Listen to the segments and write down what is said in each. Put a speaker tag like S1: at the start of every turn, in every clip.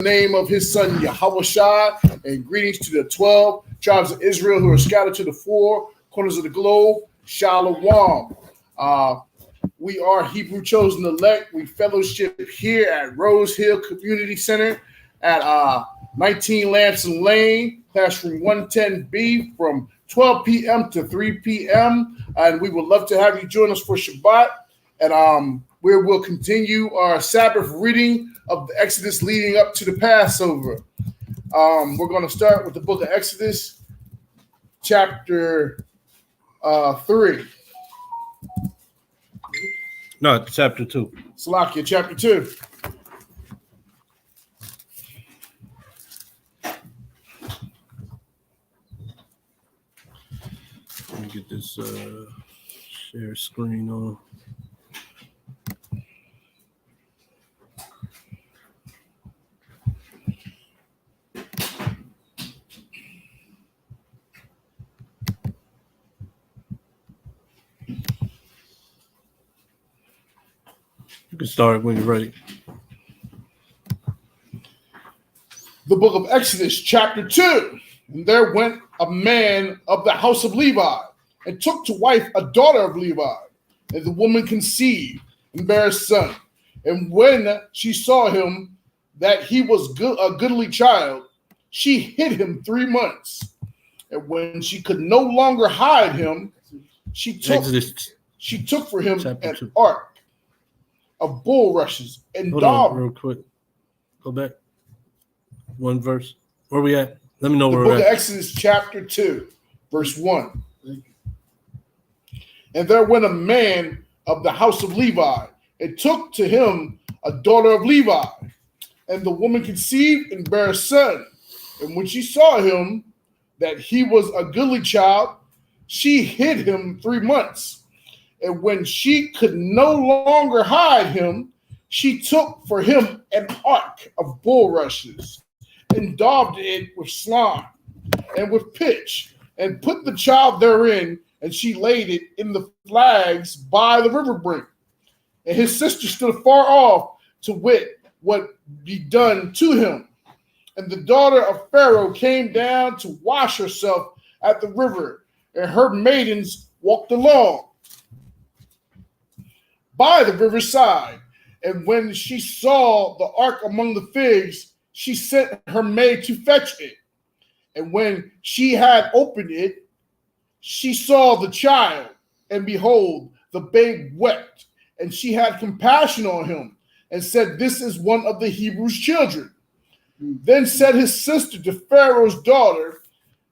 S1: Name of his son Yahushua, and greetings to the 12 tribes of Israel who are scattered to the four corners of the globe. Shalom. We are Hebrew chosen elect. We fellowship here at Rose Hill Community Center at 19 Lamson Lane, classroom 110B, from 12 p.m. to 3 p.m. And we would love to have you join us for Shabbat. And we will continue our Sabbath reading of the Exodus leading up to the Passover. We're going to start with the book of Exodus, chapter 3.
S2: No, chapter 2.
S1: Salakia, chapter 2.
S2: Let me get this share screen on. You can start when you're ready.
S1: The book of Exodus, chapter 2. And there went a man of the house of Levi, and took to wife a daughter of Levi. And the woman conceived, and bare a son. And when she saw him, that he was a goodly child, she hid him 3 months. And when she could no longer hide him, she took for him an ark of bulrushes and
S2: Hold on real quick. Go back. One verse. Where we at? Let me know where we're at.
S1: The book of Exodus, chapter 2, verse 1. And there went a man of the house of Levi, and took to him a daughter of Levi. And the woman conceived and bare a son. And when she saw him, that he was a goodly child, she hid him 3 months. And when she could no longer hide him, she took for him an ark of bulrushes, and daubed it with slime and with pitch, and put the child therein, and she laid it in the flags by the river brink. And his sister stood afar off to wit what be done to him. And the daughter of Pharaoh came down to wash herself at the river, and her maidens walked along by the riverside. And when she saw the ark among the figs, she sent her maid to fetch it. And when she had opened it, she saw the child, and behold, the babe wept. And she had compassion on him, and said, "This is one of the Hebrews' children." Then said his sister to Pharaoh's daughter,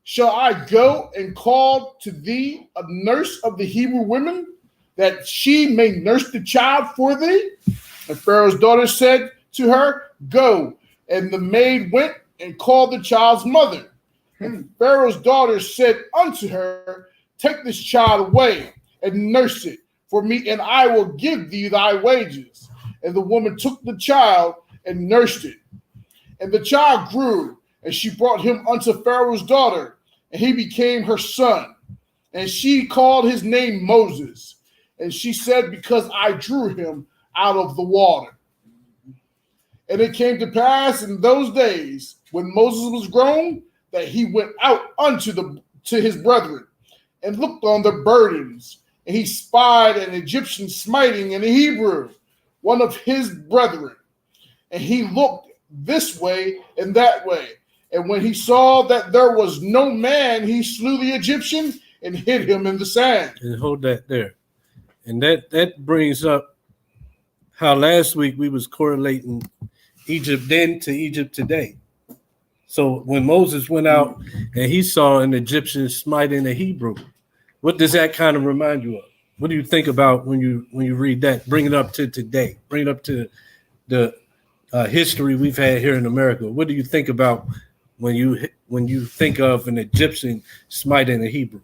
S1: "Shall I go and call to thee a nurse of the Hebrew women, that she may nurse the child for thee?" And Pharaoh's daughter said to her, "Go." And the maid went and called the child's mother. And Pharaoh's daughter said unto her, "Take this child away and nurse it for me, and I will give thee thy wages." And the woman took the child and nursed it. And the child grew, and she brought him unto Pharaoh's daughter, and he became her son. And she called his name Moses. And she said, "Because I drew him out of the water." And it came to pass in those days, when Moses was grown, that he went out to his brethren, and looked on their burdens. And he spied an Egyptian smiting an Hebrew, one of his brethren. And he looked this way and that way. And when he saw that there was no man, he slew the Egyptian and hid him in the sand.
S2: And hold that there. And that brings up how last week we was correlating Egypt then to Egypt today. So when Moses went out and he saw an Egyptian smiting a Hebrew, what does that kind of remind you of? What do you think about when you read that? Bring it up to today. Bring it up to the history we've had here in America. What do you think about when you think of an Egyptian smiting a Hebrew?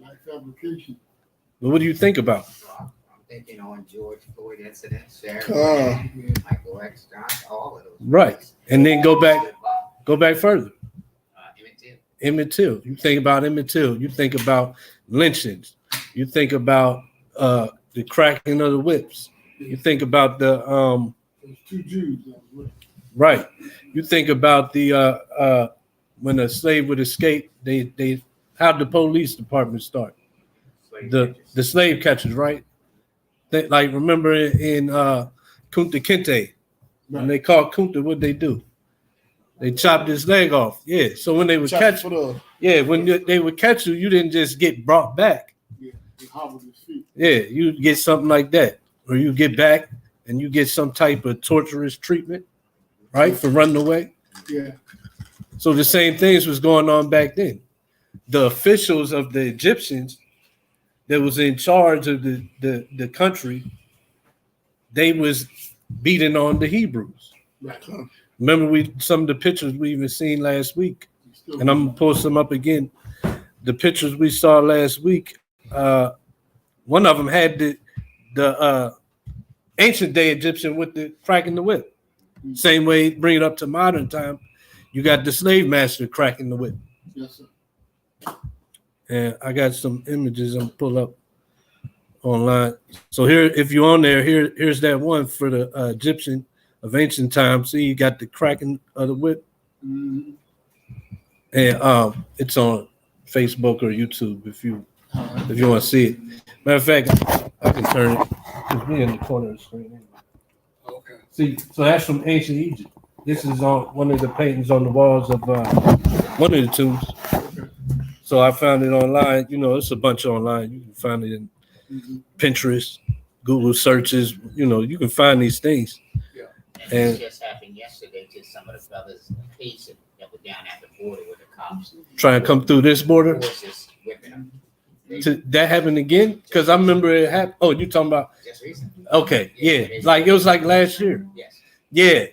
S3: Like fabrication.
S2: But what do you think about?
S4: I'm thinking on George Floyd incident, Michael X. Johnson, all of those.
S2: Right, and then go back further.
S4: Emmett Till.
S2: You think about Emmett Till. You think about lynchings. You think about the cracking of the whips. You think about the
S3: There's two Jews.
S2: Right. You think about the when a slave would escape, they how'd the police department start? The slave catchers, right? They, like remember in Kunta Kinte, when they caught Kunta, what'd they do? They chopped his leg off. Yeah. So when they would catch you, they would catch you, you didn't just get brought back.
S3: Yeah, he hobbled his feet.
S2: Yeah, you get something like that. Or you get back and you get some type of torturous treatment, right? For running away.
S3: Yeah.
S2: So the same things was going on back then. The officials of the Egyptians that was in charge of the country, they was beating on the Hebrews.
S3: Right.
S2: Remember some of the pictures we even seen last week, and I'm gonna post them up again. The pictures we saw last week, one of them had the ancient day Egyptian with the cracking the whip. Same way, bring it up to modern time, you got the slave master cracking the whip.
S3: Yes, sir.
S2: And I got some images I'm pull up online. So here, if you're on there, here's that one for the Egyptian of ancient times. See, you got the cracking of the whip.
S3: Mm-hmm.
S2: And it's on Facebook or YouTube if you want to see it. Matter of fact, I can turn it. It's me in the corner of the screen.
S3: Okay.
S2: See, so that's from ancient Egypt. This is on one of the paintings on the walls of one of the tombs.
S3: Okay.
S2: So I found it online. You know, it's a bunch online. You can find it in Pinterest, Google searches. You know, you can find these things.
S3: Yeah.
S4: And this just happened yesterday to some of the brothers Payson that were down at the border with the cops.
S2: Trying to come through this border.
S4: Horses whipping them.
S2: That happened again? Because I remember it happened. Oh, you talking about?
S4: Just recently.
S2: Okay, yeah. Like it was like last year.
S4: Yes.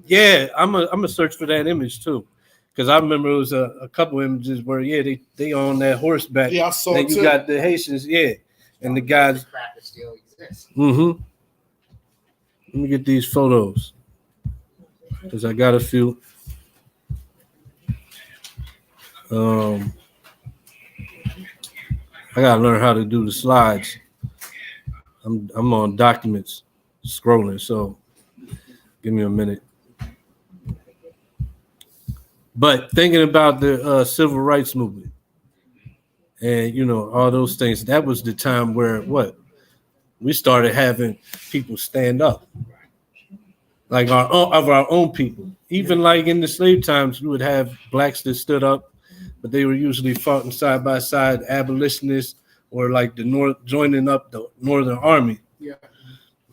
S2: Yeah. I'm a search for that image too. Because I remember it was a couple images where they on that horseback.
S1: Yeah, I saw
S2: then
S1: it
S2: you
S1: too.
S2: got the Haitians, and the guys.
S4: The crap that still exists.
S2: Mm-hmm. Let me get these photos. Because I got a few. I gotta learn how to do the slides. I'm on documents scrolling, so give me a minute. But thinking about the civil rights movement and you know all those things, that was the time where we started having people stand up, like our own people. Even like in the slave times, we would have blacks that stood up, but they were usually fighting side by side, abolitionists or like the North joining up the Northern Army.
S3: Yeah.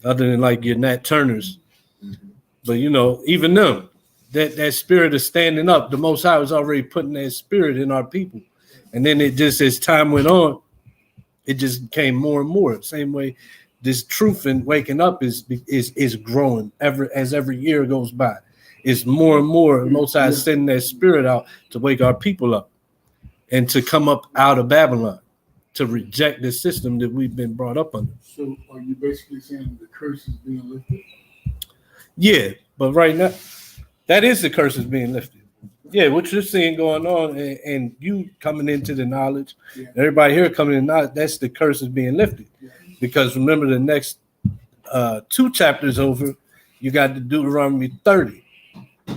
S2: Other than like your Nat Turners, but you know even them. That spirit of standing up, the Most High was already putting that spirit in our people. And then it just, as time went on, it just became more and more. Same way this truth and waking up is growing as every year goes by. It's more and more. The Most High is sending that spirit out to wake our people up and to come up out of Babylon, to reject the system that we've been brought up under.
S3: So are you basically saying the curse is being lifted?
S2: Yeah, but right now, that is the curse is being lifted. Yeah, what you're seeing going on and you coming into the knowledge, everybody here coming in knowledge, that's the curse is being lifted.
S3: Yeah.
S2: Because remember the next 2 chapters over, you got the Deuteronomy 30.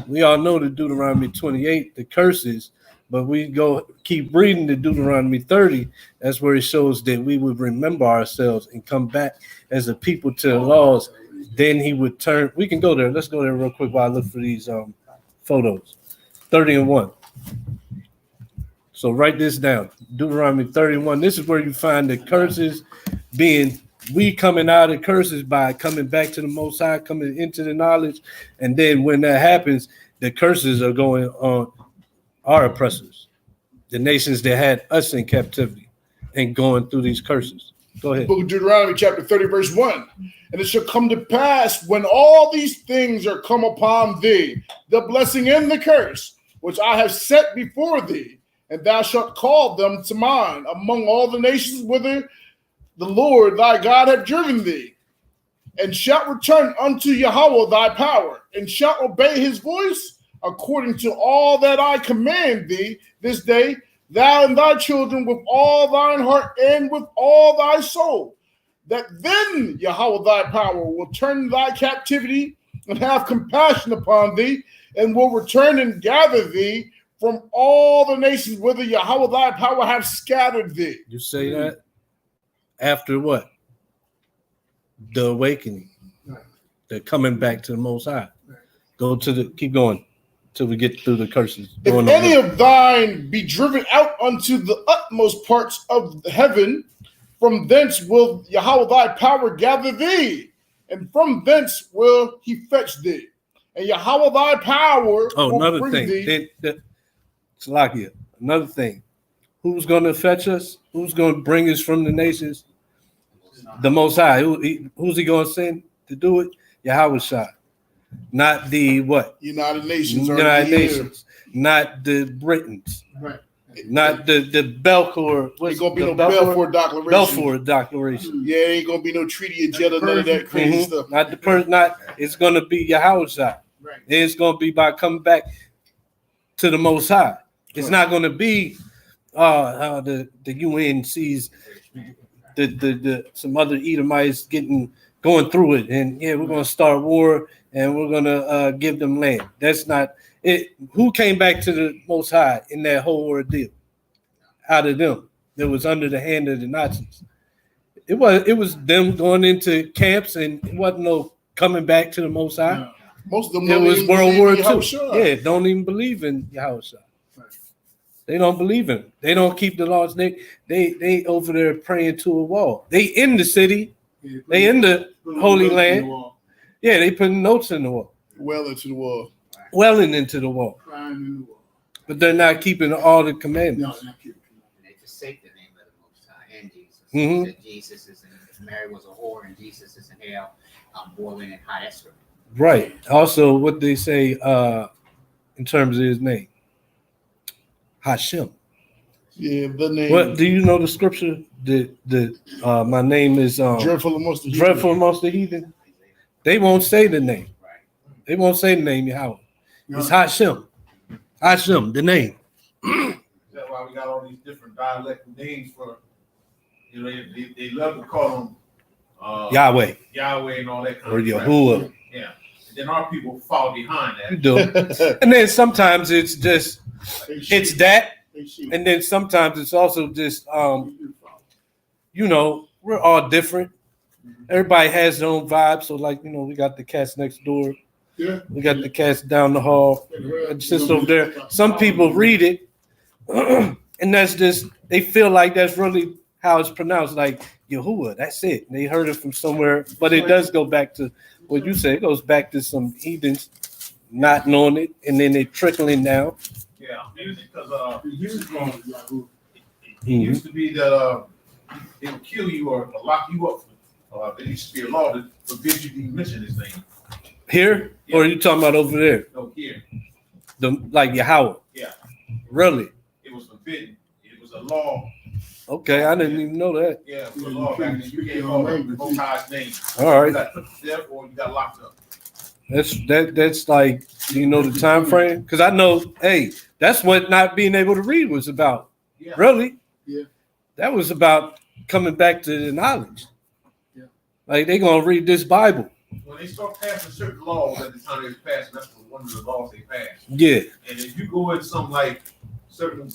S2: We all know the Deuteronomy 28, the curses, but we keep reading the Deuteronomy 30. That's where it shows that we would remember ourselves and come back as a people to the laws. Then he would turn. We can go there. Let's go there real quick while I look for these photos. 30:1. So write this down. Deuteronomy 31. This is where you find the curses being, we coming out of curses by coming back to the Most High, coming into the knowledge. And then when that happens, the curses are going on our oppressors, the nations that had us in captivity and going through these curses. Go ahead.
S1: Book of Deuteronomy chapter 30, verse 1. And it shall come to pass when all these things are come upon thee, the blessing and the curse, which I have set before thee, and thou shalt call them to mind among all the nations whither the Lord thy God hath driven thee, and shalt return unto Yahweh thy power, and shalt obey his voice according to all that I command thee this day, thou and thy children with all thine heart and with all thy soul, that then Yahweh thy power will turn thy captivity and have compassion upon thee, and will return and gather thee from all the nations whither Yahweh thy power have scattered thee.
S2: You say that after what? The awakening.
S3: Right.
S2: The coming back to the Most High.
S3: Right.
S2: Keep going till we get through the curses.
S1: If any of thine be driven out unto the utmost parts of heaven, from thence will Yahweh thy power gather thee, and from thence will he fetch thee. And Yahweh thy power will
S2: another
S1: bring
S2: thing.
S1: thee.
S2: Salakia, another thing. Who's going to fetch us? Who's going to bring us from the nations? The Most High. Who's he going to send to do it? Yahweh Shai. Not the what?
S1: United Nations.
S2: United Nations. Not the Britons.
S3: Right.
S2: Not the Belcour.
S1: Ain't gonna be no Balfour Declaration.
S2: Balfour Declaration.
S1: Yeah, ain't gonna be no Treaty of Jeddah, none of that crazy stuff.
S2: Not the person. Not. It's gonna be Yahweh Shai.
S3: Right.
S2: It's gonna be by coming back to the Most High. It's not gonna be the UN sees the some other Edomites going through it, and yeah, we're gonna start war and we're gonna give them land. That's not it. Who came back to the Most High in that whole ordeal? Out of them, that was under the hand of the Nazis. It was them going into camps, and it wasn't no coming back to the Most High.
S3: No.
S1: Most of them
S2: It was World War II.
S1: II.
S2: Yeah, don't even believe in Yahweh Shai. They don't believe in him. They don't keep the laws. They over there praying to a wall. They in the city.
S3: Yeah,
S2: They in the Holy
S3: notes in
S2: Land.
S3: the wall,
S2: Yeah, they putting notes in the wall,
S1: Well into the wall.
S2: welling into the wall.
S3: crying in the wall.
S2: But they're not keeping all the commandments.
S3: No, not kidding.
S4: And they forsake the name of the Most High and Jesus.
S2: Mhm.
S4: That Jesus is in, Mary was a whore and Jesus is in hell, boiling in hot excrement.
S2: Right. Also, what they say in terms of his name, Hashem.
S1: Yeah, the name.
S2: What do you know the scripture? My name is
S1: Dreadful amongst the
S2: dreadful amongst the heathen. They won't say the name.
S4: Right.
S2: They won't say the name Yahweh.
S3: No.
S2: It's Hashem. Hashem, the name.
S5: That's why we got all these different dialectal names for, you know, they love to call them
S2: Yahweh
S5: Yahweh and all that kind
S2: or
S5: of crap.
S2: Yahuwah.
S5: Yeah. And then our people fall behind
S2: You
S5: that.
S2: do. And then sometimes it's just it's that,
S3: They shoot.
S2: and then sometimes it's also just you know, we're all different. Everybody has their own vibe. So like, you know, we got the cats next door.
S3: Yeah.
S2: We got the cats down the hall. It's just over there. Some people read it, and that's just they feel like that's really how it's pronounced, like Yahuwah. That's it. They heard it from somewhere, but it does go back to what you say. It goes back to some heathens not knowing it, and then they trickling down.
S5: Yeah. Because
S3: It used to call it Yahoo.
S5: it used to be that they would kill you or lock you up. There used to be a law that forbids you to even mention his name.
S2: Here, or are you talking about over there?
S5: No, here.
S2: Like Yahweh.
S5: Yeah.
S2: Really?
S5: It was forbidden. It was a law.
S2: Okay, I didn't even know that.
S5: Yeah, it was a law back then. You can't call him Most High's name.
S2: All
S5: You
S2: right,
S5: got put to death or you got locked up.
S2: that's like, do you know the time frame? Because I know, hey, that's what not being able to read was about.
S5: Yeah.
S2: Really?
S3: Yeah.
S2: That was about coming back to the knowledge.
S3: Yeah.
S2: Like they gonna read this Bible.
S5: When they start passing certain laws at the time they passed, that's one of the laws they passed.
S2: Yeah.
S5: And if you go in some like certain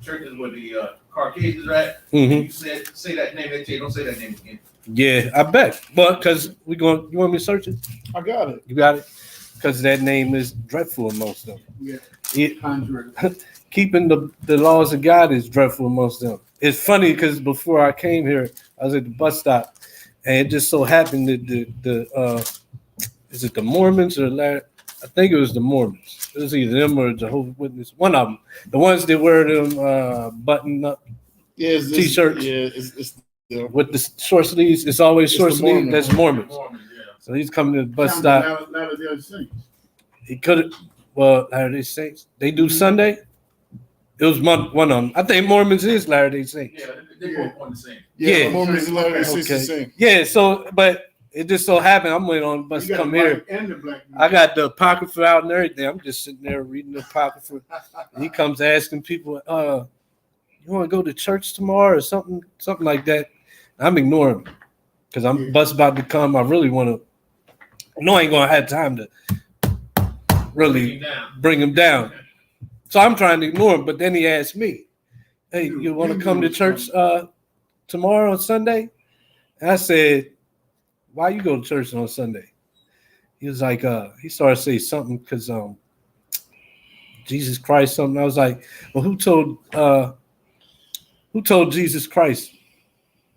S5: churches where the Caucasians are at,
S2: hmm
S5: you say that name, they tell you don't say that name again.
S2: Yeah, I bet. But because you want me to search it?
S1: I got it.
S2: You got it? Because that name is dreadful amongst them.
S3: Yeah.
S2: It,
S3: Conjure.
S2: keeping the laws of God is dreadful amongst them. It's funny because before I came here, I was at the bus stop, and it just so happened that the is it the Mormons or I think it was the Mormons. It was either them or Jehovah's Witness. One of them, the ones that wear them button up
S1: Yeah, it's
S2: T-shirts.
S1: Yeah, it's
S2: with the short sleeves. It's always
S1: It's
S2: short
S1: the
S2: sleeves.
S1: Mormons.
S2: That's Mormons.
S5: Mormons, yeah.
S2: So he's coming to the bus stop.
S3: Latter-day Saints.
S2: He could have. Well, Latter-day Saints. They do Sunday. It was one of them. I think Mormons is Latter-day Saints.
S5: Yeah, they both on the same.
S2: Yeah.
S1: Mormons and Latter-day Saints the
S2: Okay.
S1: same.
S2: Yeah. So, but it just so happened I'm waiting on the bus
S3: You
S2: to
S3: got
S2: come
S3: the
S2: here.
S3: white and the black.
S2: I got the apocrypha out and everything. I'm just sitting there reading the apocrypha. And he comes asking people, you want to go to church tomorrow or something like that. I'm ignoring him because I'm bus about to come. I really want to No, I ain't gonna have time to really bring him down. So I'm trying to ignore him. But then he asked me, "Hey, you want to come to church tomorrow on Sunday?" And I said, "Why you go to church on Sunday?" He was like, he started to say something because Jesus Christ something. I was like, "Well, who told Jesus Christ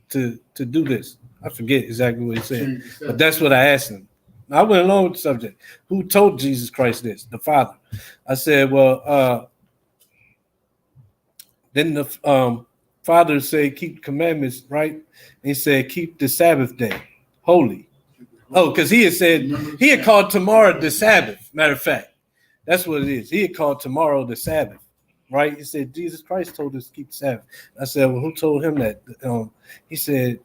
S2: to do this?" I forget exactly what he said, but that's what I asked him. I went along with the subject. Who told Jesus Christ this? The Father. I said, well, then the Father said, keep commandments, right? And he said, keep the Sabbath day holy. Oh, because he had said, he had called tomorrow the Sabbath. Matter of fact, that's what it is. He had called tomorrow the Sabbath, right? He said, Jesus Christ told us to keep the Sabbath. I said, well, who told him that? He said,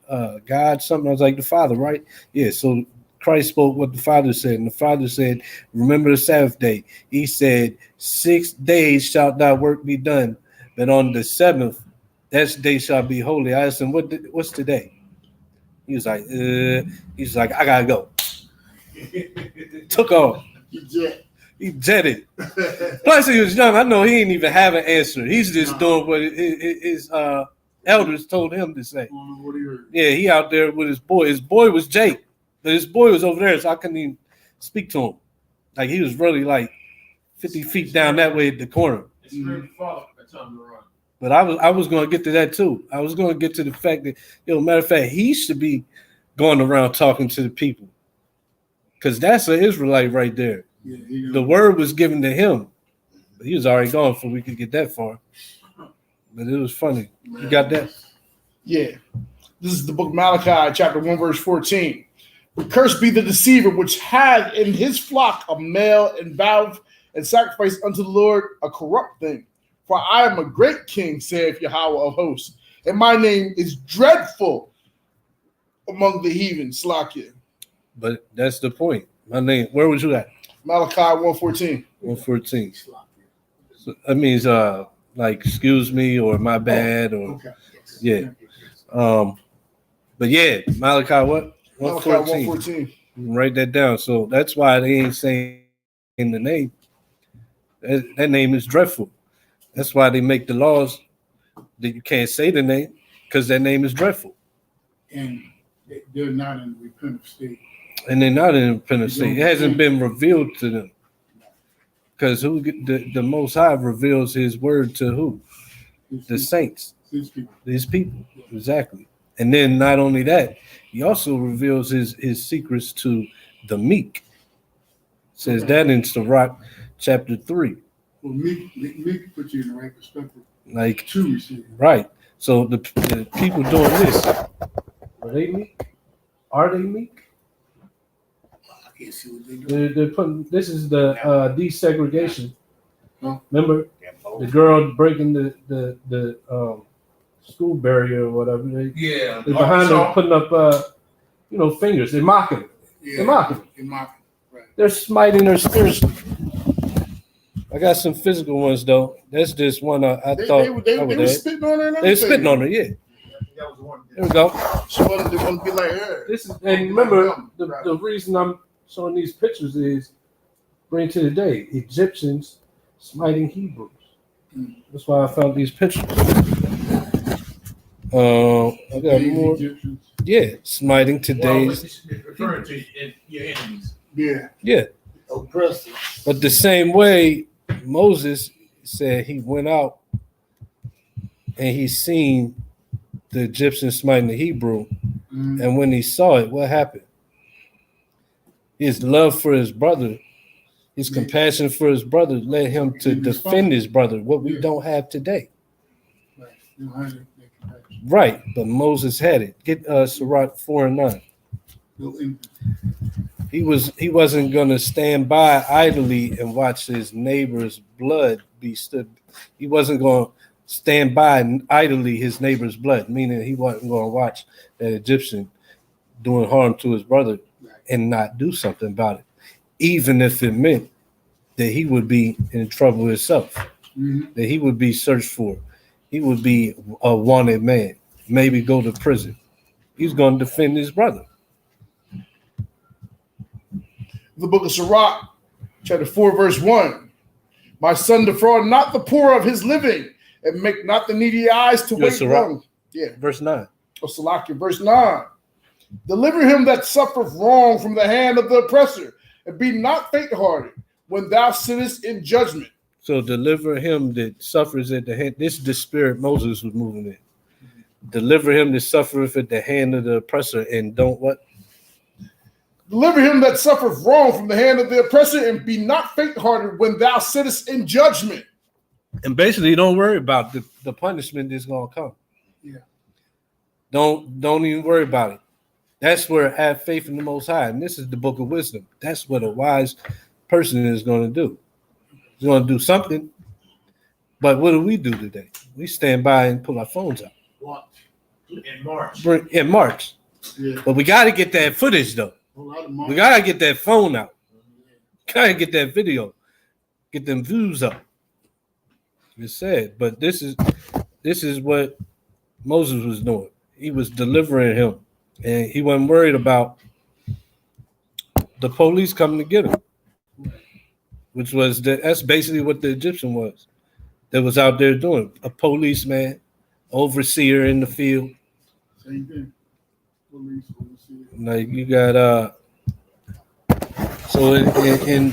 S2: God, something. I was like, the Father, right? Yeah, so Christ spoke what the Father said, and the Father said, remember the Sabbath day. He said, 6 days shalt thy work be done, but on the seventh, that day shall be holy. I asked him, what's today? He was like, I gotta go. Took off. He jetted. Plus, he was young. I know he didn't even have an answer. He's just doing what his elders told him to say. Yeah, he out there with his boy. His boy was Jake, but his boy was over there, so I couldn't even speak to him. Like, he was really like 50 feet down that way at the corner. But I was going to get to that too. I was going to get to the fact that, matter of fact, he should be going around talking to the people, because that's an Israelite right there. Yeah, the word was given to him, but he was already gone before we could get that far. But it was funny. You got that?
S1: Yeah. This is the book of Malachi, chapter 1, verse 14. Cursed be the deceiver which had in his flock a male and vowed and sacrificed unto the Lord a corrupt thing. For I am a great king, saith Yahweh of hosts, and my name is dreadful among the heathen. Slakia.
S2: But that's the point. My name, where was you at?
S1: Malachi 1:14.
S2: 1:14. So that means like excuse me or my bad or okay. Yeah. But yeah, Malachi what?
S1: 1:14.
S2: Write that down. So that's why they ain't saying the name. That name is dreadful. That's why they make the laws that you can't say the name, because that name is dreadful.
S3: And they're not in a repentant state.
S2: And they're not in a repentant state. It hasn't been revealed to them. Because who the Most High reveals his word to who? The saints. His people. Exactly. And then not only that, he also reveals his secrets to the meek. Says that in Sirach chapter 3.
S3: Well, meek puts you in the right perspective.
S2: Like
S3: to receive.
S2: Right. So the people doing this, are they meek? Are they meek?
S3: I can't see what they're doing.
S2: They're putting, this is the desegregation. Remember the girl breaking the school barrier or whatever. They're behind them putting up fingers. They're mocking.
S3: Yeah,
S2: they're mocking.
S3: Right.
S2: They're smiting her spiritually. I got some physical ones though. That's just one I thought
S1: they were spitting on her.
S2: They were spitting on her, yeah. There we go.
S1: She wanted to be like her.
S2: This is, and remember the reason I'm showing these pictures is bring to the day Egyptians smiting Hebrews. That's why I found these pictures. I got more. Yeah, smiting today's.
S5: Referring to your enemies.
S2: Yeah.
S1: Oppressive.
S2: But the same way Moses said he went out and he seen the Egyptian smiting the Hebrew, and when he saw it, what happened? His love for his brother, his compassion for his brother led him to defend his brother, what we don't have today. Right, but Moses had it. Get Sirach 4:9. He wasn't gonna stand by idly and watch his neighbor's blood be stood. He wasn't gonna stand by idly his neighbor's blood, meaning he wasn't gonna watch that Egyptian doing harm to his brother and not do something about it, even if it meant that he would be in trouble himself, that he would be searched for, he would be a wanted man, maybe go to prison. He's gonna defend his brother.
S1: the book of Sirach, chapter 4, verse 1. My son, defraud not the poor of his living, and make not the needy eyes to wait long. Yeah.
S2: Verse 9.
S1: Oh, Salakia, verse 9. Deliver him that suffereth wrong from the hand of the oppressor, and be not faint-hearted when thou sittest in judgment.
S2: So deliver him that suffers at the hand. This is the spirit Moses was moving in. Deliver him that suffereth at the hand of the oppressor, and don't what?
S1: Deliver him that suffereth wrong from the hand of the oppressor, and be not faint-hearted when thou sittest in judgment.
S2: And basically, don't worry about the punishment that's going to come.
S3: Yeah.
S2: Don't even worry about it. That's where have faith in the Most High. And this is the book of wisdom. That's what a wise person is going to do. He's going to do something. But what do we do today? We stand by and pull our phones out.
S5: What? In March.
S2: In March.
S3: Yeah.
S2: But we got to get that footage, though. We got to get that phone out. Got to get that video. Get them views up. It's sad. But this is what Moses was doing. He was delivering him. And he wasn't worried about the police coming to get him, which was that's basically what the Egyptian was that was out there doing. A policeman, overseer in the field.
S3: Same thing. Police, overseer.
S2: Like you got so in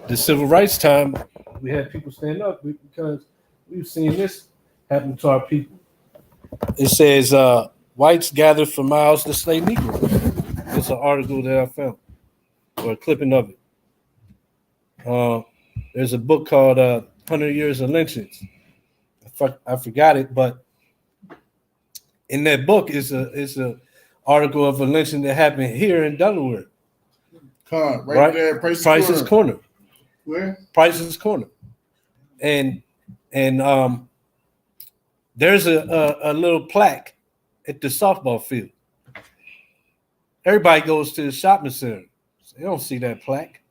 S2: the civil rights time, we had people stand up because we've seen this happen to our people. It says whites gathered for miles to slay Negroes. It's an article that I found, or a clipping of it. There's a book called 100 Years of Lynchings. I forgot it, but in that book is a article of a lynching that happened here in Delaware.
S1: Right there,
S2: Price's Corner.
S3: Where?
S2: Price's Corner. And there's a little plaque at the softball field. Everybody goes to the shopping center. They don't see that plaque.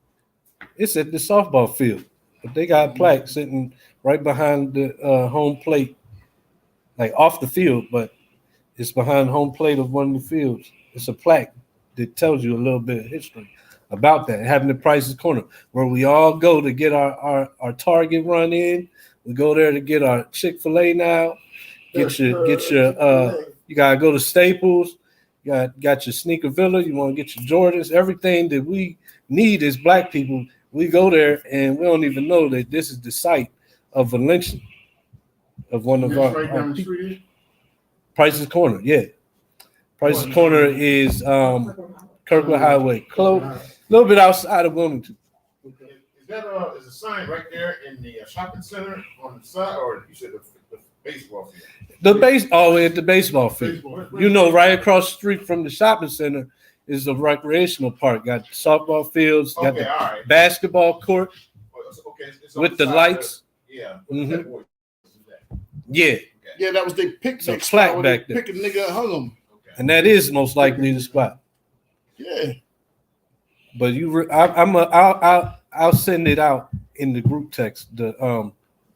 S2: It's at the softball field. But they got a plaque sitting right behind the home plate, like off the field, but it's behind home plate of one of the fields. It's a plaque that tells you a little bit of history about that. Having the Price's Corner, where we all go to get our Target run in. We go there to get our Chick-fil-A now. Get your you gotta go to Staples. You got your Sneaker Villa. You want to get your Jordans. Everything that we need as Black people, we go there and we don't even know that this is the site of a lynching of one of our,
S3: right
S2: our
S3: down the
S2: people.
S3: street.
S2: Price's Corner, yeah. Price's Corner is Kirkwood Highway, a little bit outside of Wilmington.
S5: Is that is a sign right there in the shopping center on the side, or you said the baseball field?
S2: At the baseball field. You know, right across the street from the shopping center is the recreational park. Got the softball fields, got
S5: Okay,
S2: the
S5: all right.
S2: basketball court
S5: Okay, it's on
S2: with the
S5: side
S2: lights.
S5: Yeah.
S2: Mhm.
S5: What is that?
S2: Yeah,
S1: Yeah, that was their picnic
S2: Some
S1: spot
S2: plaque
S1: where
S2: back
S1: they
S2: there.
S1: pick a nigga and hung him.
S5: Okay.
S2: and that is most likely the spot.
S1: Yeah.
S2: But I'll send it out in the group text.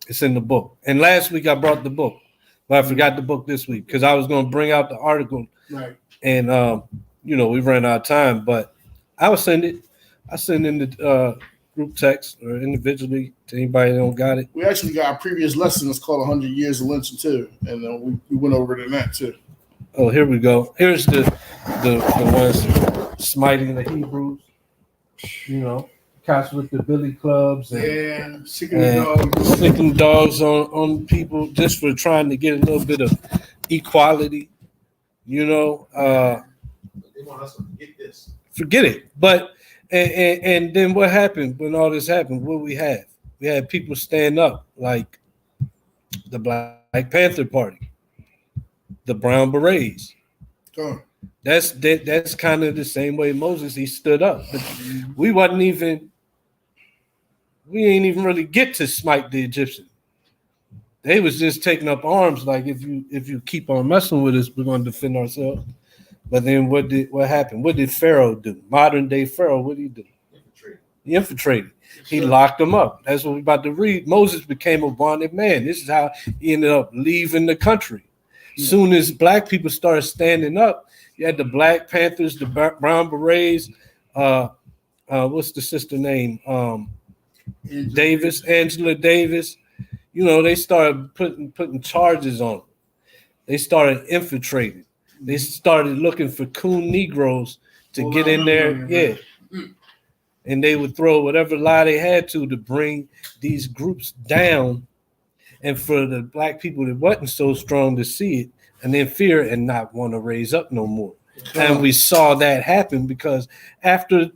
S2: It's in the book. And last week I brought the book, but I forgot the book this week because I was going to bring out the article,
S3: Right.
S2: and we ran out of time. But I will send it. I send in the group text or individually to anybody that don't got it.
S1: We actually got a previous lesson. It's called 100 Years of Lynching too, and we went over it in that too.
S2: Oh, here we go. Here's the ones smiting the Hebrews. Cops with the billy clubs and
S3: Yeah. Sick of the dog.
S2: sticking dogs on people just for trying to get a little bit of equality.
S5: They want us to get this.
S2: Forget it. But and then what happened when all this happened? What we have? We had people stand up like the Black Panther Party, the Brown Berets.
S1: Come.
S2: That's kind of the same way Moses, he stood up. But we ain't even really get to smite the Egyptian. They was just taking up arms like if you keep on messing with us, we're going to defend ourselves. But then what happened? What did Pharaoh do? Modern day Pharaoh, what did he do? He infiltrated. He locked them up. That's what we're about to read. Moses became a wanted man. This is how he ended up leaving the country. Soon as Black people started standing up, you had the Black Panthers, the Brown Berets, what's the sister name?
S3: Angela
S2: Angela Davis. You know, they started putting charges on them. They started infiltrating. They started looking for coon Negroes to get in there. Yeah. And they would throw whatever lie they had to bring these groups down, and for the black people that wasn't so strong to see it and then fear and not want to raise up no more. And we saw that happen because after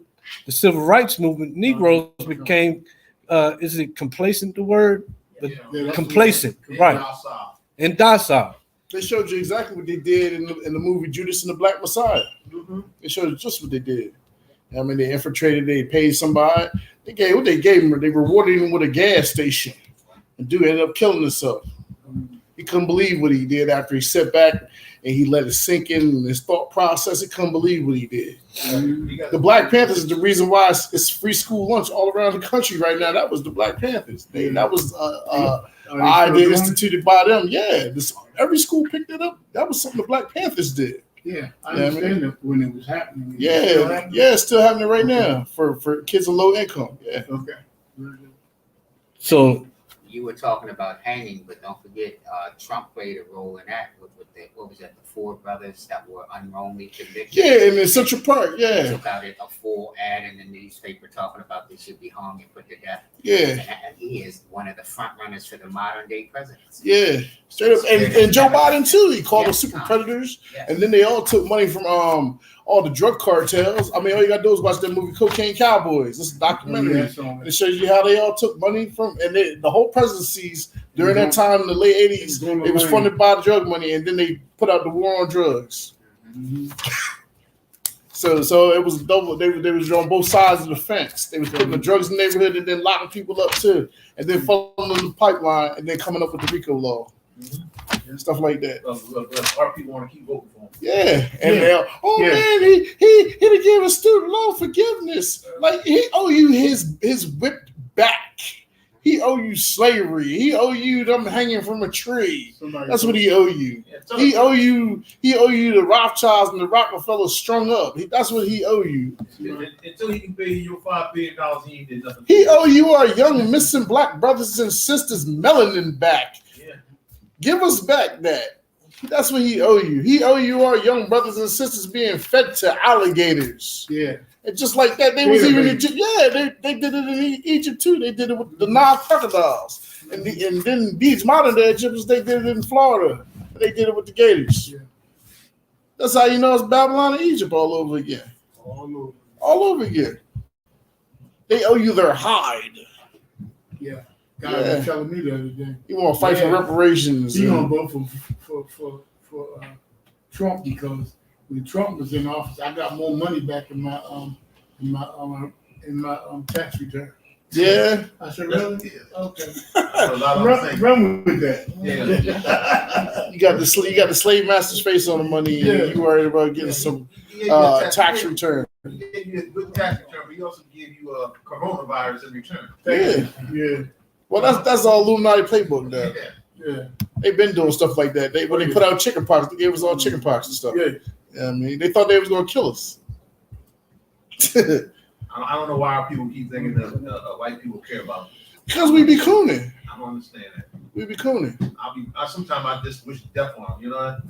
S2: the civil rights movement, Negroes became, is it complacent, the word? Complacent, right. And docile.
S1: They showed you exactly what they did in the movie Judas and the Black Messiah. They showed you just what they did. I mean, they infiltrated, they paid somebody. They gave what they gave him. They rewarded him with a gas station. And dude ended up killing himself. He couldn't believe what he did after he sat back and he let it sink in his thought process. He couldn't believe what he did. The Black Panthers is the reason why it's free school lunch all around the country right now. That was the Black Panthers. That was an idea instituted by them. Yeah, every school picked it up. That was something the Black Panthers did.
S3: Yeah, I understand that when it was happening.
S1: Yeah, it's still happening right now for kids of low income. Yeah.
S3: Okay.
S2: So
S4: you were talking about hanging, but don't forget Trump played a role in that with what was that, the four brothers that were unwrongly convicted.
S1: Yeah, in Central Park. Yeah.
S4: They took out a full ad in the newspaper talking about they should be hung and put to death.
S1: Yeah.
S4: And he is one of the front runners for the modern day presidents.
S1: Yeah, straight up. And Joe Biden too. He called them super predators.
S4: Yes.
S1: And then they all took money from all the drug cartels. I mean, all you gotta do is watch that movie Cocaine Cowboys. It's a documentary. And it shows you how they all took money from, and the whole presidencies during that time in the late 80s, it was funded by drug money, and then they put out the war on drugs. So it was double. They was on both sides of the fence. They was putting the drugs in the neighborhood and then locking people up too, and then following the pipeline, and then coming up with the RICO law. Stuff like that.
S5: Our people want to keep voting for him.
S1: Yeah, and man, he done gave us student loan forgiveness. Like he owe you his whipped back. He owe you slavery. He owe you them hanging from a tree. That's what he owe you. He owe you the Rothschilds and the Rockefellers strung up. That's what he owe you.
S5: Until he can pay you $5 billion, he ain't did nothing.
S1: He owe you our young missing black brothers and sisters melanin back.
S5: Yeah.
S1: Give us back that. That's what he owe you. He owe you our young brothers and sisters being fed to alligators.
S3: Yeah.
S1: And just like that, they was even in Egypt. Yeah, they did it in Egypt too. They did it with the Nile crocodiles. And then these modern day Egyptians, they did it in Florida. They did it with the gators. Yeah. That's how you know it's Babylon and Egypt all over again. All over again. They owe you their hide.
S3: Yeah. God was telling me the other day.
S1: You want to fight for reparations.
S3: You want to vote for Trump because when Trump was in office, I got more money back in my tax return.
S1: Yeah.
S3: I said, really? Okay. Run with that.
S5: Yeah.
S1: You got the slave master's face on the money, and you worried about getting some tax return.
S5: He gave you a good tax return, but he also gave you a coronavirus in return.
S1: Yeah. Well, that's all Illuminati playbook now.
S3: Yeah.
S1: They've been doing stuff like that. When they put out chicken pox, they gave us all chicken pox and stuff. Yeah. I mean, they thought they was going to kill us.
S5: I don't know why our people keep thinking that white people care about this.
S1: Because we be cooning.
S5: I don't understand that.
S1: We be cooning.
S5: Sometimes I just wish death on them, you know what?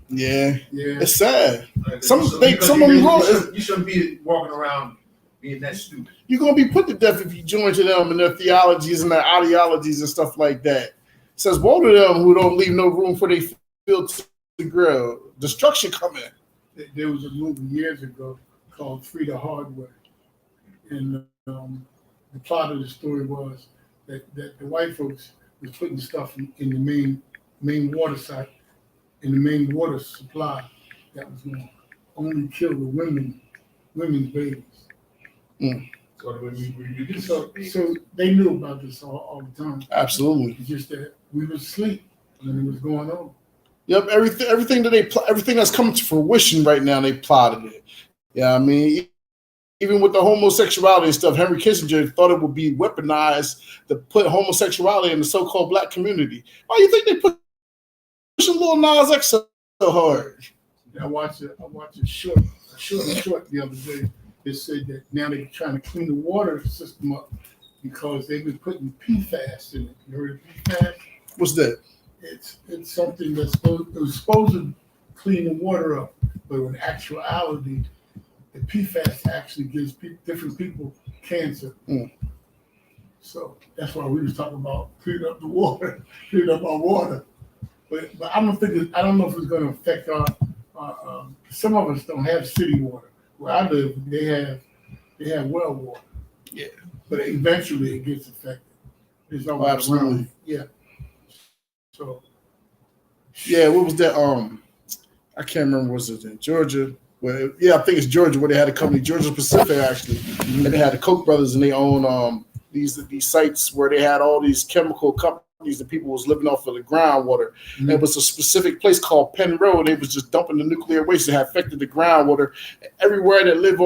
S1: Yeah. It's sad.
S5: Like,
S1: Some of them
S5: you shouldn't be walking around being that stupid.
S1: You're going to be put to death if you join to them and their theologies and their ideologies and stuff like that. It says, woe to them who don't leave no room for their field to grow. Destruction coming.
S3: There was a movie years ago called Free the Hard Way. And the plot of the story was that the white folks was putting stuff in the main water site, in the main water supply that was going to only kill the women's babies. So they knew about this all the time.
S1: Absolutely.
S3: It's just that we were asleep when it was going on.
S1: Yep, everything that's coming to fruition right now, they plotted it. Yeah, I mean, even with the homosexuality and stuff, Henry Kissinger thought it would be weaponized to put homosexuality in the so-called black community. Why do you think they pushing Lil Nas X so hard?
S3: I watched a short the other day they said that now they're trying to clean the water system up because they've been putting PFAS in it. You heard of PFAS?
S1: What's that?
S3: It's something that's supposed to clean the water up, but in actuality, the PFAS actually gives different people cancer.
S1: Mm.
S3: So that's why we was talking about cleaning up the water, cleaning up our water. But I don't know if it's going to affect our. Some of us don't have city water. Where I live, they have well water.
S1: Yeah.
S3: But eventually it gets affected. There's no way
S1: Absolutely.
S3: around it. Yeah. So.
S1: Yeah, what was that? I can't remember. Was it in Georgia? Well, yeah, I think it's Georgia where they had a company, Georgia Pacific actually, and they had the Koch brothers, and they own these sites where they had all these chemical companies that people was living off of the groundwater. Mm-hmm. It was a specific place called Penn Road. They was just dumping the nuclear waste that had affected the groundwater. Everybody that lived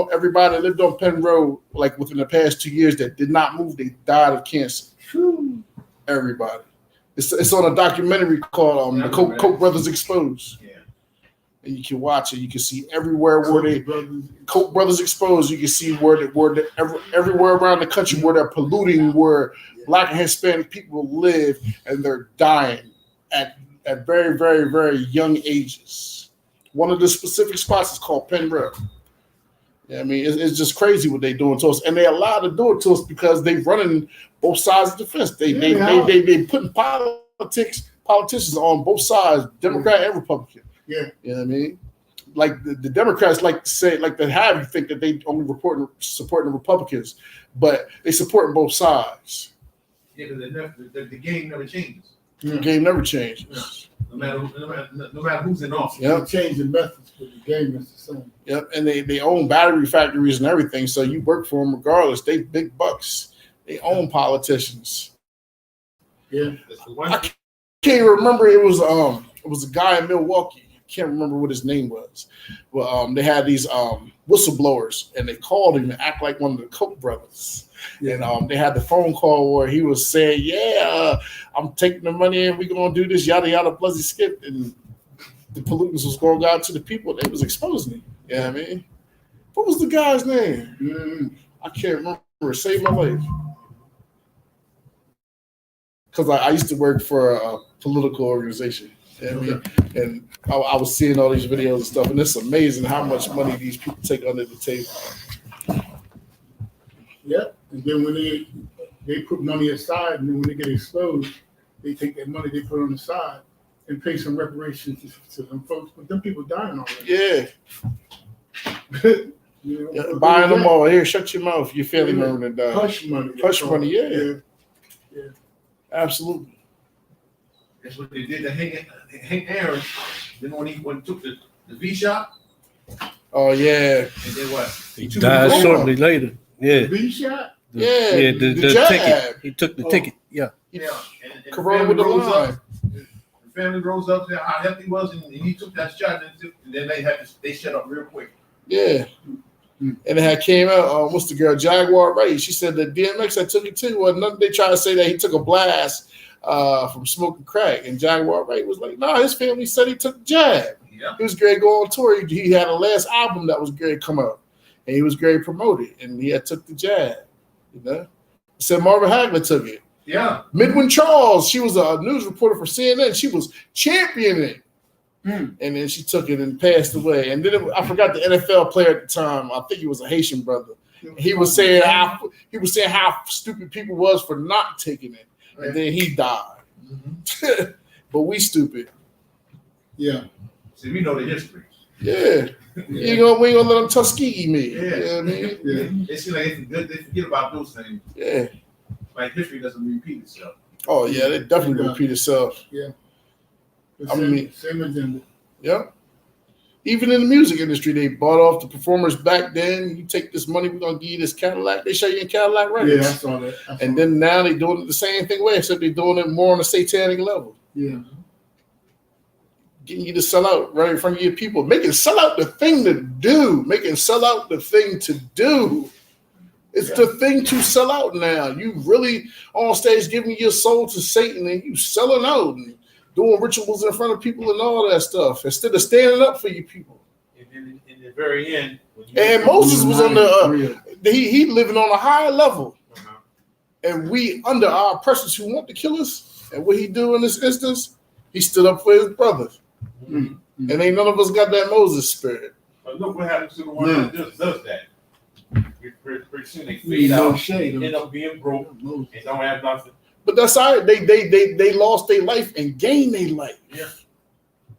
S1: on Penn Road, like within the past 2 years, that did not move, they died of cancer. Whew. Everybody. It's on a documentary called the Koch brothers Exposed. Yeah. And you can watch it. You can see everywhere where Koch brothers Exposed. You can see everywhere around the country where they're polluting, where Black and Hispanic people live, and they're dying at very, very, very young ages. One of the specific spots is called Penn Road. Yeah, I mean, it's just crazy what they're doing to us, and they allowed to do it to us because they're running both sides of the fence. They putting politicians on both sides, Democrat and Republican.
S3: Yeah,
S1: you know what I mean. Like the Democrats like to have you think that they only supporting the Republicans, but they supporting both sides.
S5: Yeah, because the game never changes.
S1: The game never changes.
S5: Yeah. No matter who's in office.
S3: Yep. They change the methods, but the game is the same.
S1: Yep, and they own battery factories and everything, so you work for them regardless. They big bucks. They own politicians.
S3: Yeah,
S1: I can't remember. It was a guy in Milwaukee. I can't remember what his name was. But they had these whistleblowers, and they called him to act like one of the Koch brothers. Yeah. And they had the phone call where he was saying, "Yeah, I'm taking the money and we're gonna do this yada yada bloody skip." And the pollutants was going out to the people. They was exposing him. You know what I mean? What was the guy's name? I can't remember. It saved my life. Because I used to work for a political organization. You know what I mean? And I was seeing all these videos and stuff, and it's amazing how much money these people take under the table.
S3: Yep. And then when they put money aside, and then when they get exposed, they take that money they put on the side and pay some reparations to them folks. But them people dying already.
S1: Yeah. Buying them all. Here, shut your mouth. Your family member that died.
S3: Hush money.
S1: Hush money, yeah.
S3: Yeah.
S1: Absolutely.
S5: That's what they did to Hank Aaron. Then when he took the V shot.
S1: Oh yeah.
S5: And then what?
S2: He died shortly later. Yeah.
S3: V shot?
S2: The ticket. He took the ticket. Yeah.
S5: Yeah. And
S1: Corona with the line.
S5: The family rose up to how healthy he was, and he took that shot, and then they shut up real quick.
S1: Yeah. And it had came out, what's the girl, Jaguar Ray. She said that DMX had took it too. Well, nothing, they try to say that he took a blast from smoking crack. And Jaguar Ray was like, no, his family said he took the jab.
S5: Yeah.
S1: He was great going on tour. He had a last album that was great come out. And he was great promoted. And he had took the jab. You know? He said Marvin Hagler took it.
S5: Yeah.
S1: Midwin Charles, she was a news reporter for CNN. She was championing. And then she took it and passed away. And then I forgot the NFL player at the time. I think he was a Haitian brother. He was saying how stupid people was for not taking it, and then he died. Mm-hmm. But we stupid.
S3: Yeah.
S5: See, we know the history.
S1: Yeah. We ain't gonna let them Tuskegee me.
S5: Yeah.
S1: You know what I mean?
S5: Yeah. It seems like they forget about those things.
S1: Yeah.
S5: Like history doesn't repeat itself.
S1: Oh yeah, they definitely repeat itself.
S3: Yeah.
S1: Same
S3: agenda.
S1: Yep. Even in the music industry, they bought off the performers back then. You take this money, we're gonna give you this Cadillac. They show you in Cadillac records.
S3: Yeah, I saw that.
S1: And then now they're doing it the same thing way, except they're doing it more on a satanic level.
S3: Yeah.
S1: Getting you to sell out right in front of your people. Making sell out the thing to do. Making sell out the thing to do. It's the thing to sell out now. You really on stage giving your soul to Satan and you selling out and doing rituals in front of people and all that stuff instead of standing up for you people.
S5: And in the very end,
S1: And Moses was on the he living on a higher level, and we under our oppressors who want to kill us. And what he do in this instance, he stood up for his brothers.
S3: Mm-hmm.
S1: And ain't none of us got that Moses spirit.
S5: But look what happens to the one that just does that. Pretty soon they fade out, end up being broke, and don't have nothing.
S1: But that's all right. They lost their life and gained their life.
S5: Yeah.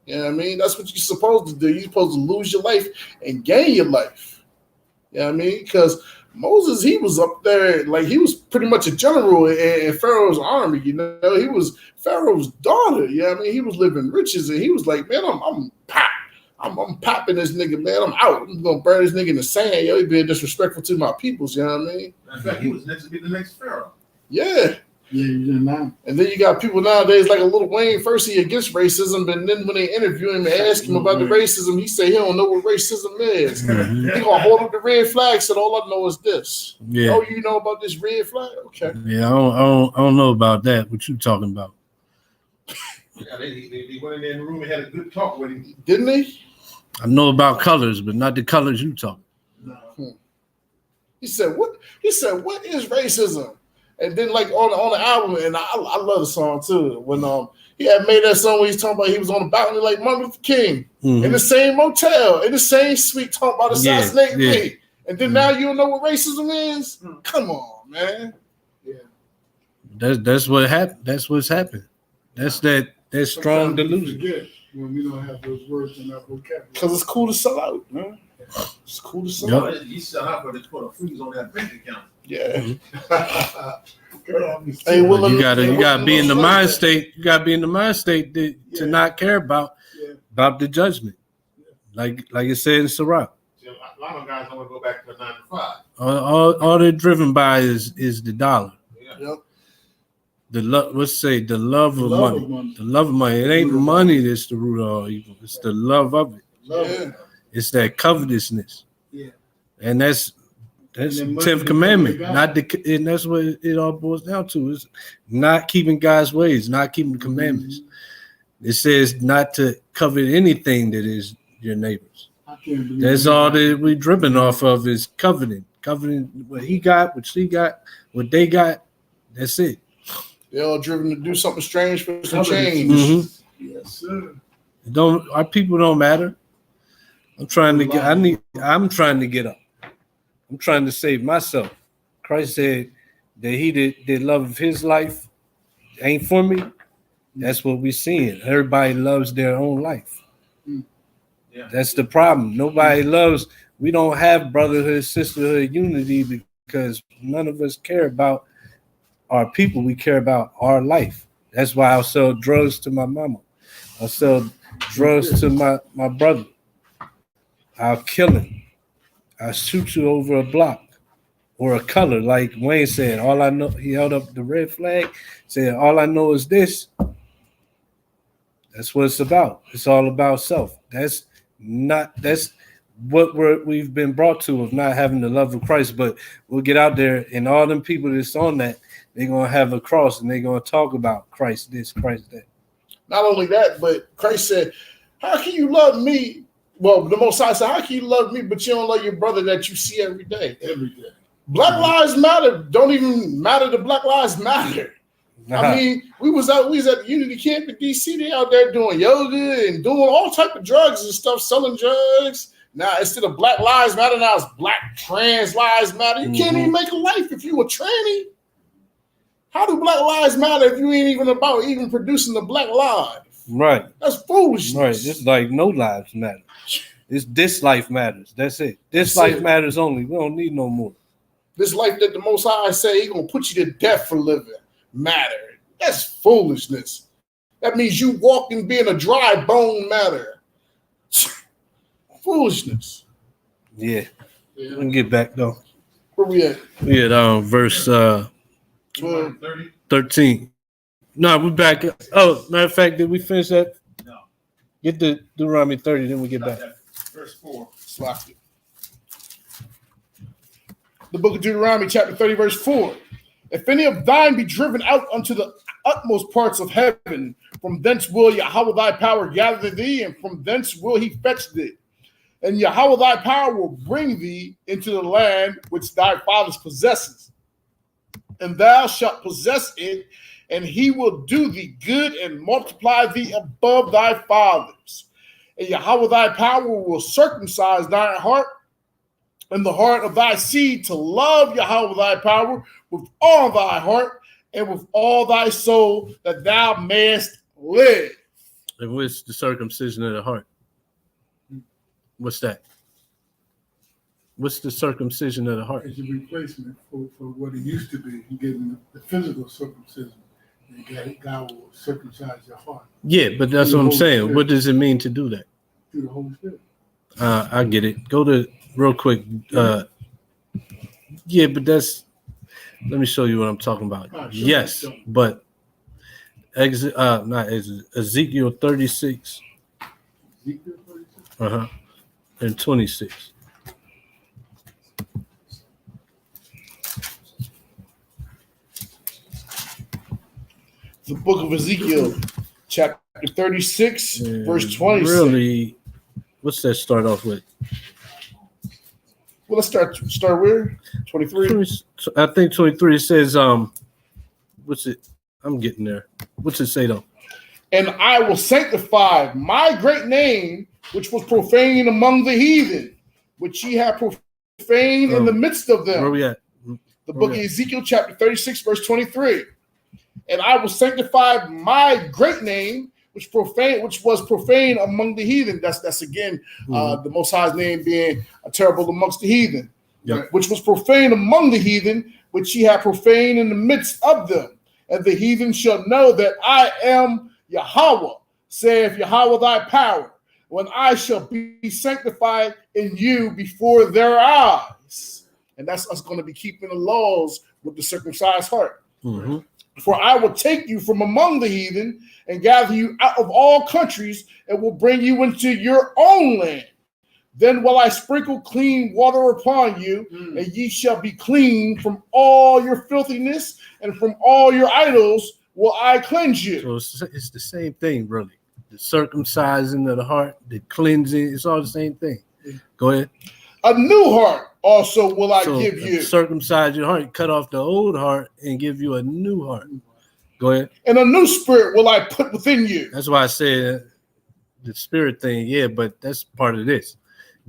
S1: You know what I mean? That's what you're supposed to do. You're supposed to lose your life and gain your life. You know what I mean? Because Moses, he was up there, like he was pretty much a general in Pharaoh's army. You know, he was Pharaoh's daughter. You know what I mean? He was living riches, and he was like, man, I'm popping this nigga, man. I'm out. I'm gonna burn this nigga in the sand. Yo, he being disrespectful to my peoples. You know what I mean?
S5: In fact, he was next to be the next Pharaoh.
S1: Yeah.
S3: Yeah,
S1: and then you got people nowadays like a Lil Wayne. First he against racism, but then when they interview him and ask him about the racism, he say he don't know what racism is.
S2: Mhm.
S1: He gonna hold up the red flag, said all I know is this.
S2: Yeah.
S1: Oh, you know about this red flag? Okay.
S2: Yeah, I don't know about that. What you talking about?
S5: Yeah, they went in there in the room and had a good talk with him.
S1: Didn't he?
S2: I know about colors, but not the colors you talking.
S1: He said, what is racism? And then like on the album, and I love the song too. When he had made that song where he's talking about he was on the balcony like Martin Luther King in the same motel, in the same suite, talking about assassinating me. And then now you don't know what racism is? Come on, man.
S3: Yeah.
S2: That's what happened. That's what's happened. That's that strong delusion.
S3: Forget when we don't have those words in our vocabulary.
S1: Because it's cool to sell out, man. It's cool to sell out.
S5: He sell out, but they put a freeze on that bank account.
S1: Yeah.
S2: Hey, you gotta be in the mind state. You gotta be in the mind state to not care about the judgment. Like it said in Sirach.
S5: A lot of guys don't want to go back to a 9 to 5.
S2: All they're driven by is the dollar.
S5: Yeah.
S1: Yep.
S2: The love of money. The love of money. It ain't money that's the root of all evil. It's the love of it.
S1: Yeah.
S2: It's that covetousness.
S3: Yeah.
S2: And that's the 10th commandment. And that's what it all boils down to, is not keeping God's ways, not keeping the commandments. It says not to covet anything that is your neighbor's. That's all that we driven off of, is coveting what he got, what she got, what they got. That's it.
S1: They're all driven to do something strange for some change.
S2: Mm-hmm.
S3: Yes, sir.
S2: Our people don't matter. I'm trying to get up. I'm trying to save myself. Christ said that he did love of his life ain't for me. That's what we're seeing. Everybody loves their own life.
S5: Yeah.
S2: That's the problem. Nobody loves. We don't have brotherhood, sisterhood, unity, because none of us care about our people. We care about our life. That's why I'll sell drugs to my mama. I'll sell drugs to my brother. I'll kill him. I'll shoot you over a block or a color. Like Wayne said, all I know, he held up the red flag, said, all I know is this. That's what it's about. It's all about self. That's what we've been brought to, of not having the love of Christ. But we'll get out there, and all them people that's on that, they're going to have a cross, and they're going to talk about Christ this, Christ that.
S1: Not only that, but Christ said, how can you love me? Well, the Most High said, how can you love me, but you don't love your brother that you see every day?
S3: Every day.
S1: Black Lives Matter don't even matter to Black Lives Matter. I mean, we was at the Unity Camp in DC. They out there doing yoga and doing all type of drugs and stuff, selling drugs. Now, instead of Black Lives Matter, now it's Black Trans Lives Matter. You can't even make a life if you a tranny. How do Black Lives matter if you ain't even about even producing the Black life?
S2: Right.
S1: That's foolishness.
S2: Right. It's like no lives matter. It's this life matters. That's it. This life matters only. We don't need no more.
S1: This life that the Most High say he gonna put you to death for living matter. That's foolishness. That means you walking being a dry bone matter. Foolishness.
S2: Yeah. We can get back though.
S1: Where we at?
S2: We at verse 13. No, we're back. Oh, matter of fact, did we finish that?
S5: No.
S2: Get the Deuteronomy 30, then we get back.
S5: Verse 4.
S1: Slack it. The book of Deuteronomy, chapter 30, verse 4. If any of thine be driven out unto the utmost parts of heaven, from thence will Yahweh thy power gather thee, and from thence will he fetch thee. And Yahweh thy power will bring thee into the land which thy fathers possesses, and thou shalt possess it, and he will do thee good and multiply thee above thy fathers. And Yahweh thy power will circumcise thy heart and the heart of thy seed to love Yahweh thy power with all thy heart and with all thy soul, that thou mayest live.
S2: And what's the circumcision of the heart? What's that? What's the circumcision of the heart?
S3: It's a replacement for what it used to be. You gave them the physical circumcision. And God will circumcise your heart.
S2: Yeah, but that's what I'm saying. What does it mean to do that?
S3: Through the Holy Spirit.
S2: I get it. Go to real quick. Yeah, but let me show you what I'm talking about. Yes, but not Ezekiel 36.
S3: Ezekiel 36?
S2: And 26.
S1: The book of Ezekiel, chapter 36, verse 26.
S2: Really, what's that start off with?
S1: Well, let's start where? 23?
S2: I think 23 says, what's it? I'm getting there. What's it say though?
S1: And I will sanctify my great name, which was profaned among the heathen, which ye have profaned in the midst of them.
S2: Where we at?
S1: The book of Ezekiel, chapter 36, verse 23. And I will sanctify my great name, which was profaned among the heathen. That's again the Most High's name being terrible amongst the heathen, which was profaned among the heathen, which ye have profaned in the midst of them. And the heathen shall know that I am Yahweh, saith Yahweh thy power, when I shall be sanctified in you before their eyes. And that's us going to be keeping the laws with the circumcised heart.
S2: Mm-hmm.
S1: For I will take you from among the heathen and gather you out of all countries and will bring you into your own land. Then will I sprinkle clean water upon you, and ye shall be clean from all your filthiness, and from all your idols will I cleanse you.
S2: So it's the same thing, really. The circumcising of the heart, the cleansing, it's all the same thing. Go ahead.
S1: A new heart also will I give you.
S2: Circumcise your heart, cut off the old heart, and give you a new heart. Go ahead.
S1: And a new spirit will I put within you.
S2: That's why I said the spirit thing, yeah, but that's part of this.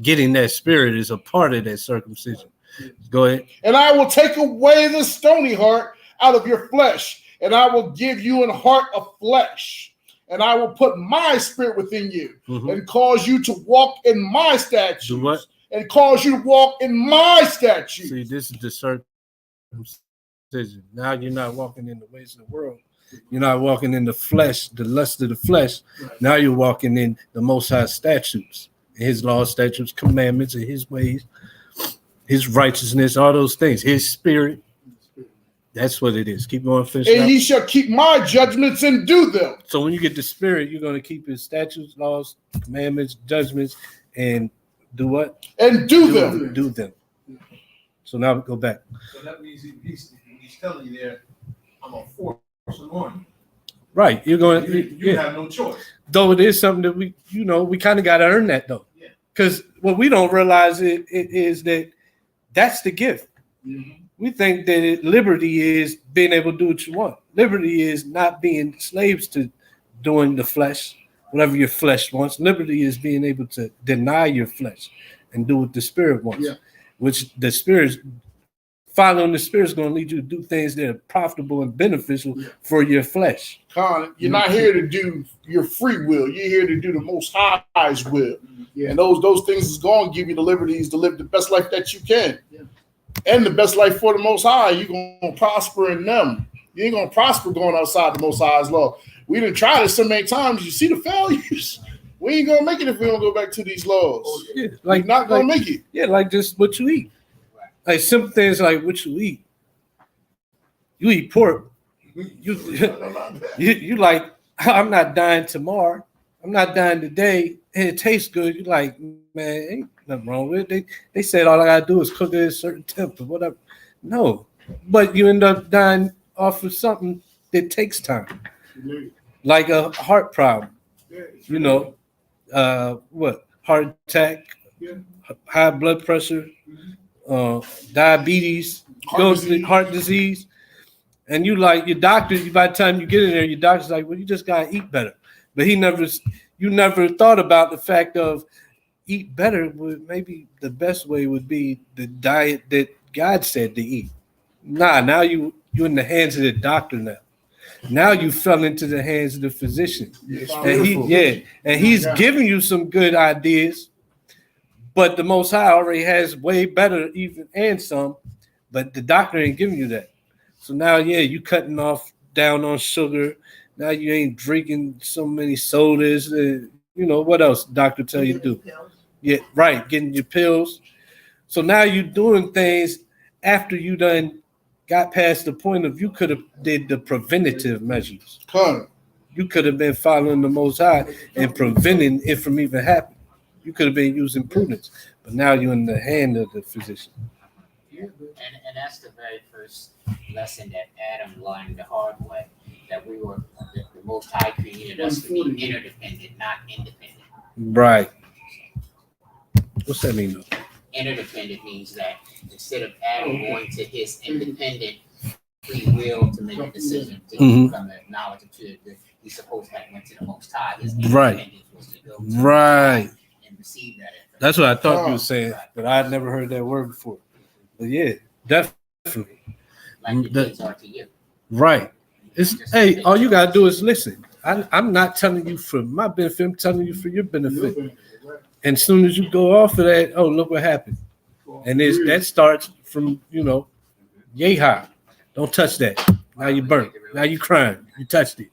S2: Getting that spirit is a part of that circumcision. Go ahead.
S1: And I will take away the stony heart out of your flesh, and I will give you an heart of flesh. And I will put my spirit within you, and cause you to walk in my statutes.
S2: Do what?
S1: And cause you to walk in my statutes.
S2: See, this is the circumcision. Now you're not walking in the ways of the world. You're not walking in the flesh, the lust of the flesh. Right. Now you're walking in the Most High statutes, his laws, statutes, commandments, and his ways, his righteousness, all those things, his spirit. That's what it is. Keep going, finish.
S1: And ye shall keep my judgments and do them.
S2: So when you get the spirit, you're going to keep his statutes, laws, commandments, judgments, and do what?
S1: And do them.
S2: Do them. So now we go back.
S5: So that means he's telling you there, I'm a force on you.
S2: Right. You're going.
S5: You have no choice.
S2: Though it is something that we kind of got to earn that though. Yeah. Because what we don't realize it is that that's the gift. Mm-hmm. We think that liberty is being able to do what you want. Liberty is not being slaves to doing the flesh, whatever your flesh wants. Liberty is being able to deny your flesh and do what the spirit wants, which the spirit, following the spirit is going to lead you to do things that are profitable and beneficial for your flesh.
S1: You're not here to do your free will. You're here to do the Most High's will. Yeah. And those things is going to give you the liberties to live the best life that you can. Yeah. And the best life for the Most High. You're going to prosper in them. You ain't going to prosper going outside the Most High's law. We done tried it so many times. You see the failures. We ain't going to make it if we don't go back to these laws.
S2: Yeah,
S1: we're not going to make it.
S2: Yeah, like just what you eat. Like simple things like what you eat. You eat pork. You like, I'm not dying tomorrow. I'm not dying today. And it tastes good. You're like, man, ain't nothing wrong with it. They said all I gotta do is cook it at a certain temp or whatever. No, but you end up dying off of something that takes time, like a heart problem. Heart attack,
S3: Yeah.
S2: high blood pressure, diabetes, heart disease. And you like your doctor, by the time you get in there, your doctor's like, well, you just gotta eat better. But you never thought about the fact of eat better. Maybe the best way would be the diet that God said to eat. Now you're in the hands of the doctor now. Now you fell into the hands of the physician. And he's giving you some good ideas, but the Most High already has way better even and some, but the doctor ain't giving you that. So now, you cutting off down on sugar. Now you ain't drinking so many sodas. What else doctor tell you to do? Yeah, right, getting your pills. So now you're doing things after you done got past the point of you could have did the preventative measures. You could have been following the Most High and preventing it from even happening. You could have been using prudence, but now you're in the hand of the physician.
S4: And that's the very first lesson that Adam learned the hard way, that we were the Most High created us to be interdependent, not independent.
S2: Right. What's that mean though?
S4: Interdependent means that instead of Adam going to his independent free will to make a decision to become a knowledge of truth, he's supposed to have went to the Most High. His independence was to go to the Most High and receive that information.
S2: That's what I thought you were saying, but I'd never heard that word before. But yeah, definitely.
S4: Like the kids are to you.
S2: Right. Hey, all you gotta do is listen. I'm not telling you for my benefit, I'm telling you for your benefit. And as soon as you go off of that, oh, look what happened. And that starts from, yay high. Don't touch that. Now you burnt. Now you crying. You touched it.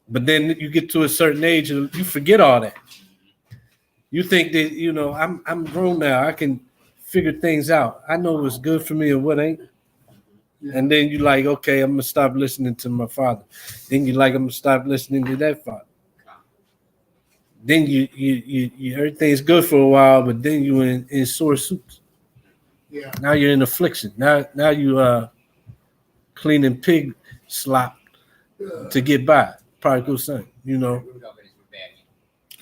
S2: But then you get to a certain age and you forget all that. You think that, I'm grown now. I can figure things out. I know what's good for me and what ain't. And then you like, okay, I'm gonna stop listening to my father. Then you like, I'm gonna stop listening to that father. Then you everything's good for a while, but then you in sore suits.
S3: Yeah.
S2: Now you're in affliction. Now you cleaning pig slop to get by. Prodigal son,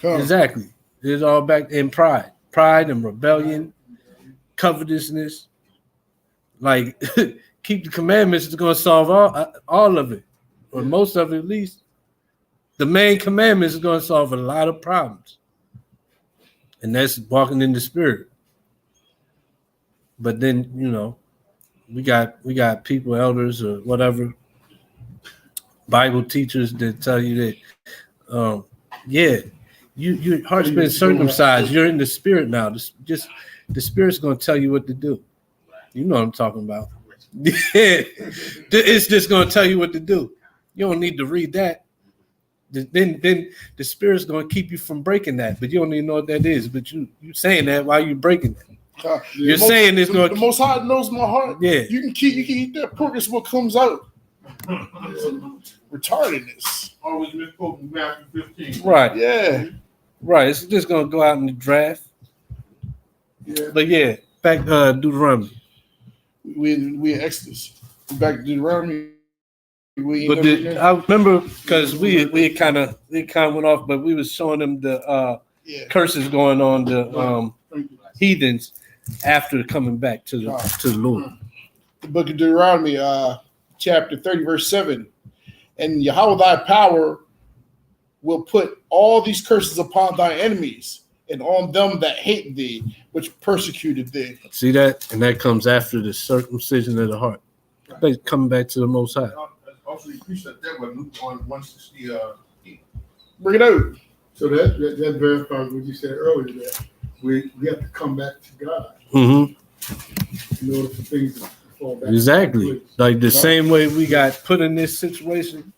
S2: Exactly. It's all back in pride and rebellion, covetousness. Like keep the commandments is going to solve all of it, or most of it at least. The main commandments is going to solve a lot of problems, and that's walking in the spirit. But then we got people, elders or whatever, Bible teachers that tell you that, your heart's been circumcised. You're in the spirit now. The spirit's going to tell you what to do. You know what I'm talking about. Yeah, it's just going to tell you what to do. You don't need to read that. Then the spirit's going to keep you from breaking that, but you don't even know what that is. But you saying that while you breaking that. You're saying it's going to.
S1: The Most High knows my heart.
S2: Yeah,
S1: you can eat that pork. It's what comes out. Retardedness.
S5: Always misquoting Matthew 15.
S2: Right.
S1: Yeah.
S2: Right. It's just going to go out in the draft.
S3: Yeah.
S2: But yeah, back Deuteronomy.
S1: We in Exodus. Back to Deuteronomy.
S2: I remember because we kind of went off, but we was showing them the curses going on the heathens after coming back to the Lord.
S1: The book of Deuteronomy, chapter 30, verse 7. And Yahweh thy power will put all these curses upon thy enemies and on them that hate thee, which persecuted thee.
S2: See that? And that comes after the circumcision of the heart. Right. Coming back to the Most High.
S5: Also, you preach that with Luke on 160.
S1: Bring it out.
S3: So that verifies what you said earlier, that we have to come back to God
S2: in
S3: order for things to fall back.
S2: Exactly. Like the same way we got put in this situation,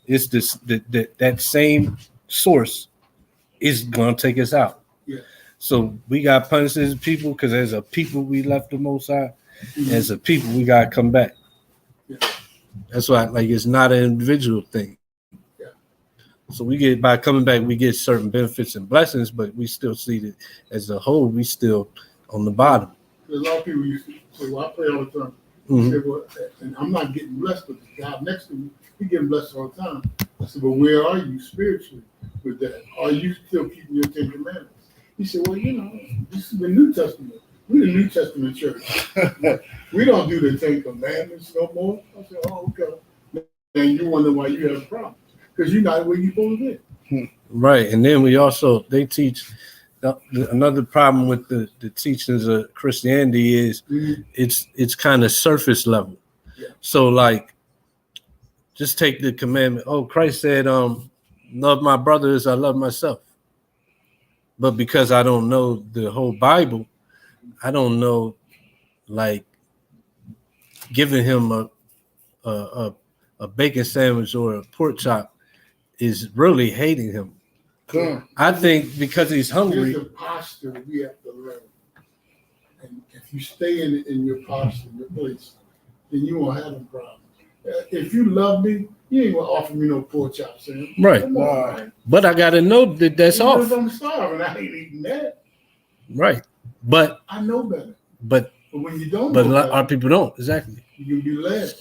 S2: it's that same source is going to take us out.
S3: Yeah.
S2: So we got punished as a people because as a people we left the Most High. As a people we got to come back.
S3: Yeah.
S2: That's why it's not an individual thing.
S3: Yeah.
S2: So by coming back, we get certain benefits and blessings, but we still see that as a whole, we still on the bottom.
S3: A lot of people used to say, well, I pray all the time. Say, well, and I'm not getting blessed, but the guy next to me, he's getting blessed all the time. I said, well, where are you spiritually with that? Are you still keeping your 10 commandments? He said, well, you know, this is the New Testament. We're the New Testament church. We don't do the Ten Commandments no more. I said, oh, okay. And you wonder why you have a problem. Because you're not where you're supposed to be.
S2: Right. And then they teach another problem with the teachings of Christianity is it's kind of surface level.
S3: Yeah.
S2: So like, just take the commandment. Oh, Christ said, love my brother as I love myself. But because I don't know the whole Bible, I don't know, like, giving him a bacon sandwich or a pork chop is really hating him.
S1: Cool.
S2: I think because he's hungry.
S3: There's a posture we have to learn. And if you stay in your posture, your place, then you won't have a problem. If you love me, you ain't gonna offer me no pork chops, Sam.
S2: Right.
S3: Come on, man.
S2: But I gotta know that that's
S3: Even
S2: off.
S3: if I'm starving, I ain't eating that.
S2: Right. But
S3: I know better.
S2: but
S3: But when you don't
S2: but a
S3: know
S2: lot
S3: better,
S2: our people don't exactly.
S3: you can be led.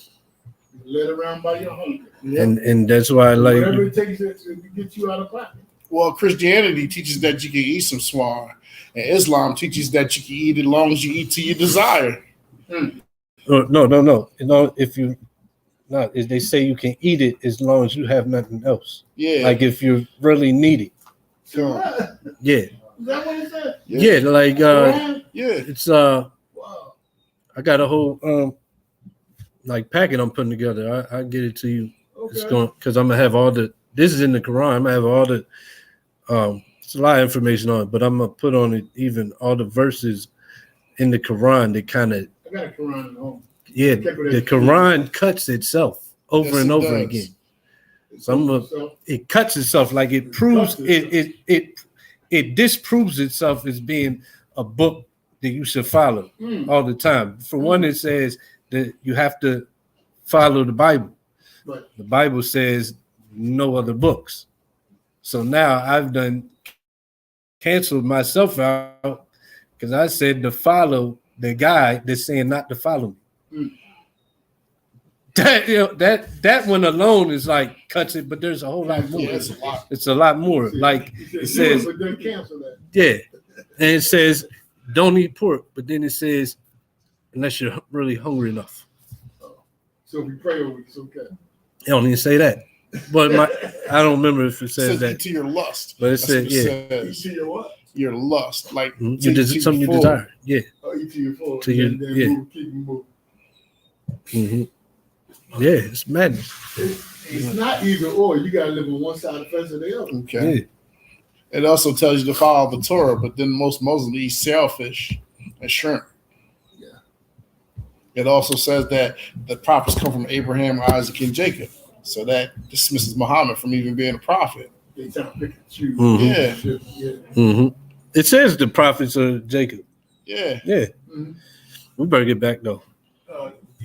S3: You're led around by your hunger.
S2: And that's why I like
S3: Whatever it takes to get you out of pocket.
S1: Well, Christianity teaches that you can eat some swine, and Islam teaches that you can eat as long as you eat to your desire.
S2: no. You know, if you not they say you can eat it as long as you have nothing else.
S1: Yeah.
S2: Like if you really need it.
S1: Cool.
S2: Yeah.
S3: Is that what it said?
S2: Yeah, like
S3: Quran?
S1: Yeah.
S2: it's
S3: Wow.
S2: I got a whole like packet I'm putting together. I get it to you. It's
S3: Okay.
S2: going because I'm gonna have all the this is in the Quran. I'm gonna have all the it's a lot of information on it, but I'm gonna put on it even all the verses in the Quran that kind of
S3: I got a Quran at home.
S2: yeah, the Quran cuts itself over
S1: Yes,
S2: and
S1: it
S2: over
S1: does.
S2: again. So
S3: So,
S2: it cuts itself like it proves
S3: cuts itself.
S2: it disproves itself as being a book that you should follow all the time. For one, it says that you have to follow the Bible.
S3: Right.
S2: The Bible says no other books. So now I've canceled myself out because I said to follow the guy that's saying not to follow me. That that one alone is like cuts it, but there's a whole lot more.
S1: Yeah, it's a lot.
S2: It's a lot more. Like it says,
S3: but then cancel that.
S2: yeah, and it says don't eat pork, but then it says unless you're really hungry enough.
S3: So if we pray over it, it's okay.
S2: It don't even say that, but I don't remember if it
S1: It
S2: says
S1: says
S2: that.
S1: eat to your lust.
S2: But it
S1: That's
S2: said
S1: what
S2: yeah,
S3: You see your what?
S1: your lust, like
S2: you
S1: to
S2: something you
S1: full.
S2: desire. Yeah.
S3: Oh, eat to your full.
S2: To your-
S3: then
S2: yeah.
S3: move, keep moving.
S2: Mm-hmm. Yeah, it's madness.
S3: It's not either or. You gotta live on one side of the fence or the other.
S1: Okay.
S2: Yeah.
S1: It also tells you to follow the Torah, but then most Muslims eat sailfish and shrimp.
S3: Yeah.
S1: It also says that the prophets come from Abraham, Isaac, and Jacob. So that dismisses Muhammad from even being a prophet.
S3: They try to pick and choose.
S2: Mhm.
S1: Yeah.
S3: Yeah.
S2: Mm-hmm. It says the prophets of Jacob.
S1: Yeah.
S2: Yeah.
S3: Mhm.
S2: We better get back though.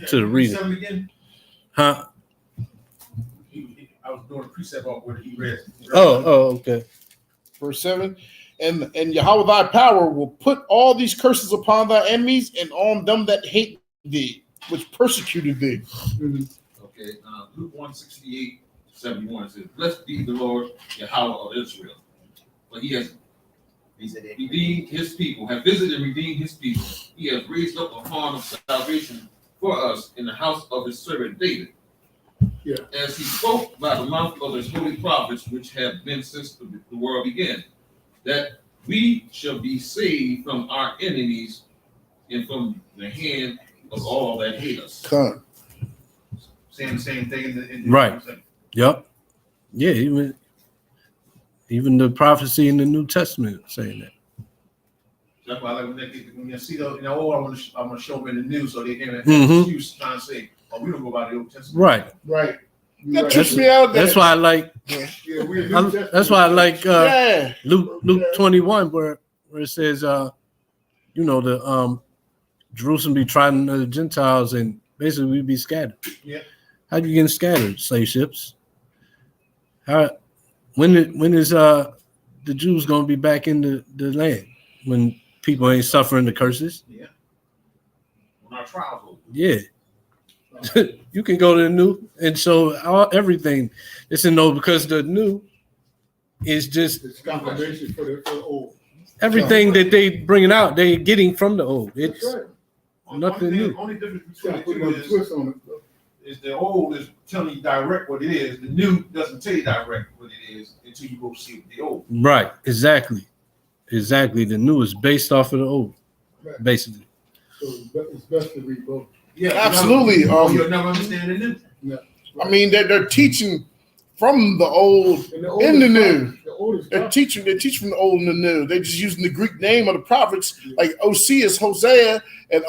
S2: To the reading.
S5: Again?
S2: Huh?
S5: I was doing a precept off where he read.
S2: Oh, okay.
S1: Verse 7. And Yahweh thy power will put all these curses upon thy enemies and on them that hate thee, which persecuted thee.
S3: Mhm.
S5: Okay, Luke 1:68-71 says, "Blessed be the Lord Yahweh of Israel, for he has redeemed his people, have visited and redeemed his people. He has raised up a horn of salvation for us in the house of his servant David.
S3: Yeah.
S5: As he spoke by the mouth of his holy prophets, which have been since the world began, that we shall be saved from our enemies and from the hand of all that hate us."
S1: Come.
S5: Saying the same thing in the
S2: Right. Yep. Yeah, even the prophecy in the New Testament saying that.
S5: That's why I like when you see those, I want to show them in the news so they can't have
S2: Mhm.
S5: excuse trying to say, "Oh, we don't go by the Old Testament."
S2: Right.
S3: Right.
S1: That
S3: Right.
S1: trips me out.
S2: That's why I like
S3: Yeah, we're a New Testament.
S2: that's why I like
S1: Yeah.
S2: Luke 21 where it says the Jerusalem be trodden of the Gentiles and basically we be scattered.
S5: Yeah.
S2: How you getting scattered, slave ships? When is the Jews gonna be back in the land when people ain't suffering the curses?
S5: Yeah. When our trials over.
S2: Yeah. You can go to the new and show everything. It's a no because the new is just
S3: It's confirmation for the old.
S2: Everything that they bringing out, they getting from the old.
S3: That's
S2: It's
S3: right.
S2: nothing new.
S5: Only difference
S3: Yeah,
S5: between
S3: put
S5: the
S3: a
S5: two
S3: twist on it, bro.
S5: is the old is telling you direct what it is. The new doesn't tell you direct what it is until you go see the old.
S2: Right. Exactly. The new is based off of the old,
S3: Right.
S2: basically.
S3: So it's best to read both.
S5: Yeah,
S1: Absolutely.
S5: You'll never understand the new.
S3: Yeah.
S1: I mean, they're teaching from the old
S3: And the
S1: in the
S3: oldest
S1: new.
S3: The oldest
S1: They teach from the old and the new. They're just using the Greek name of the prophets. Like OC is Hosea, and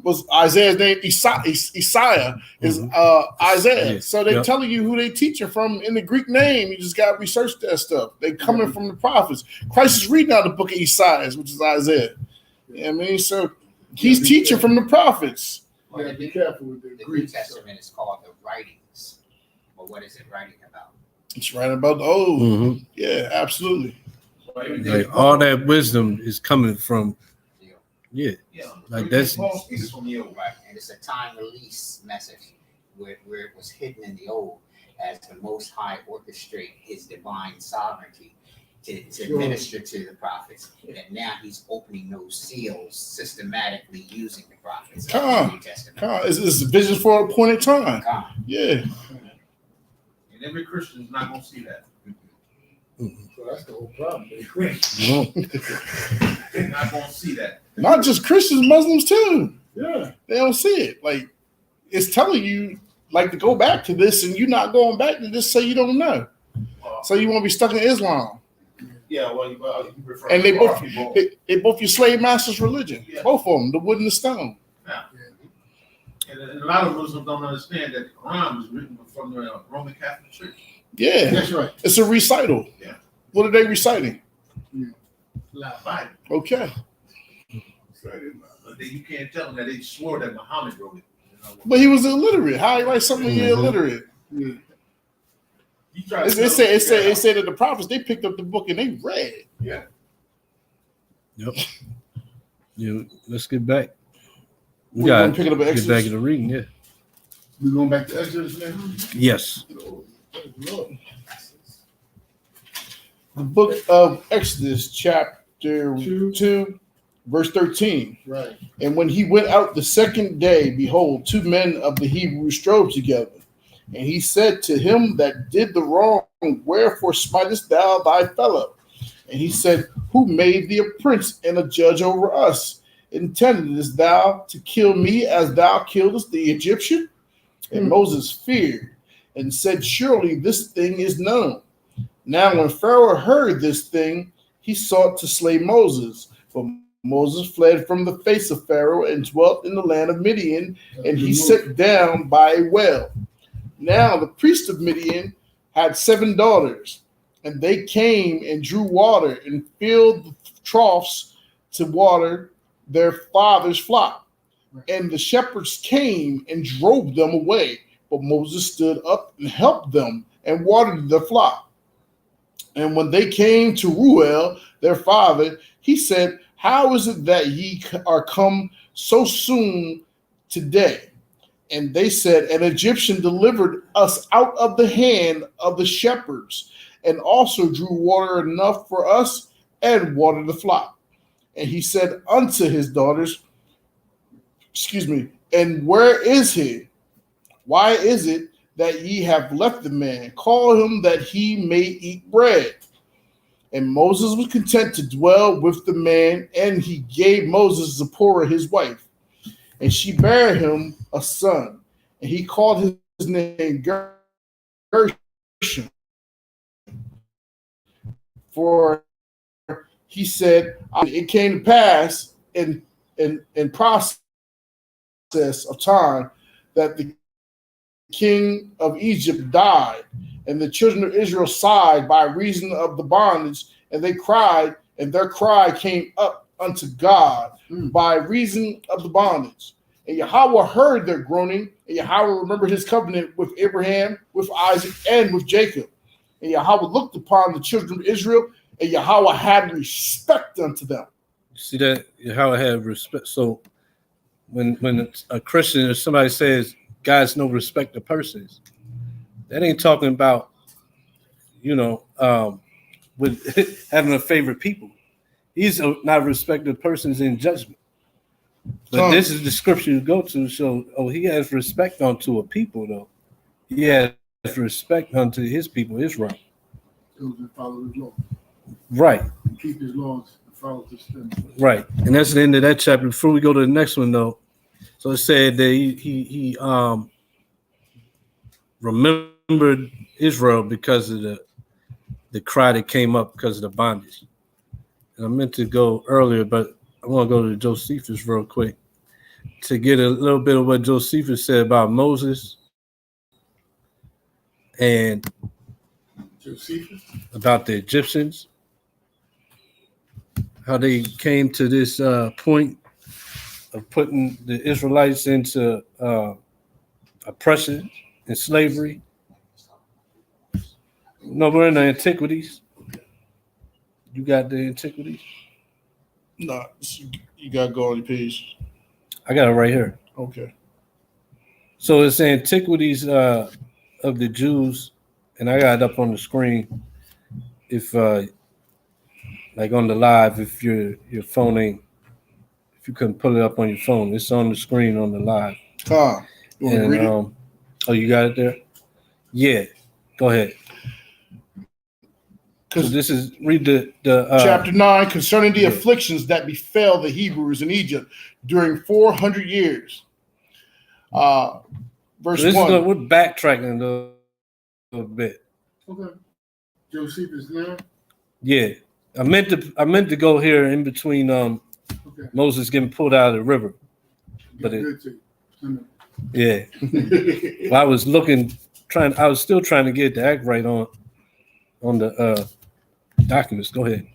S1: was Isaiah's name Isaiah is Isaiah.
S2: Yeah.
S1: So they're
S2: Yep.
S1: telling you who they teaching from in the Greek name. You just got to research that stuff. They coming from the prophets. Christ is reading out the book of Isaiah, which is Isaiah. You know what I mean? So he's teaching from the prophets.
S3: Yeah, be careful with the
S4: The New
S3: Greek stuff.
S4: Testament is called the writings. But what is it writing about?
S1: It's right about the old.
S2: Mhm.
S1: Yeah, absolutely.
S2: Like all that wisdom is coming from, yeah.
S5: Yeah.
S2: Like that's
S5: Paul speaks from the old.
S4: Right. And it's a time release message where it was hidden in the old as the Most High orchestrate his divine sovereignty to minister to the prophets. And now he's opening those seals systematically using the prophets of the New Testament.
S1: It's a vision for an appointed time.
S4: Come.
S1: Yeah.
S5: And every Christian is not going to see that.
S3: So that's the whole problem.
S5: They're not going to see that.
S1: Not just Christians, Muslims too.
S3: Yeah.
S1: They don't see it. Like it's telling you like to go back to this, and you're not going back to this, so you don't know. So you won't be stuck in Islam.
S5: Yeah, well, you refer
S1: And they
S5: to
S1: both
S5: our people.
S1: they both your slave masters' religion.
S5: Yeah.
S1: Both of them, the wood and the stone.
S5: And a lot of Muslims don't understand that the Quran was written from the Roman Catholic Church.
S1: Yeah.
S3: That's right.
S1: It's a recital.
S5: Yeah.
S1: What are they reciting?
S5: Bible.
S1: Okay.
S5: But you can't tell them that they swore that Muhammad wrote it. You know?
S1: But he was illiterate. How you write something you're illiterate?
S3: Yeah.
S5: You try to
S1: It
S5: tell them,
S1: said that the prophets they picked up the book and they read.
S5: yeah.
S2: Yep. Yeah, let's get back. We
S1: We're
S2: got
S1: gonna pick it up at
S2: get back
S1: Exodus.
S2: in the reading. Yeah.
S3: We going back to Exodus now?
S2: Yes.
S3: Lord.
S1: The book of Exodus, chapter 2, verse 13.
S3: Right.
S1: And when he went out the second day, behold, two men of the Hebrews strove together. And he said to him that did the wrong, wherefore smitest thou thy fellow? And he said, who made thee a prince and a judge over us? Intendest thou to kill me as thou killedest the Egyptian? And Moses feared and said, surely this thing is known. Now when Pharaoh heard this thing, he sought to slay Moses. But Moses fled from the face of Pharaoh and dwelt in the land of Midian, and he sat down by a well. Now the priest of Midian had 7 daughters, and they came and drew water and filled the troughs to water their father's flock. And the shepherds came and drove them away. But Moses stood up and helped them and watered the flock. And when they came to Ruel, their father, he said, how is it that ye are come so soon today? And they said, an Egyptian delivered us out of the hand of the shepherds, and also drew water enough for us and watered the flock. And he said unto his daughters, and where is he? Why is it that ye have left the man? Call him that he may eat bread. And Moses was content to dwell with the man, and he gave Moses Zipporah his wife. And she bare him a son, and he called his name Gershom. For he said, it came to pass in process of time that the king of Egypt died, and the children of Israel sighed by reason of the bondage, and they cried, and their cry came up unto God by reason of the bondage. And Yahweh heard their groaning, and Yahweh remembered his covenant with Abraham, with Isaac, and with Jacob. And Yahweh looked upon the children of Israel, and Yahweh had respect unto them.
S2: See that how I have respect. So when a Christian or somebody says God's no respect to persons, that ain't talking about with having a favorite people. He's not respected persons in judgment. But this is the scripture you go to. So, he has respect unto a people, though. He has respect unto his people, Israel.
S3: Those that follow his law.
S2: Right.
S3: And keep his laws and follow his statutes.
S2: Right. And that's the end of that chapter. Before we go to the next one, though, so it said that he remembered Israel because of the cry that came up because of the bondage. And I meant to go earlier, but I want to go to Josephus real quick to get a little bit of what Josephus said about Moses and
S3: Josephus?
S2: about the Egyptians, how they came to this point of putting the Israelites into oppression and slavery. No, we're in the antiquities. You got the antiquities?
S1: No, you gotta go on your page.
S2: I got it right here.
S1: Okay.
S2: So it's antiquities of the Jews, and I got it up on the screen. If like on the live, if your phone ain't, if you couldn't pull it up on your phone, it's on the screen on the live.
S1: You want me to read it?
S2: Oh, you got it there? Yeah. Go ahead. So this is read the
S1: chapter 9 concerning the
S2: yeah.
S1: afflictions that befell the Hebrews in Egypt during 400 years. Verse
S2: so
S1: 1.
S2: We're backtracking a little bit.
S3: Okay. Josephus now?
S2: Yeah. I meant to go here in between
S3: Okay.
S2: Moses getting pulled out of the river. But
S3: Good to you.
S2: yeah. Well, I was still trying to get the act right on the documents. Go ahead.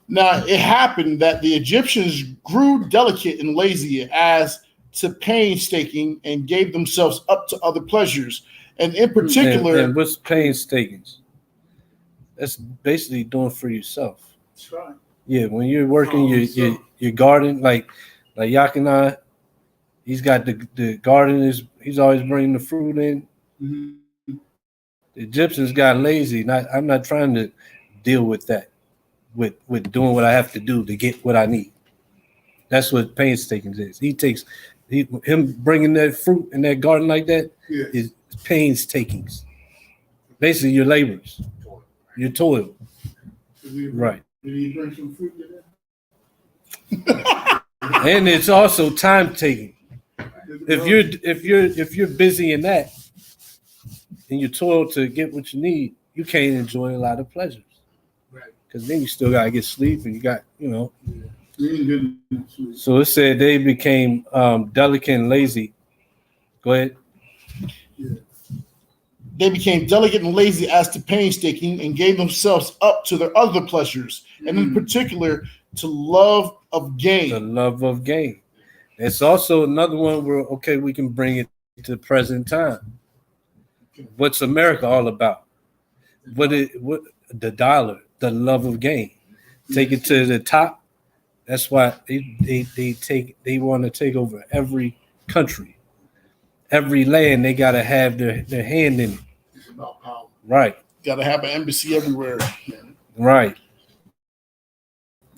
S1: Now it happened that the Egyptians grew delicate and lazy as to painstaking and gave themselves up to other pleasures. And in particular,
S2: and what's painstaking? That's basically doing for yourself.
S3: That's right.
S2: Yeah, when you're working your garden, like Yak and I, he's got the garden he's always bringing the fruit in.
S3: Mm-hmm.
S2: The Egyptians got lazy. I'm not trying to deal with that, with doing what I have to do to get what I need. That's what painstaking is. Him bringing that fruit in that garden like that is painstaking. Basically, your labors, your toil. Right.
S3: Did he bring some fruit to
S2: And it's also time taking. If you're busy in that and you toil to get what you need, you can't enjoy a lot of pleasures.
S3: Right.
S2: Because then you still gotta get sleep and you got,
S3: Yeah.
S2: So it said they became delicate and lazy. Go ahead.
S3: Yeah.
S1: they became delicate and lazy as to painstaking and gave themselves up to their other pleasures, and in particular to love of gain.
S2: The love of gain. It's also another one where, we can bring it to the present time. What's America all about? What the dollar, the love of gain. Take it to the top. That's why they want to take over every country, every land. They got to have their hand in it.
S3: It's about power.
S2: Right.
S1: Got to have an embassy everywhere.
S2: Right.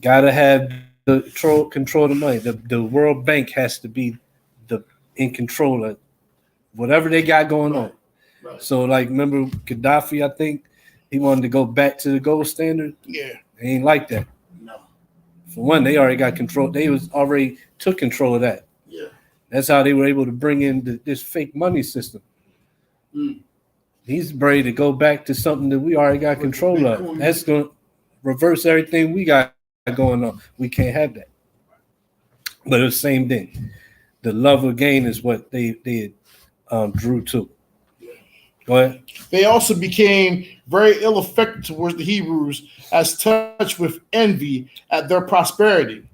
S2: Got to have the control of the money. The World Bank has to be in control of whatever they got going on.
S3: Right.
S2: So, remember Gaddafi? I think he wanted to go back to the gold standard.
S1: Yeah,
S2: They ain't like that.
S3: No.
S2: For one, they already got control. They already took control of that.
S3: Yeah.
S2: That's how they were able to bring in this fake money system. He's ready to go back to something that we already got control of. That's going to reverse everything we got going on. We can't have that. But it's the same thing. The love of gain is what they drew to. Go ahead.
S1: they also became very ill affected towards the Hebrews, as touched with envy at their prosperity.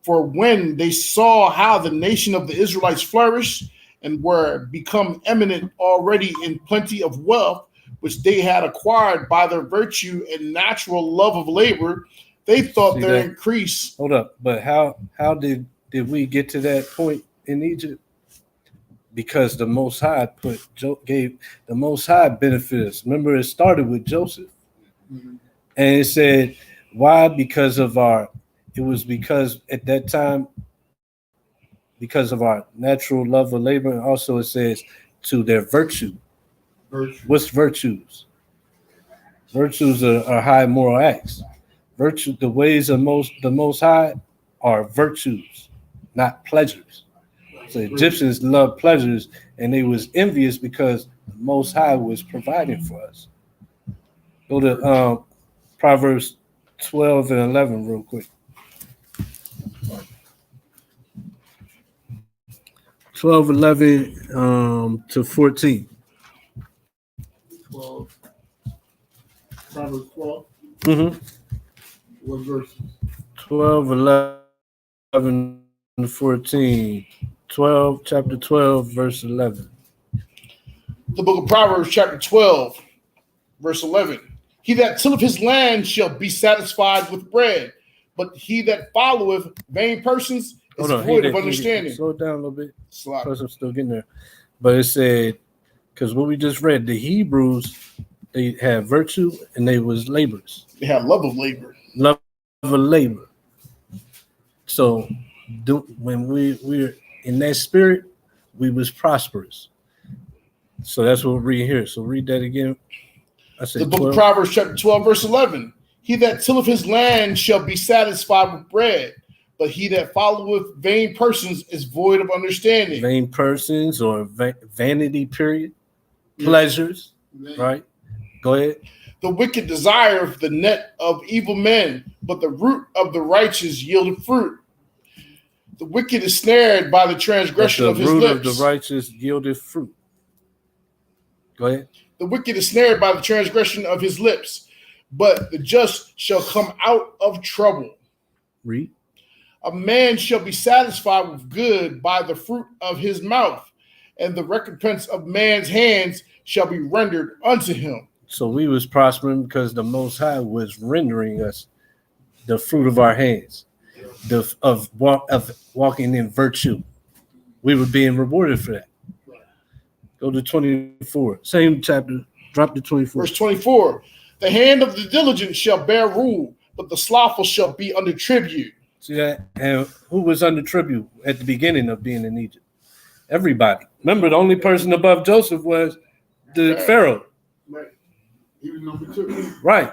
S1: For when they saw how the nation of the Israelites flourished and were become eminent already in plenty of wealth, which they had acquired by their virtue and natural love of labor, they thought
S2: See
S1: their
S2: that?
S1: increase.
S2: Hold up. But how did we get to that point in Egypt? Because the Most High gave the Most High benefit us. Remember, it started with Joseph, And it said, why? Because of because at that time, because of our natural love of labor. And also it says to their virtue. What's virtues? Virtues are high moral acts. Virtue, the ways of the most high are virtues, not pleasures. So Egyptians loved pleasures and they was envious because the most high was providing for us. Go to Proverbs 12 and 11 real quick. 12, 11 to 14.
S3: 12. Proverbs 12.
S2: Mm-hmm.
S3: What verses?
S2: 12, 11 to 14. 12, chapter 12, verse 11.
S1: The book of Proverbs, chapter 12, verse 11. He that tilleth his land shall be satisfied with bread, but he that followeth vain persons is void of understanding.
S2: Slow it down a little bit.
S1: Slap.
S2: Plus, I'm still getting there. But it said, because what we just read, the Hebrews, they had virtue and they was laborers.
S1: They have love of labor.
S2: Love of labor. So when we're in that spirit, we was prosperous. So that's what we're reading here. So read that again. I said
S1: The book
S2: 12.
S1: of Proverbs, chapter 12, verse 11. He that tilleth his land shall be satisfied with bread, but he that followeth vain persons is void of understanding.
S2: Vain persons or vanity, period. Pleasures, right? Go ahead.
S1: The wicked desireth the net of evil men, but the root of the righteous yieldeth fruit. The wicked is snared by the transgression of his lips.
S2: The root of the righteous yieldeth fruit. Go ahead.
S1: The wicked is snared by the transgression of his lips, but the just shall come out of trouble.
S2: Read.
S1: A man shall be satisfied with good by the fruit of his mouth, and the recompense of man's hands shall be rendered unto him.
S2: So we was prospering because the Most High was rendering us the fruit of our hands, of walking in virtue. We were being rewarded for that. Go to 24. Same chapter. Drop to 24.
S1: Verse 24. The hand of the diligent shall bear rule, but the slothful shall be under tribute.
S2: See that? And who was under tribute at the beginning of being in Egypt? Everybody. Remember, the only person above Joseph was the Pharaoh.
S3: Right. He was number 2.
S2: Right.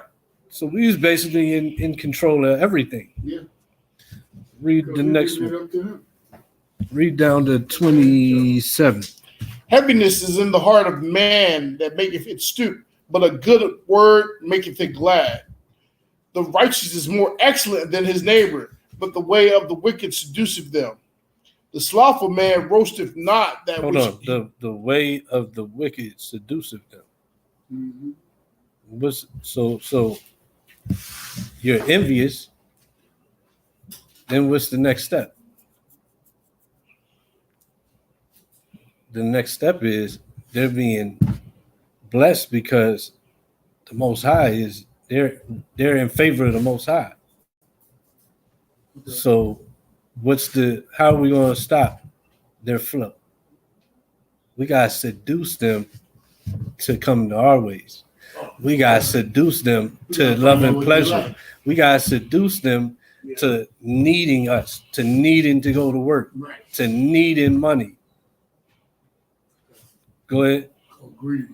S2: So we was basically in control of everything.
S3: Yeah.
S2: Read the next one. Read down to 27.
S1: Heaviness is in the heart of man that maketh it stoop, but a good word maketh it glad. The righteous is more excellent than his neighbor, but the way of the wicked seduceth them. The slothful man roasteth not that
S2: Hold
S1: which...
S2: on. The way of the wicked seduceth them.
S3: Mm-hmm.
S2: So you're envious. Then what's the next step? The next step is they're being blessed because the Most High is they're in favor of the Most High. So how are we going to stop their flow? We got to seduce them to come to our ways. We got to seduce them to love and pleasure. We got to seduce them to needing us, to needing to go to work, to needing money. Go ahead.
S3: Agreed.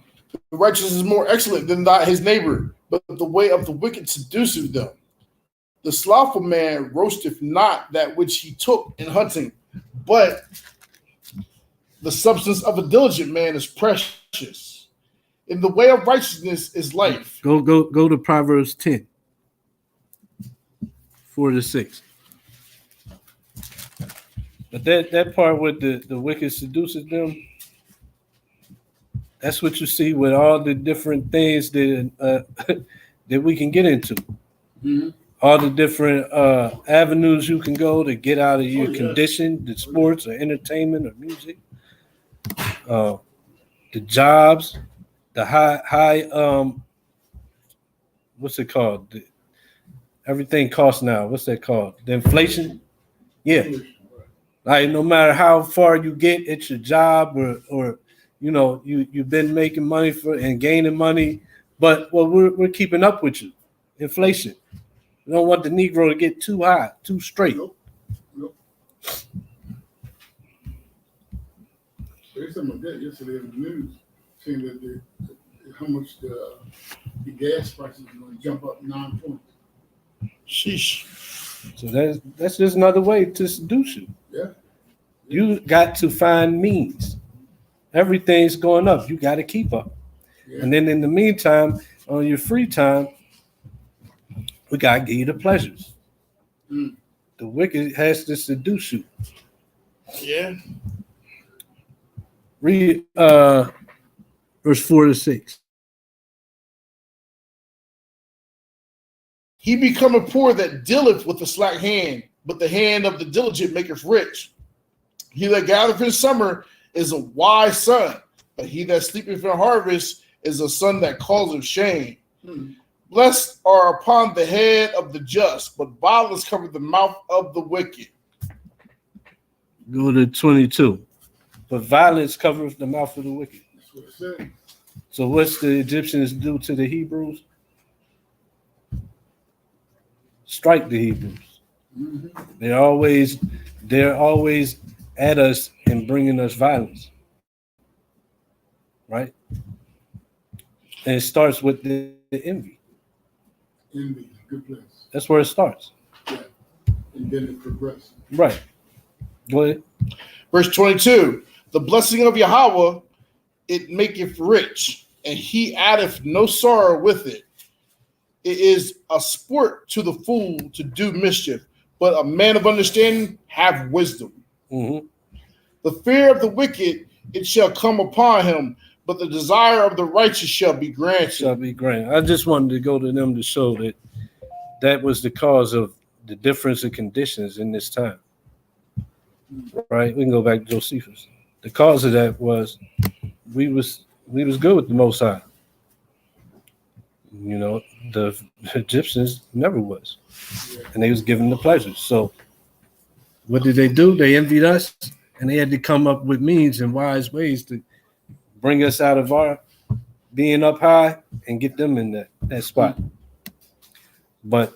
S1: The righteous is more excellent than his neighbor, but the way of the wicked seduceth them. The slothful man roasteth not that which he took in hunting, but the substance of a diligent man is precious. In the way of righteousness is life.
S2: Go to Proverbs 10, 4-6. But that part with the wicked seduces them, that's what you see with all the different things that that we can get into.
S3: Mm-hmm.
S2: All the different avenues you can go to get out of your condition, the sports or entertainment or music, the jobs, the high what's it called? Everything costs now. What's that called? The inflation? Yeah. Like no matter how far you get at your job or you know, you've been making money and gaining money, but we're keeping up with you. Inflation. We don't want the Negro to get too high, too straight.
S3: Nope. There's something like that yesterday in the news saying that how much the gas prices are going to jump up 9 points.
S1: Sheesh.
S2: So that's just another way to seduce you.
S3: Yeah.
S2: You got to find means. Everything's going up. You got to keep up.
S3: Yeah.
S2: And then in the meantime, on your free time, we got to give you the pleasures.
S3: Mm.
S2: The wicked has to seduce you.
S1: Yeah.
S2: Read verse 4-6.
S1: He becometh poor that dealeth with the slack hand, but the hand of the diligent maketh rich. He that gathereth in summer is a wise son, but he that sleepeth in harvest is a son that causeth shame. Blessed are upon the head of the just, but violence covereth the mouth of the wicked.
S2: Go to 22. But violence covereth the mouth of the wicked.
S3: That's what it said.
S2: So what's the Egyptians do to the Hebrews? Strike the Hebrews.
S3: Mm-hmm.
S2: They're always at us and bringing us violence, right? And it starts with the envy.
S3: Envy, good place.
S2: That's where it starts.
S3: Yeah. And then it progresses.
S2: Right. Go ahead.
S1: Verse 22, the blessing of Yahweh, it maketh rich, and he addeth no sorrow with it. It is a sport to the fool to do mischief, but a man of understanding have wisdom.
S2: Mm-hmm.
S1: The fear of the wicked, it shall come upon him, but the desire of the righteous shall be granted.
S2: Shall be granted. I just wanted to go to them to show that that was the cause of the difference in conditions in this time. Right? We can go back to Josephus. The cause of that was we was good with the Most High. You know, the Egyptians never was. And they was given the pleasures. So what did they do? They envied us, and they had to come up with means and wise ways to bring us out of our being up high and get them in that spot. But,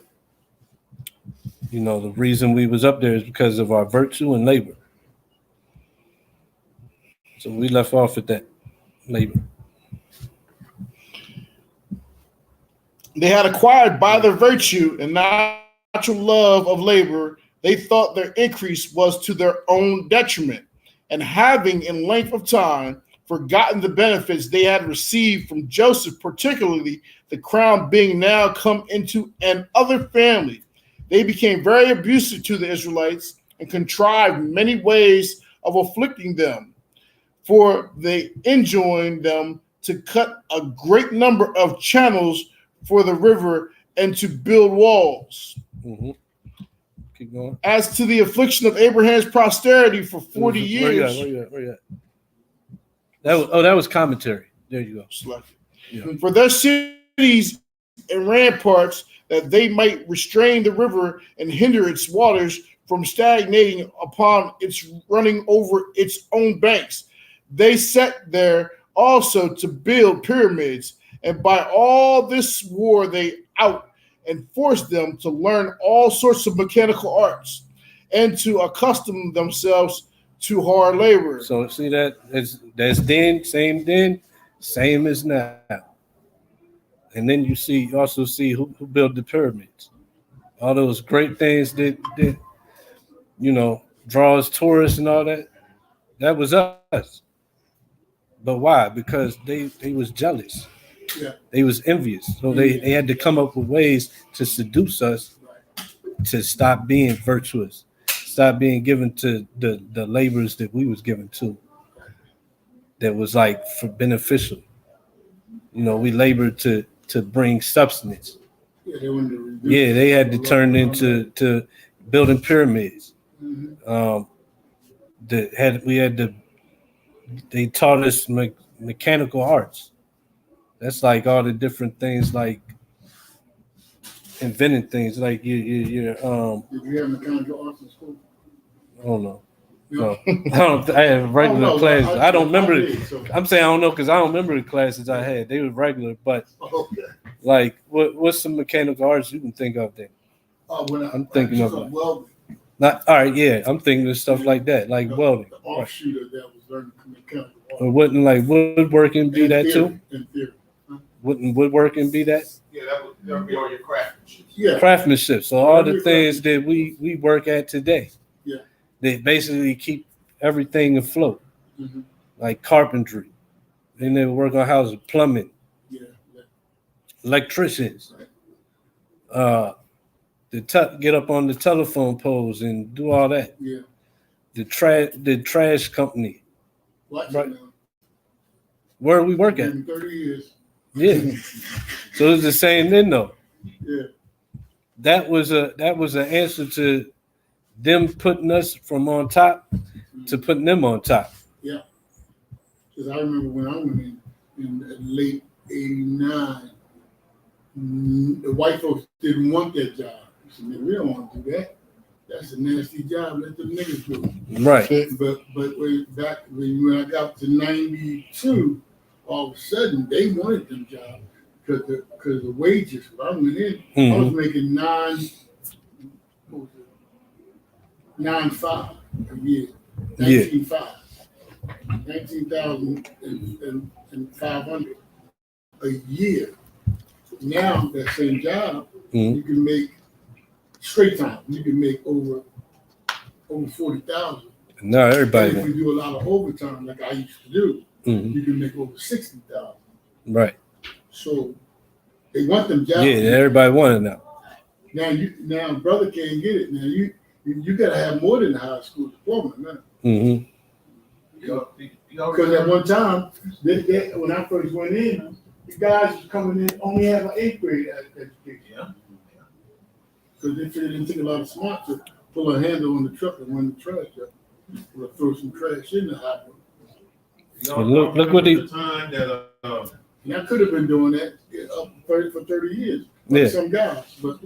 S2: you know, the reason we was up there is because of our virtue and labor. So we left off at that labor.
S1: They had acquired by their virtue and natural love of labor, they thought their increase was to their own detriment, and having in length of time forgotten the benefits they had received from Joseph, particularly the crown being now come into an other family, they became very abusive to the Israelites and contrived many ways of afflicting them, for they enjoined them to cut a great number of channels for the river and to build walls.
S2: Mm-hmm. Keep going.
S1: As to the affliction of Abraham's posterity for 40 years.
S2: Where you at? That was commentary. There you go.
S1: Yeah. For their cities and ramparts, that they might restrain the river and hinder its waters from stagnating upon its running over its own banks. They set there also to build pyramids, and by all this wore they out and forced them to learn all sorts of mechanical arts and to accustom themselves to hard labor.
S2: So see that's then, same as now. And then you also see who built the pyramids. All those great things that you know, draws tourists and all that. That was us. But why? Because they was jealous.
S3: Yeah.
S2: They was envious. So they had to come up with ways to seduce us to stop being virtuous, stop being given to the labors that we was given to. That was like for beneficial. You know, we labored to bring substance. Yeah, they had to turn into building pyramids.
S3: Mm-hmm.
S2: They taught us mechanical arts. That's like all the different things, like inventing things, like your
S3: Did you have mechanical arts in school?
S2: I don't know. No, I have regular classes. I don't remember it. I'm saying I don't know because I don't remember the classes I had. They were regular, but Like what's some mechanical arts you can think of then? I'm thinking of like,
S3: welding.
S2: not all right, yeah. I'm thinking of stuff like that, like welding.
S3: The offshoot of that was learning mechanical arts.
S2: Or wouldn't like woodworking be that too?
S3: In theory.
S2: Wouldn't woodworking be that?
S5: Yeah, that would be all your craftsmanship.
S3: Yeah.
S2: Craftsmanship. So all the things that we work at today,
S3: Yeah.
S2: they basically keep everything afloat,
S3: Mhm.
S2: like carpentry. Then they work on houses, plumbing,
S3: Yeah.
S2: electricians.
S3: Right.
S2: Get up on the telephone poles and do all that.
S3: Yeah.
S2: The trash company.
S3: Watch
S2: Right.
S3: it now.
S2: Where we work at.
S3: In 30 years.
S2: Yeah. So it's the same then though.
S3: Yeah.
S2: That was an answer to them putting us from on top to putting them on top.
S3: Yeah. Because I remember when I went in late '89, the white folks didn't want that job. They said, man, we don't want to do that. That's a nasty job. Let them niggas do it.
S2: Right.
S3: But when I got to '92, all of a sudden they wanted them jobs because the wages. When I went in, I was making $9,500 a year. $19,500. $19,500 a year. Now that same job, you can make straight time. You can make over 40,000.
S2: No, everybody.
S3: If you do a lot of overtime, like I used to do, you can make over 60,000.
S2: Right.
S3: So they want them jobs.
S2: Yeah, everybody wanted now.
S3: Now brother can't get it. Now you gotta have more than a high school diploma, man. Because at one time, when I first went in, the guys was coming in only have an 8th grade education.
S5: Yeah.
S3: Because they figured it didn't take a lot of smart to pull a handle on the truck and run the trash up, or throw some trash in the hopper.
S2: Well, look what
S5: the time that
S3: And I could have been doing that up for 30 years. Like some guys, but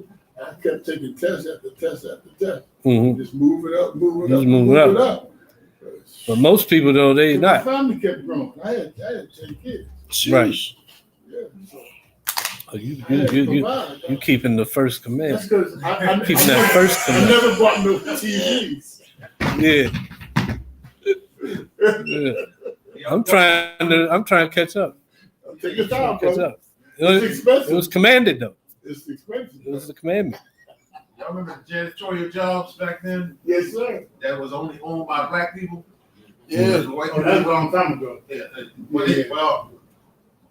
S3: I kept taking test after test after test. Just move it up, move it up.
S2: But most people though, they not.
S3: My family kept growing. I had 10 kids.
S2: Right.
S3: Yeah. So
S2: Oh, you keeping the first command.
S3: that's because I
S2: Keeping that first
S3: I
S2: command.
S3: never bought no TVs.
S2: Yeah. I'm trying to catch up.
S3: Take your time,
S2: Catch
S3: bro.
S2: up.
S3: It's expensive.
S2: It was commanded though.
S3: It's expensive.
S2: It was the commandment.
S5: y'all remember the janitorial jobs back then
S3: Yes, sir.
S5: that was only owned by black people?
S1: Yeah.
S5: The white
S3: Oh, that's a
S5: people.
S3: long time ago.
S5: Well,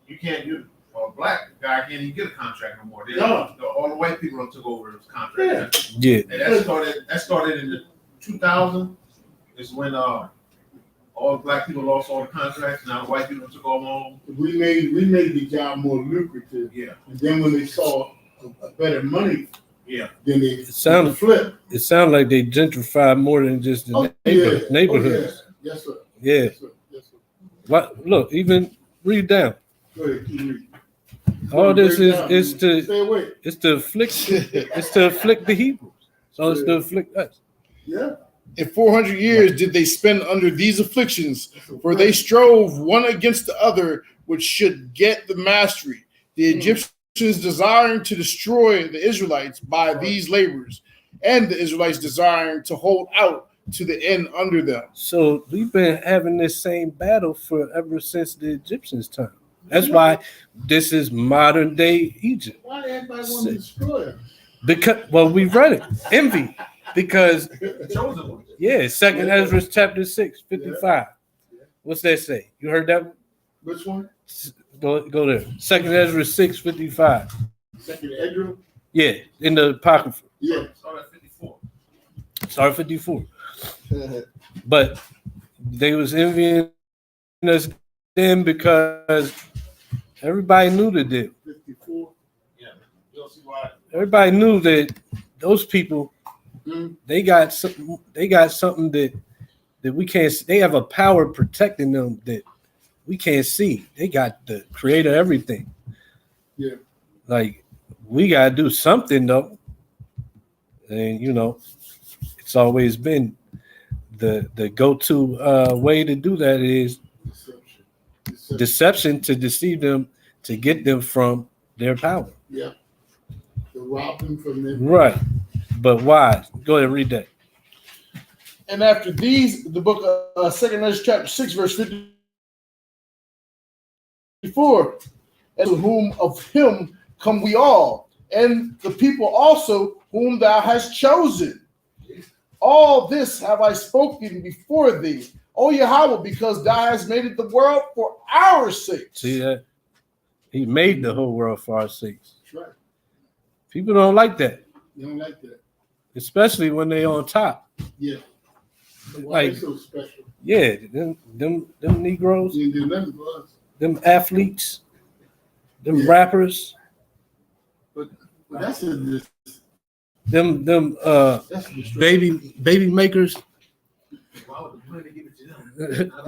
S5: you can't do. A black guy can't even get a contract no more.
S3: No.
S5: All the white people took over his contract.
S2: Yeah.
S5: And that started in the 2000. Is when all black people lost all the contracts. Now the white people took all home.
S3: We made the job more lucrative.
S5: Yeah.
S3: And then when they saw a better money,
S5: Yeah.
S3: then they
S2: sounded-
S3: flip.
S2: It sounds like they gentrified more than just the neighborhoods.
S3: Yes, sir.
S2: Yeah.
S3: Yes, sir. Yes, sir.
S2: What? Look, even read down.
S3: Go ahead, keep reading.
S2: All this
S3: Break
S2: is
S3: down.
S2: to
S3: Stay away.
S2: it's to afflict the Hebrews. So it's to afflict us.
S3: Yeah.
S1: In 400 years did they spend under these afflictions, for they strove one against the other, which should get the mastery. The Egyptians desiring to destroy the Israelites by these labors, and the Israelites desiring to hold out to the end under them.
S2: So we've been having this same battle for ever since the Egyptians' time. That's why this is modern day Egypt.
S3: Why everybody want to destroy it?
S2: Because we read it. Envy. Because
S5: Chosen one.
S2: yeah, Second Ezra chapter 6, 55. What's that say? You heard that?
S3: Which one?
S2: Go there. Second Ezra 6, 55.
S3: Second Edra?
S2: Yeah, in the Apocrypha.
S3: Yeah.
S5: Started at 54.
S2: Sorry, 54. But they was envying us then because everybody knew the deal.
S3: 54.
S5: Yeah. You'll see why.
S2: Everybody knew that those people they got something that we can't. They have a power protecting them that we can't see. They got the creator of everything.
S3: Yeah.
S2: Like we gotta do something though. And it's always been the go-to way to do that is deception to deceive them, to get them from their power.
S3: Yeah. To rob them from their
S2: Right. But why? Go ahead and read that.
S1: And after these, the book of 2 Ezra chapter 6, verse 54, and to whom of him come we all, and the people also whom thou hast chosen. All this have I spoken before thee, O Yahweh, because thou hast made it the world for our sakes.
S2: See that? He made the whole world for our sakes.
S3: That's right.
S2: People don't like that,
S3: They don't like that.
S2: especially when they on top.
S3: Yeah. Why
S2: Like,
S3: they so special?
S2: yeah, them Negroes,
S3: You didn't do nothing for us.
S2: them athletes, them
S3: Yeah.
S2: rappers,
S3: But that's a
S2: them
S3: that's a distraction.
S2: baby makers,
S5: Why would the planet give it to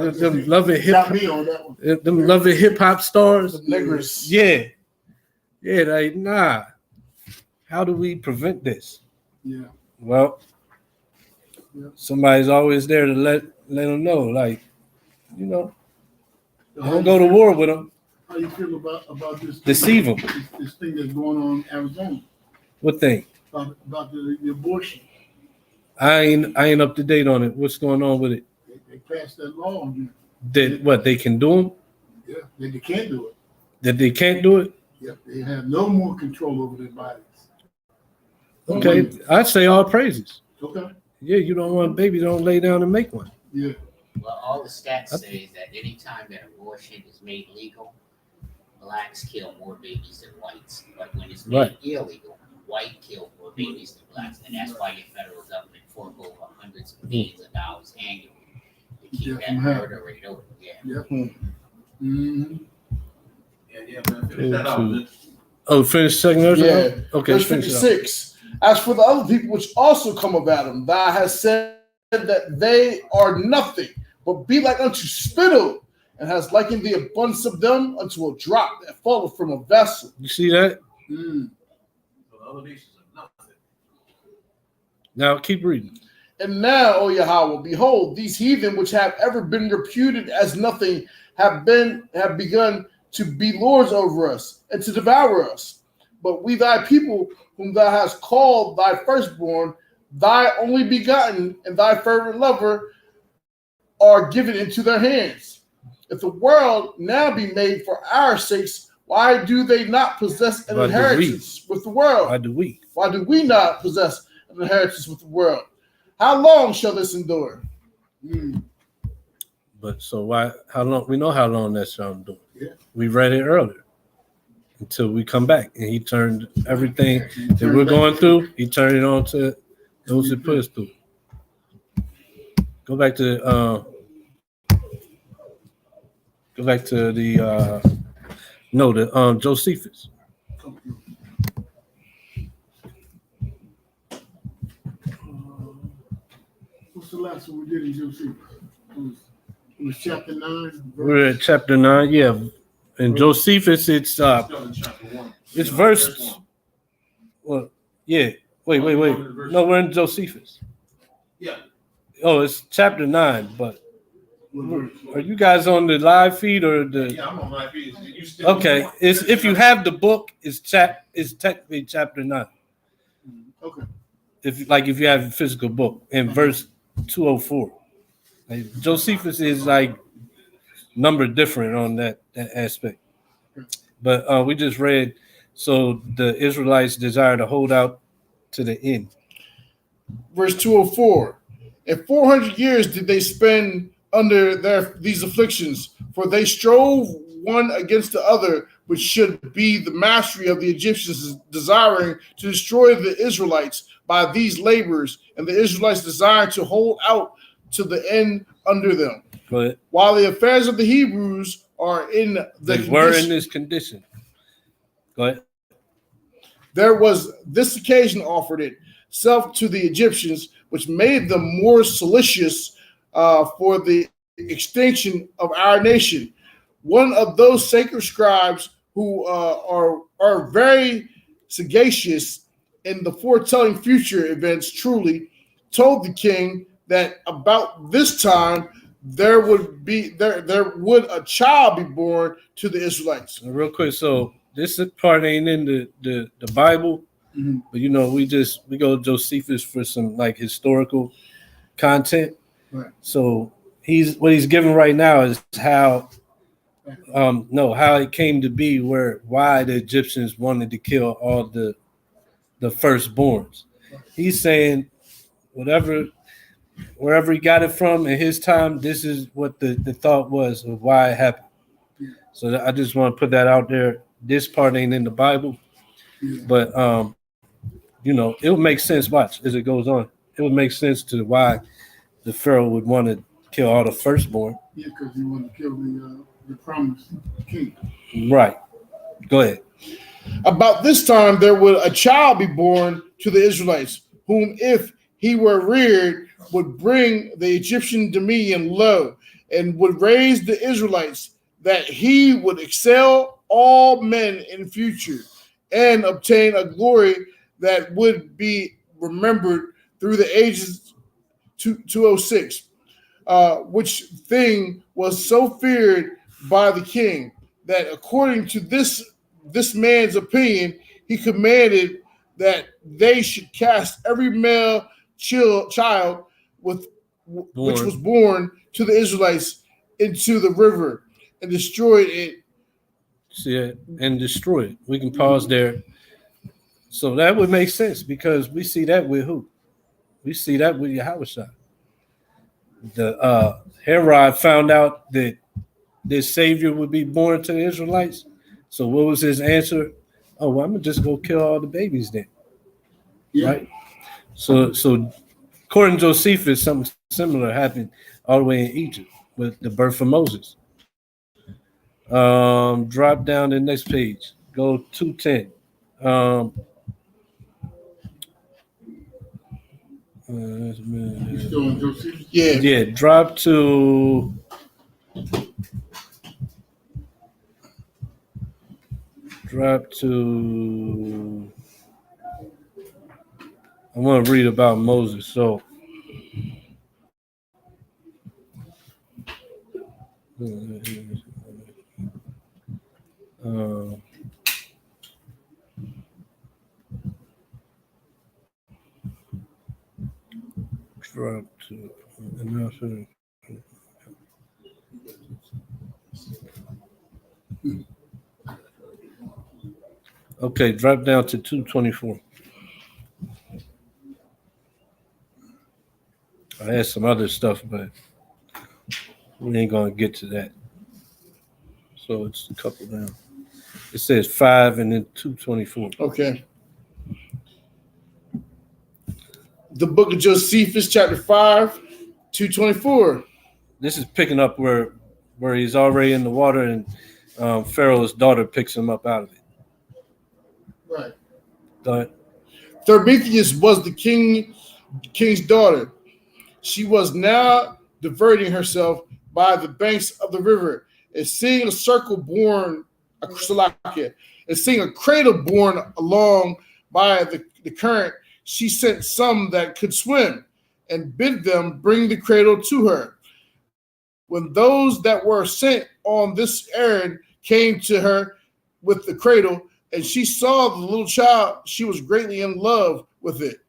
S5: them?
S2: them loving hip
S3: Got me on that one.
S2: them loving hip hop stars.
S1: The niggers.
S2: Yeah. Yeah, like, nah. How do we prevent this?
S3: Yeah.
S2: Well,
S3: Yeah.
S2: somebody's always there to let them know, like, you know,
S3: So
S2: don't go to war with them.
S3: How you feel about this?
S2: Deceive 'em.
S3: This thing that's going on in Arizona
S2: What thing?
S3: about the abortion.
S2: I ain't up to date on it. What's going on with it?
S3: They passed that law on you.
S2: That what they can do them?
S3: Yeah. They can't do it.
S2: That they can't do it?
S3: Yep. They have no more control over their bodies.
S2: Okay, I'd say all praises.
S3: Okay.
S2: Yeah, you don't want a baby, don't lay down and make one.
S3: Yeah.
S4: Well, all the stats say is that anytime that abortion is made legal, blacks kill more babies than whites. But when it's made
S2: Right.
S4: illegal, white kill more babies than blacks. And that's why your federal government fork over hundreds of millions of dollars annually to keep
S3: Yeah,
S4: that
S3: from having.
S4: murder rate over. Yeah.
S3: Mm-hmm.
S5: Yeah, man. Finish that out, man.
S2: Oh, finish second verse?
S1: Yeah.
S2: Okay,
S1: Verse
S2: finish it up.
S1: 56. As for the other people which also come of Adam, thou hast said that they are nothing, but be like unto spittle, and has likened the abundance of them unto a drop that falleth from a vessel.
S2: You see that?
S3: Mm.
S5: So the other nations are nothing.
S2: Now keep reading.
S1: And now, O Yahweh, behold, these heathen which have ever been reputed as nothing have begun to be lords over us and to devour us. But we thy people, whom thou hast called thy firstborn, thy only begotten, and thy fervent lover, are given into their hands. If the world now be made for our sakes, why do they not possess an
S2: Why do we?
S1: inheritance with the world?
S2: Why do we?
S1: Why do we not possess an inheritance with the world? How long shall this endure?
S3: Mm.
S2: But so why? How long? We know how long that shall do.
S3: Yeah.
S2: We read it earlier. Until we come back, and he turned everything that we're going through. He turned it on to those that put us through. Go back to the Josephus.
S3: What's the last one we did in Josephus? It was chapter 9.
S2: We're at chapter 9. Yeah, in Josephus, it's
S5: Still in chapter 1.
S2: it's verse. Well, yeah. Wait. No, we're in Josephus.
S5: Yeah.
S2: Oh, it's chapter 9. But
S3: What verse?
S2: are you guys on the live feed or the?
S5: Yeah, I'm on my feet. You still
S2: Okay, it's if you have the book, it's technically chapter 9.
S3: Okay.
S2: If you have a physical book in verse 204. Like, Josephus is like numbered different on that aspect. But we just read, so the Israelites desire to hold out to the end.
S1: Verse 204. And 400 years did they spend under these afflictions, for they strove one against the other, which should be the mastery of the Egyptians, desiring to destroy the Israelites by these labors, and the Israelites desired to hold out to the end under them.
S2: Go ahead.
S1: While the affairs of the Hebrews are in
S2: They were in this condition. Go ahead.
S1: there was this occasion offered itself to the Egyptians, which made them more solicitous for the extinction of our nation. One of those sacred scribes who are very sagacious in the foretelling future events truly told the king that about this time there would a child be born to the Israelites.
S2: Real quick, so this part ain't in the Bible,
S3: Mhm.
S2: but you know, we go to Josephus for some like historical content.
S3: Right.
S2: So what he's giving right now is how how it came to be, why the Egyptians wanted to kill all the firstborns. He's saying wherever he got it from in his time, this is what the thought was of why it happened.
S3: Yeah.
S2: So I just want to put that out there. This part ain't in the Bible, but it would make sense. Watch as it goes on. It would make sense to why the Pharaoh would want to kill all the firstborn.
S3: Yeah, because he wanted to kill the promised king.
S2: Right. Go ahead.
S1: About this time, there would a child be born to the Israelites, whom, if he were reared, would bring the Egyptian dominion low, and would raise the Israelites, that he would excel all men in future, and obtain a glory that would be remembered through the ages 206, which thing was so feared by the king that, according to this man's opinion, he commanded that they should cast every male child which was born to the Israelites into the river and destroyed it.
S2: See it and destroy it. We can pause there. So that would make sense because we see that with who? We see that with Yahushua. The Herod found out that this Savior would be born to the Israelites. So what was his answer? Oh, well, I'm gonna just go kill all the babies then. Yeah. Right? So according to Josephus, something similar happened all the way in Egypt with the birth of Moses. Drop down the next page. Go 210.
S3: You still in Josephus?
S2: Yeah. Drop to. I want to read about Moses. So. Drop to. Okay, drop down to 224. I had some other stuff, but we ain't gonna get to that. So it's a couple down. It says 5 and then 224.
S1: Okay. The book of Josephus, chapter 5, 224.
S2: This is picking up where he's already in the water and Pharaoh's daughter picks him up out of it.
S3: Right.
S2: Go ahead.
S1: Thermotheus was the king's daughter. She was now diverting herself by the banks of the river and seeing a cradle borne along by the current. She sent some that could swim and bid them bring the cradle to her. When those that were sent on this errand came to her with the cradle, and she saw the little child, she was greatly in love with it,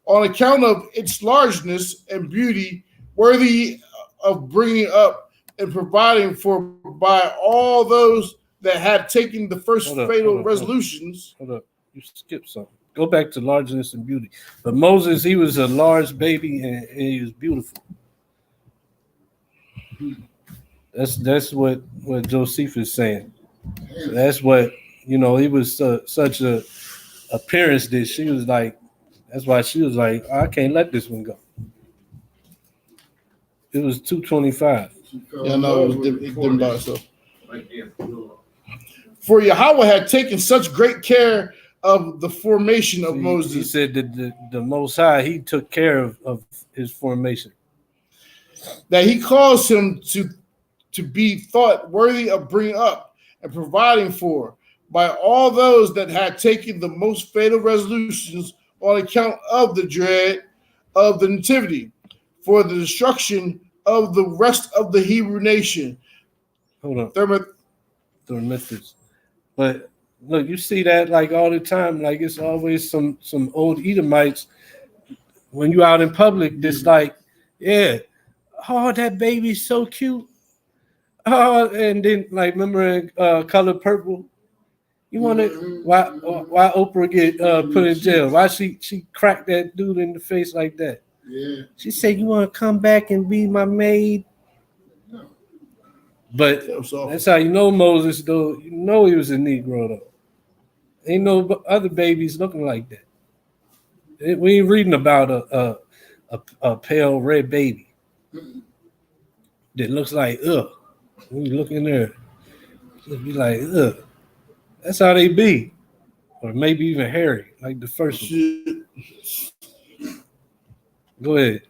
S1: on account of its largeness and beauty, worthy of bringing up and providing for by all those that had taken the first fatal resolutions.
S2: Hold up. You skipped something. Go back to largeness and beauty. But Moses, he was a large baby and he was beautiful. That's what Josephus is saying. So that's what, he was such a appearance that she was like, that's why she was like, I can't let this one go. It was 225.
S1: Yeah, no, it didn't by itself. For Yahweh had taken such great care of the formation of Moses.
S2: He said that the Most High, he took care of his formation.
S1: That he caused him to be thought worthy of bringing up and providing for by all those that had taken the most fatal resolutions on account of the dread of the nativity, for the destruction of the rest of the Hebrew nation.
S2: Hold on. Thermotheus. But Look, you see that like all the time. Like it's always some old Edomites when you out in public. That's like, yeah, oh that baby's so cute. Oh, and then like remember in Color Purple. You want to why Oprah get put in jail? Why she cracked that dude in the face like that?
S3: Yeah.
S2: She said, "You want to come back and be my maid?"
S3: No.
S2: But that's how you know Moses, though. You know he was a Negro, though. Ain't no other babies looking like that. We ain't reading about a pale red baby that looks like When you look in there, it'd be like That's how they be, or maybe even hairy, like the first one. Go ahead.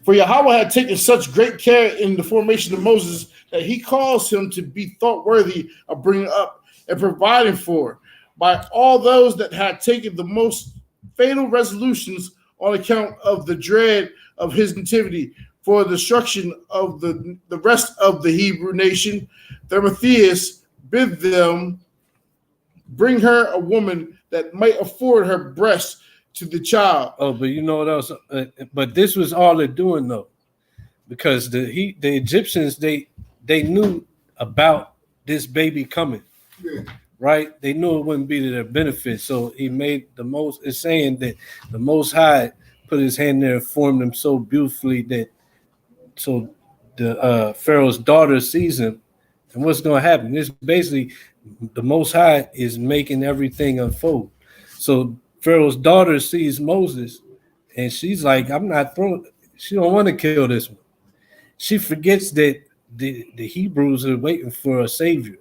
S1: For Yahweh had taken such great care in the formation of Moses that he caused him to be thought worthy of bringing up and providing for by all those that had taken the most fatal resolutions on account of the dread of his nativity for the destruction of the rest of the Hebrew nation. Timotheus bid them bring her a woman that might afford her breast to the child.
S2: Oh, but you know what else? But this was all they're doing though, because the Egyptians they knew about this baby coming, right? They knew it wouldn't be to their benefit, so he made the most. It's saying that the Most High put his hand there and formed him so beautifully that so the Pharaoh's daughter sees him, and what's going to happen? It's basically the Most High is making everything unfold. So Pharaoh's daughter sees Moses, and she's like, "I'm not throwing." She don't want to kill this one. She forgets that the Hebrews are waiting for a savior.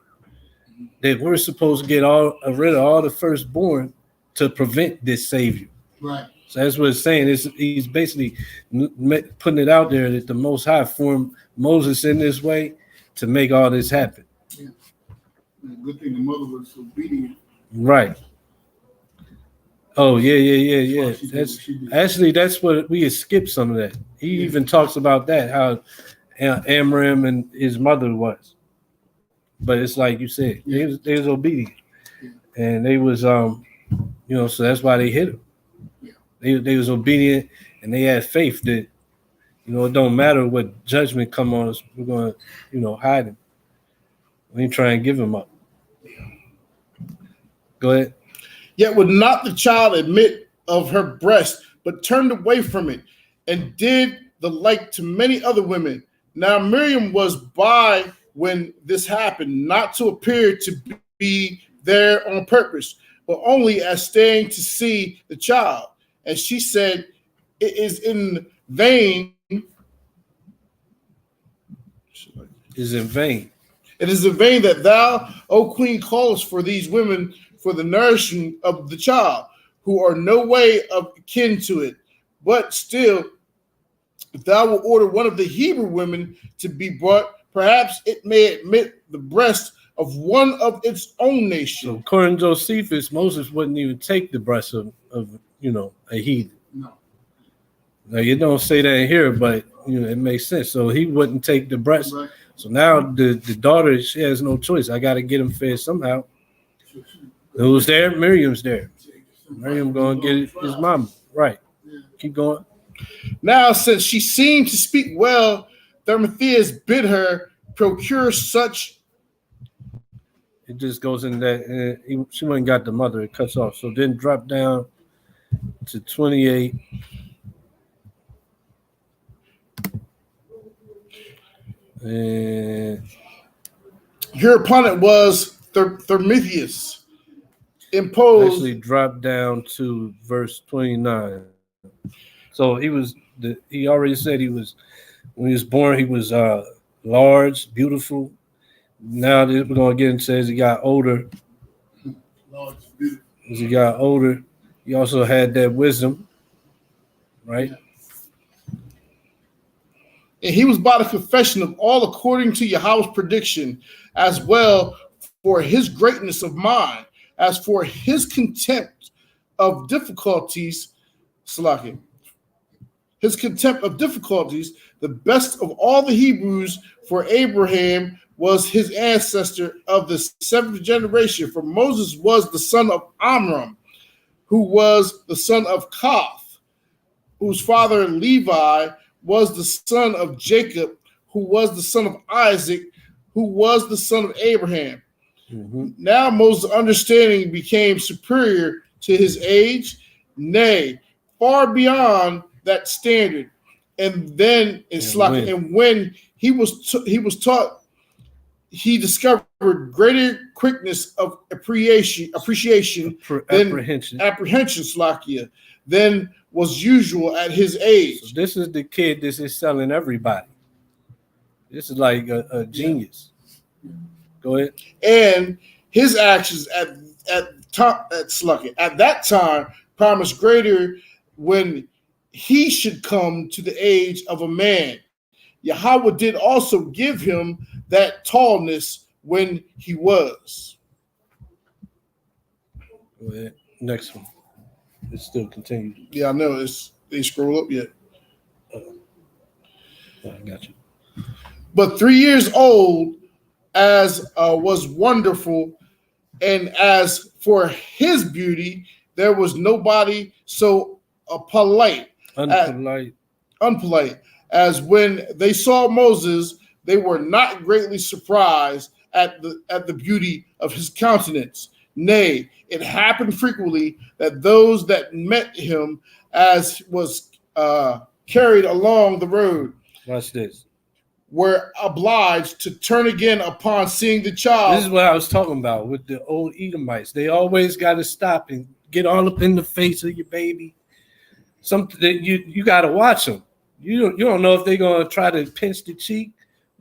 S2: That we're supposed to get rid of all the firstborn to prevent this savior.
S3: Right.
S2: So that's what it's saying. He's basically putting it out there that the Most High formed Moses in this way to make all this happen.
S3: Yeah. Good thing the mother was obedient.
S2: Right. Oh yeah. That's what we had skipped some of that. He even talks about that, how Amram and his mother was. But it's like you said, they was obedient, and they was so that's why they hit him. They was obedient, and they had faith that it don't matter what judgment come on us, we're gonna hide him. We ain't try and give him up. Go ahead.
S1: Yet would not the child admit of her breast, but turned away from it, and did the like to many other women. Now Miriam was by when this happened, not to appear to be there on purpose, but only as staying to see the child. And she said, "It is in vain."
S2: Is in vain.
S1: It is in vain that thou, O queen, callest for these women for the nourishing of the child, who are no way of kin to it. But still, if thou will order one of the Hebrew women to be brought, perhaps it may admit the breast of one of its own nation.
S2: So according to Josephus, Moses wouldn't even take the breast of a heathen.
S3: No.
S2: Now you don't say that in here, but it makes sense. So he wouldn't take the breast. Right. So now the daughter, she has no choice. I got to get him fed somehow. Who's there? Miriam's there. Miriam going to get his mama. Right. Keep going.
S1: Now, since she seemed to speak well, Timotheus bid her procure such.
S2: It just goes in that. She went and got the mother. It cuts off. So then drop down to 28. And
S1: her opponent was Timotheus. Imposed.
S2: Actually, drop down to verse 29. So he already said he was, when he was born, he was large, beautiful. Now we're going to get into as he got older.
S3: Large, beautiful.
S2: As he got older, he also had that wisdom, right?
S1: And he was by the confession of all according to Yahweh's prediction, as well for his greatness of mind, as for his contempt of difficulties, his contempt of difficulties, the best of all the Hebrews, for Abraham was his ancestor of the seventh generation. For Moses was the son of Amram, who was the son of Koth, whose father Levi was the son of Jacob, who was the son of Isaac, who was the son of Abraham.
S2: Mhm.
S1: Now Moses' understanding became superior to his age, nay, far beyond that standard. And then when he was taught, he discovered greater quickness of appreciation
S2: Apprehension.
S1: Slakia, than was usual at his age.
S2: So this is the kid this is selling everybody. This is like a genius. Go ahead.
S1: And his actions at that time promised greater when he should come to the age of a man. Yahweh did also give him that tallness when he was.
S2: Go ahead. Next one. It still continues.
S1: Yeah, I know. They scroll up yet.
S2: I got you.
S1: But 3 years old, as was wonderful, and as for his beauty, there was nobody so unpolite, as when they saw Moses, they were not greatly surprised at the beauty of his countenance. Nay, it happened frequently that those that met him as was carried along the road,
S2: watch this,
S1: were obliged to turn again upon seeing the child.
S2: This is what I was talking about with the old Edomites. They always got to stop and get all up in the face of your baby. Something that you got to watch them. You don't know if they're gonna try to pinch the cheek,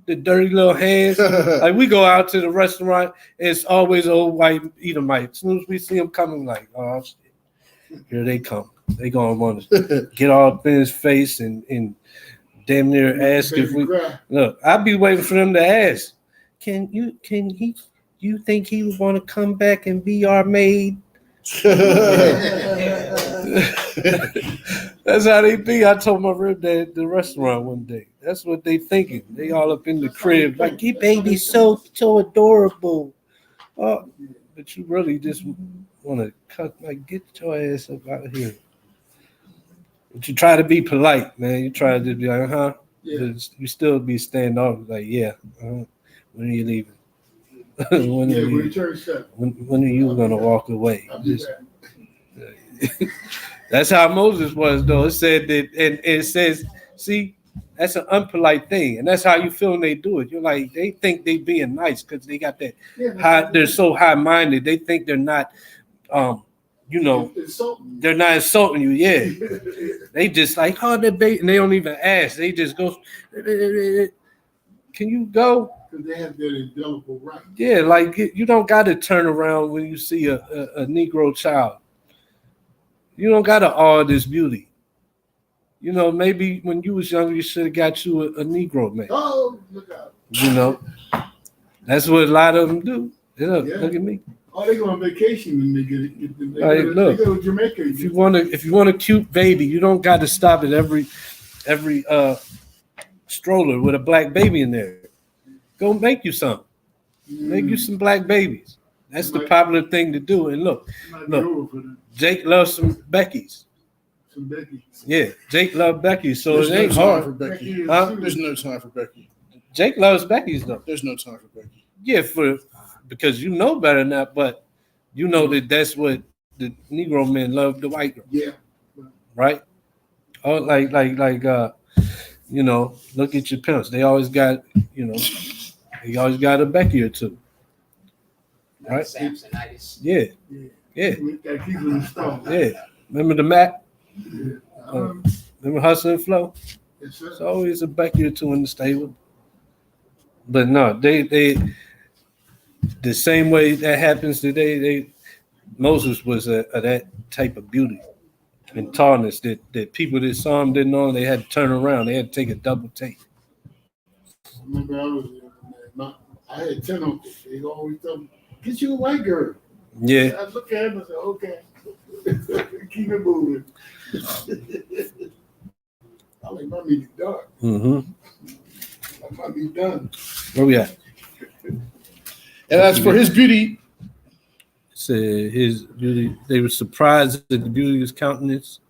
S2: the dirty little hands. Like we go out to the restaurant, it's always old white Edomite. As soon as we see them coming, like, oh shit, here they come. They gonna want to get all up in his face and damn near ask if we look. I'll be waiting for them to ask. Can you think he would want to come back and be our maid? That's how they be. I told my rib dad at the restaurant one day. That's what they thinking. They all up in the crib like, your baby's so adorable. Oh, but you really just want to cut, like, get your ass up out of here. But you try to be polite, man. You try to be like, yeah. You still be standoff, like, yeah. When are you leaving? when are you gonna walk away? That's how Moses was, though. It said that, and it says, see, that's an unpolite thing, and that's how you feel when they do it. You're like, they think they being nice because they got that high. They're so high-minded. They think they're not, they're not insulting you. Yeah, they just like, oh, they're bait, and they don't even ask. They just go, can you go?
S3: Because they have their indelible right.
S2: Yeah, like you don't got to turn around when you see a Negro child. You don't got to awe this beauty. You know, maybe when you was younger, you should have got you a Negro man.
S3: Oh, look out.
S2: You know, that's what a lot of them do. Look at me.
S3: Oh, they go on vacation when they
S2: Look,
S3: they go to Jamaica.
S2: If you want a cute baby, you don't got to stop at every stroller with a black baby in there. Go make you some. Make you some black babies. That's the popular thing to do. And look, Jake loves some Beckys.
S3: Some Beckys.
S2: Yeah, Jake loves Beckys, so
S1: there's
S2: it ain't
S1: no
S2: hard.
S1: for Becky. There's no time for Becky.
S2: Jake loves Beckys though.
S1: There's no time for Becky.
S2: Yeah, because you know better than that, but you know that's what the Negro men love the white girl.
S3: Yeah.
S2: Right? Oh, like look at your pimps. They always got, they always got a Becky or two. Right?
S4: Samsonitis.
S2: Yeah. Yeah. Yeah. Remember the Mac?
S3: Yeah.
S2: Remember Hustle and Flow?
S3: Yes, sir.
S2: It's always a Becky or two in the stable. But no, they the same way that happens today, Moses was that type of beauty and tallness that people that saw him didn't know. They had to turn around. They had to take a double take.
S3: I remember I had 10 uncles. They always tell me, get you a white girl.
S2: Yeah.
S3: I look at him and say, okay. Keep it moving. I like my meat dark.
S2: Mm-hmm.
S3: I might be done.
S2: Where we at?
S1: And as for his beauty,
S2: Said his beauty. They were surprised at the beauty of his countenance.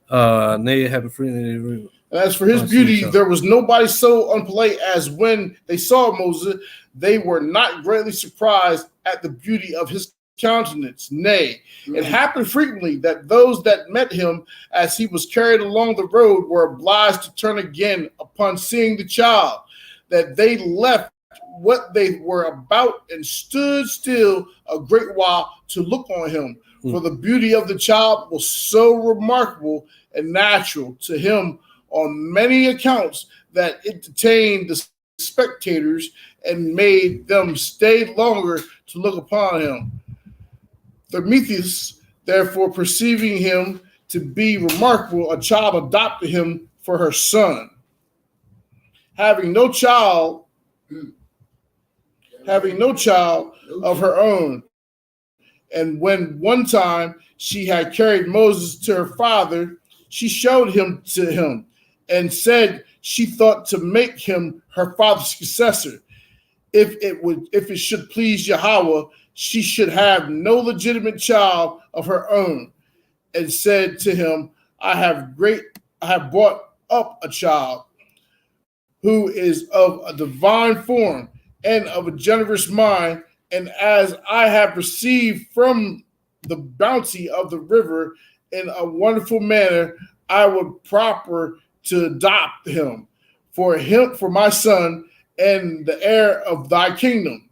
S2: They have a friend.
S1: And as for his beauty, there was nobody so unpolite as when they saw Moses. They were not greatly surprised at the beauty of his countenance. Nay, it happened frequently that those that met him as he was carried along the road were obliged to turn again upon seeing the child, that they left what they were about and stood still a great while to look on him. For the beauty of the child was so remarkable and natural to him on many accounts that it detained the spectators and made them stay longer to look upon him. Thermotheus, therefore, perceiving him to be remarkable, a child adopted him for her son. Having no child of her own. And when one time she had carried Moses to her father, she showed him to him and said she thought to make him her father's successor. If it should please Yahweh, she should have no legitimate child of her own. And said to him, I have brought up a child who is of a divine form and of a generous mind, and as I have received from the bounty of the river in a wonderful manner, I would proper to adopt him for my son and the heir of thy kingdom.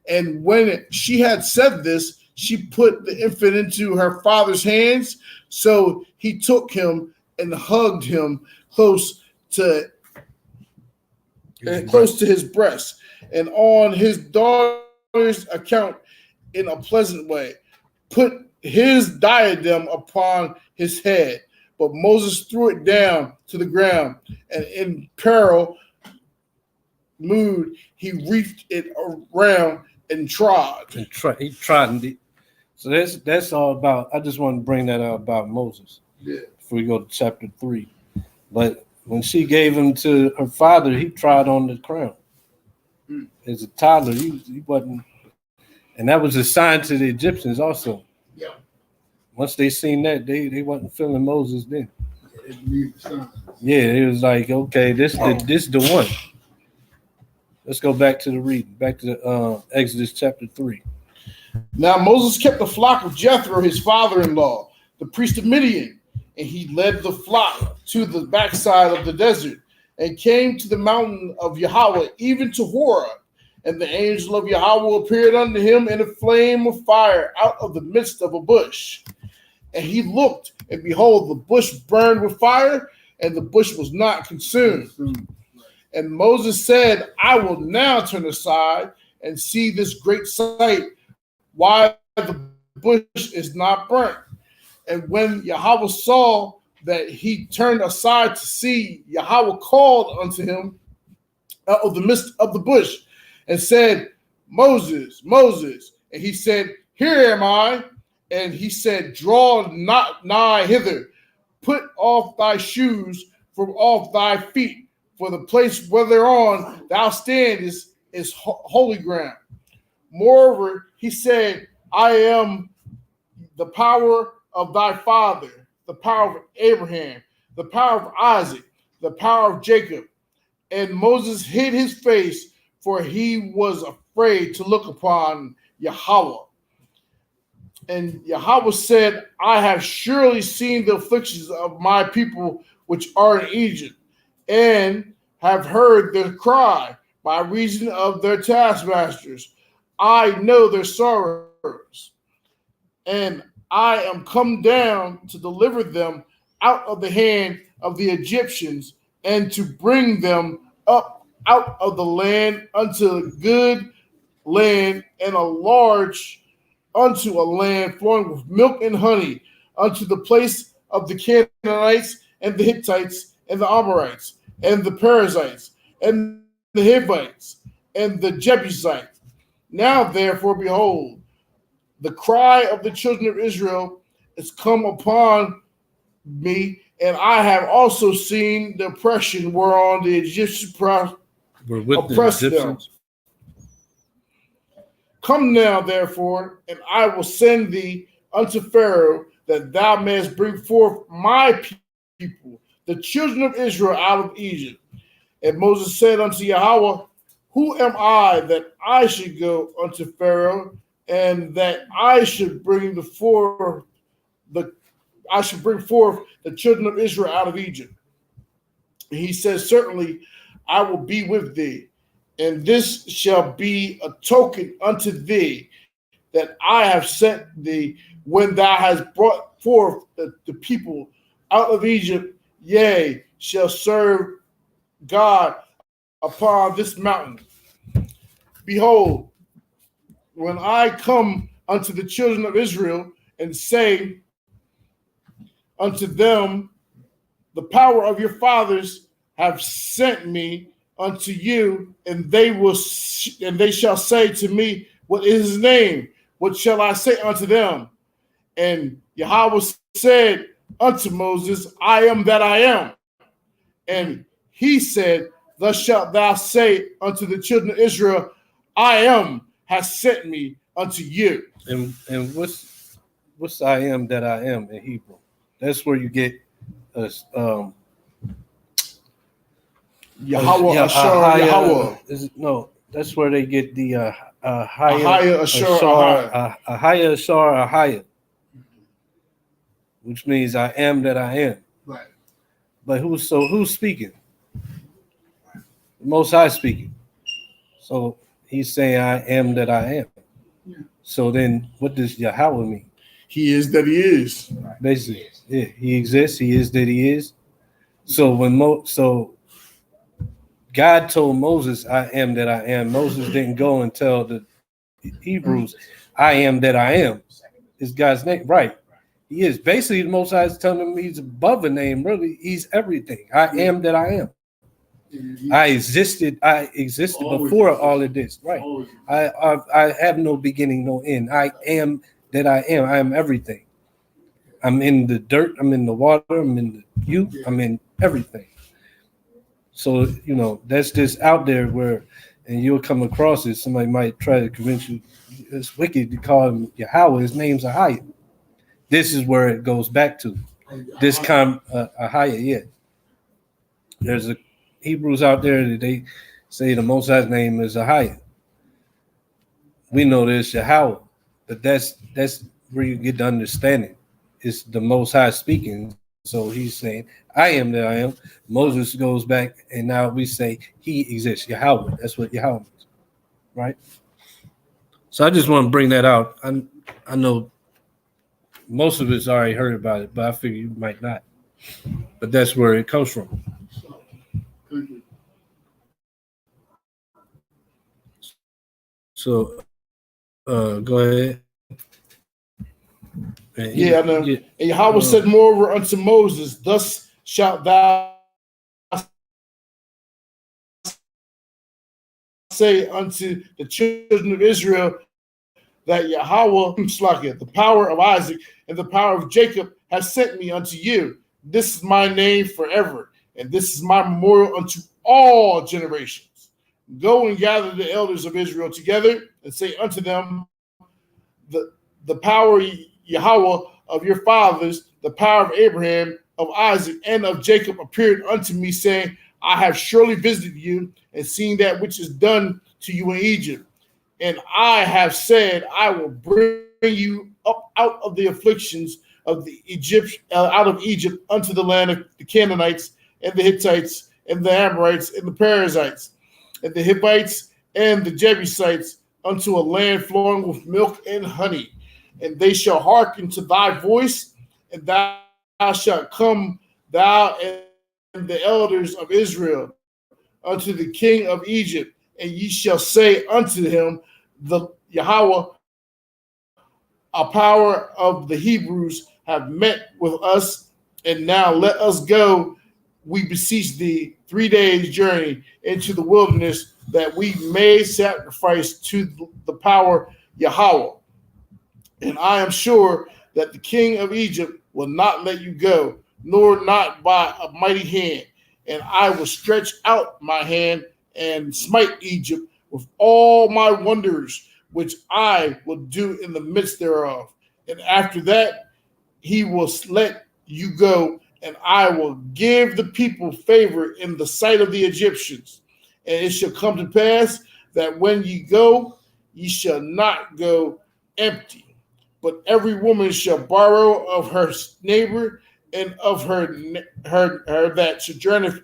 S1: And when she had said this, she put the infant into her father's hands. So he took him and hugged him close to his breast, and on his daughter's account, in a pleasant way, put his diadem upon his head. But Moses threw it down to the ground, and in peril mood, he wreathed it around and trod.
S2: He tried. So that's all about. I just want to bring that out about Moses.
S1: Yeah.
S2: Before we go to chapter 3, but when she gave him to her father, he tried on the crown. As a toddler, he wasn't, and that was a sign to the Egyptians also.
S3: Yeah.
S2: Once they seen that, they wasn't feeling Moses then.
S3: Yeah,
S2: it was like, okay, this the one. Let's go back to the reading, back to Exodus chapter 3.
S1: Now Moses kept the flock of Jethro, his father-in-law, the priest of Midian, and he led the flock to the backside of the desert and came to the mountain of Yahweh, even to Horeb. And the angel of Yahweh appeared unto him in a flame of fire out of the midst of a bush. And he looked, and behold, the bush burned with fire, and the bush was not consumed. And Moses said, I will now turn aside and see this great sight, why the bush is not burnt. And when Yahweh saw that he turned aside to see, Yahweh called unto him out of the midst of the bush and said, Moses, Moses. And he said, Here am I. And he said, Draw not nigh hither. Put off thy shoes from off thy feet, for the place whereon thou standest is holy ground. Moreover, he said, I am the power of thy father, the power of Abraham, the power of Isaac, the power of Jacob. And Moses hid his face, for he was afraid to look upon Yahweh. And Yahweh said, I have surely seen the afflictions of my people which are in Egypt, and have heard their cry by reason of their taskmasters. I know their sorrows, and I am come down to deliver them out of the hand of the Egyptians, and to bring them up out of the land unto a good land, and unto a land flowing with milk and honey, unto the place of the Canaanites and the Hittites and the Amorites and the Perizzites and the Hivites and the Jebusites. Now therefore, behold, the cry of the children of Israel is come upon me, and I have also seen the oppression whereon the Egyptians
S2: We're with
S1: oppressed
S2: the
S1: them.
S2: Egyptians.
S1: Come now, therefore, and I will send thee unto Pharaoh, that thou mayest bring forth my people, the children of Israel, out of Egypt. And Moses said unto Yahweh, who am I that I should go unto Pharaoh, and that I should bring forth the children of Israel out of Egypt? And he says, certainly I will be with thee, and this shall be a token unto thee that I have sent thee when thou hast brought forth the people out of Egypt, yea, shall serve God upon this mountain. Behold, when I come unto the children of Israel and say unto them, the power of your fathers have sent me unto you, and they shall say to me, what is his name? What shall I say unto them? And Yahweh said unto Moses, I am that I am. And he said, thus shalt thou say unto the children of Israel, I am has sent me unto you.
S2: And what's I am that I am in Hebrew? That's where you get
S1: Yahweh, Ashar, Yahweh.
S2: No, that's where they get the
S1: Ahaya, Ashar,
S2: Ahaya, Ashar, Ahaya, which means I am that I am.
S1: Right.
S2: But who's speaking? The Most High speaking. So he's saying I am that I am.
S3: Yeah.
S2: So then what does Yahweh mean?
S1: He is that he is.
S2: Basically, yeah, he exists, he is that he is. So when God told Moses, I am that I am, Moses didn't go and tell the Hebrews, I am that I am. Is God's name. Right. He is. Basically, the Most High is telling him he's above a name. Really, he's everything. I am that I am. I existed before all of this. Right. I have no beginning, no end. I am that I am. I am everything. I'm in the dirt. I'm in the water. I'm in the youth. I'm in everything. So, that's just out there where, and you'll come across it. Somebody might try to convince you it's wicked to call him Yahweh. His name's Ahaya. This is where it goes back to. This Ahaya, yeah. There's a Hebrews out there that they say the Most High's name is Ahaya. We know there's Yahweh, but that's where you get the understanding. It's the Most High speaking. So he's saying, I am that I am. Moses goes back, and now we say he exists, Yahweh. That's what Yahweh means, right? So I just want to bring that out. I know most of us already heard about it, but I figure you might not. But that's where it comes from. So go ahead.
S1: Yeah, I know. And Yahweh said moreover unto Moses, thus shalt thou say unto the children of Israel that Yahweh, the power of Isaac and the power of Jacob, has sent me unto you. This is my name forever, and this is my memorial unto all generations. Go and gather the elders of Israel together and say unto them, the power Yahweh of your fathers, the power of Abraham, of Isaac, and of Jacob appeared unto me, saying, I have surely visited you and seen that which is done to you in Egypt. And I have said, I will bring you up out of the afflictions of the out of Egypt unto the land of the Canaanites and the Hittites and the Amorites and the Perizzites and the Hivites and the Jebusites unto a land flowing with milk and honey. And they shall hearken to thy voice, and thou shalt come, thou and the elders of Israel, unto the king of Egypt, and ye shall say unto him, the Yahweh, a power of the Hebrews, have met with us, and now let us go, we beseech thee, 3 days' journey into the wilderness, that we may sacrifice to the power Yahweh. And I am sure that the king of Egypt will not let you go, nor not by a mighty hand. And I will stretch out my hand and smite Egypt with all my wonders, which I will do in the midst thereof. And after that, he will let you go, and I will give the people favor in the sight of the Egyptians. And it shall come to pass that when ye go, ye shall not go empty, but every woman shall borrow of her neighbor and of her that sojourneth